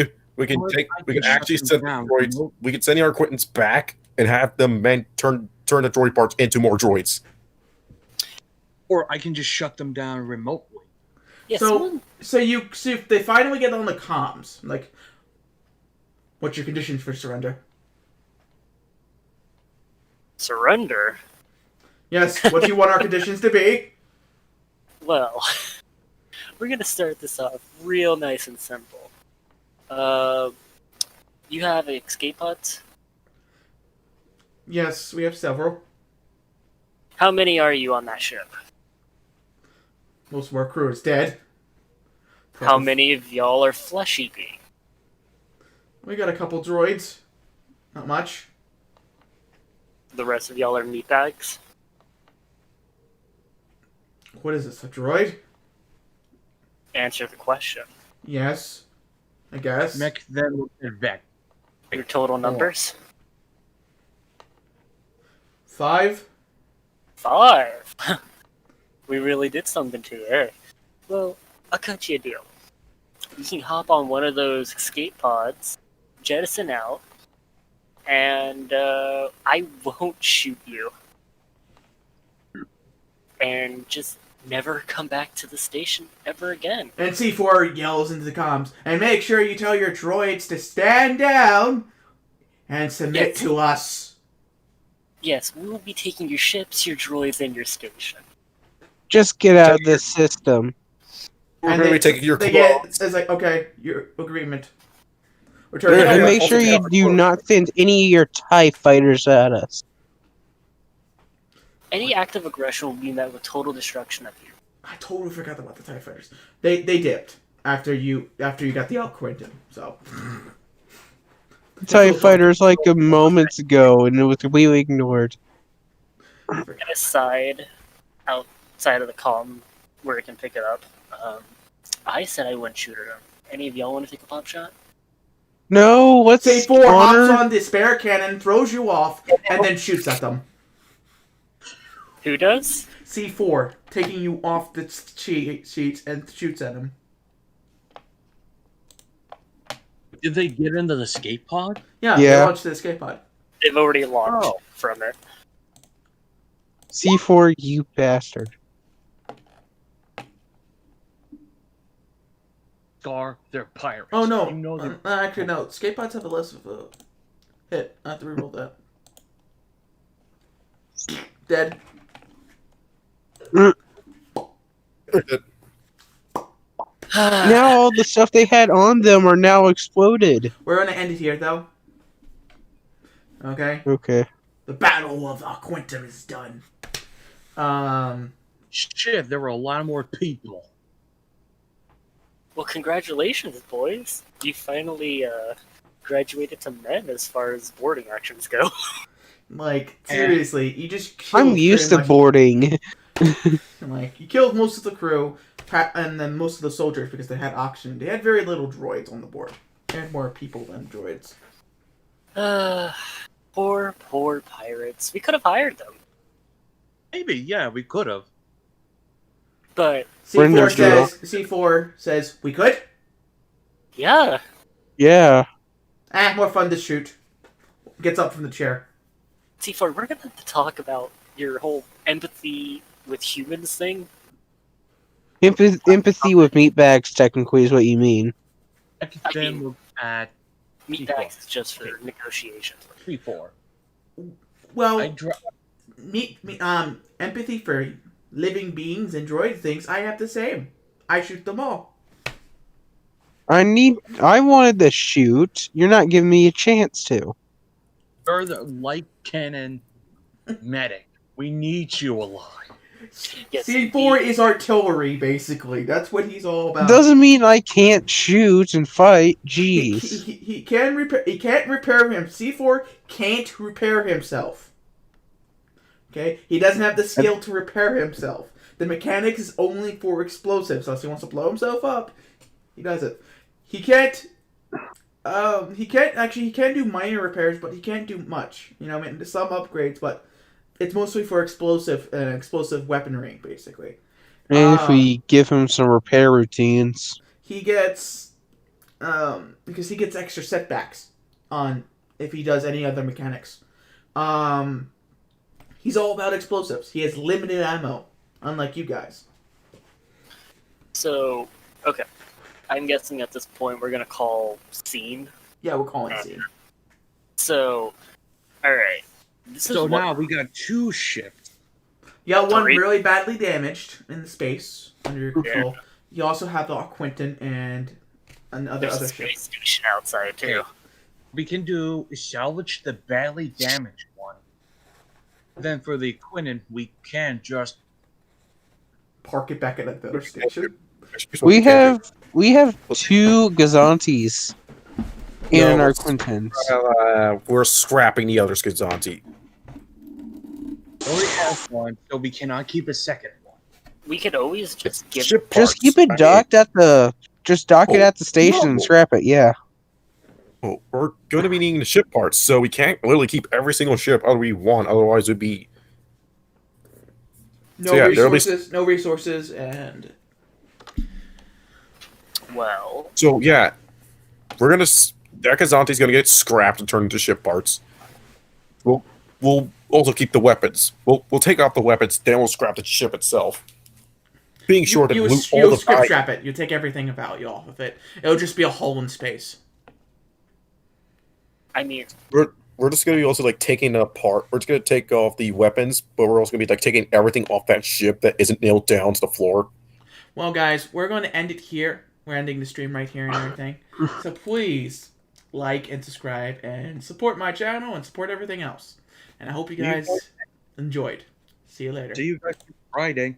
actually send the droids. We can send our acquaintance back and have them turn the droid parts into more droids. or I can just shut them down remotely. Yeah, So, someone- so if they finally get on the comms, like, what's your conditions for surrender? surrender? Yes, what do you want our conditions to be? Well, we're gonna start this off real nice and simple. You have escape pods? Yes, we have several. How many are you on that ship? Most of our crew is dead. How many of y'all are flesh eating? We got a couple droids. Not much. The rest of y'all are meatbags? What is this, a droid? Answer the question. Yes. I guess. Mech then looked at Vec. Your total numbers? 5? 5. We really did something to her. Well, I'll cut you a deal. You can hop on one of those escape pods, jettison out, and I won't shoot you. And just never come back to the station ever again. And C4 yells into the comms, and make sure you tell your droids to stand down and submit Yes. to us. Yes, we will be taking your ships, your droids, and your station. Just get out of this system. We're And going to they- be taking your They clothes. get, it's like, okay, your agreement. We're Yeah, turning And yeah. make also sure get you out do of not send any of your TIE fighters at us. Any act of aggression will be met with total destruction of you. I totally forgot about the TIE fighters. They dipped after you got the El Quinton, so. TIE fighters like a moments ago, and it was completely ignored. We're gonna side outside of the comm where it can pick it up. I said I wouldn't shoot at him. Any of y'all want to take a pop shot? No, let's C4 hops honor. on the spare cannon, throws you off, and then shoots at them. Who does? C4 taking you off the sheets and shoots at him. Did they get into the skate pod? Yeah, Yeah. they launched the escape pod. They've already launched Oh. from it. C4, you bastard. Scar, they're pirates. Oh no, You know they're actually no. Escape pods have a less of a hit. I have to reroll that. Dead. Now all the stuff they had on them are now exploded. We're gonna end it here though. Okay. Okay. The Battle of Quintum is done. Shit, there were a lot more people. Well, congratulations, boys. You finally graduated to men as far as boarding actions go. Like seriously, you just killed I'm used to pretty much- boarding. Like you killed most of the crew, and then most of the soldiers because they had oxygen. They had very little droids on the board. They had more people than droids. Poor pirates. We could have hired them, Maybe, yeah, we could have. but We're in their C4 says we could. yeah. Yeah. More fun to shoot. Gets up from the chair. C4, we're gonna have to talk about your whole empathy with humans thing. Empathy with meatbags, technically, is what you mean. I could I then mean- look at Meatbags is just for negotiations. 3-4. Well, empathy for living beings and droid things. I have the same. I shoot them all. I wanted to shoot. You're not giving me a chance to. You're the light cannon medic. We need you alive. Yes, C4 is artillery, basically. That's what he's all about. Doesn't mean I can't shoot and fight. He, Jeez. he can repair. He can't repair him. C4 can't repair himself. Okay, he doesn't have the skill to repair himself. The mechanics is only for explosives. So if he wants to blow himself up, he does it. He can't. He can do minor repairs, but he can't do much. You know, I mean, some upgrades, but it's mostly for explosive weaponry, basically. And if we give him some repair routines. He gets because he gets extra setbacks on if he does any other mechanics. He's all about explosives. He has limited ammo, unlike you guys. So, okay. I'm guessing at this point we're gonna call scene. Yeah, we're calling scene. So, alright. This is So what, now we got 2 ships. You got one Three. really badly damaged in the space under your control. You also have the Quinton and another there's a other ship. space station outside too. We can do salvage the badly damaged one. Then for the Quinton, we can just Park it back at another station. We have 2 Gazantis in No, our it's- Quintins. We're scrapping the other Skizanti. we already have one, so we cannot keep a second one. We could always just give Ship Just parts. keep it docked at the. Just dock it Oh, at the station and no. scrap it. Yeah. Oh, we're going to be needing the ship parts, so we can't literally keep every single ship out we want. Otherwise, it'd be No So, yeah, there'll be- resources, and well. so. Yeah, we're gonna. That Kazanti's gonna get scrapped and turned into ship parts. We'll also keep the weapons. We'll take off the weapons, then we'll scrap the ship itself. Being sure to you loot all the script value. strap it. You take everything of value off of it. It'll just be a hole in space. I mean, We're just gonna be also like taking apart. We're just gonna take off the weapons, but we're also gonna be like taking everything off that ship that isn't nailed down to the floor. Well, guys, we're going to end it here. We're ending the stream right here and everything. So please like and subscribe and support my channel and support everything else. And I hope you guys enjoyed. See you later. See you guys Friday.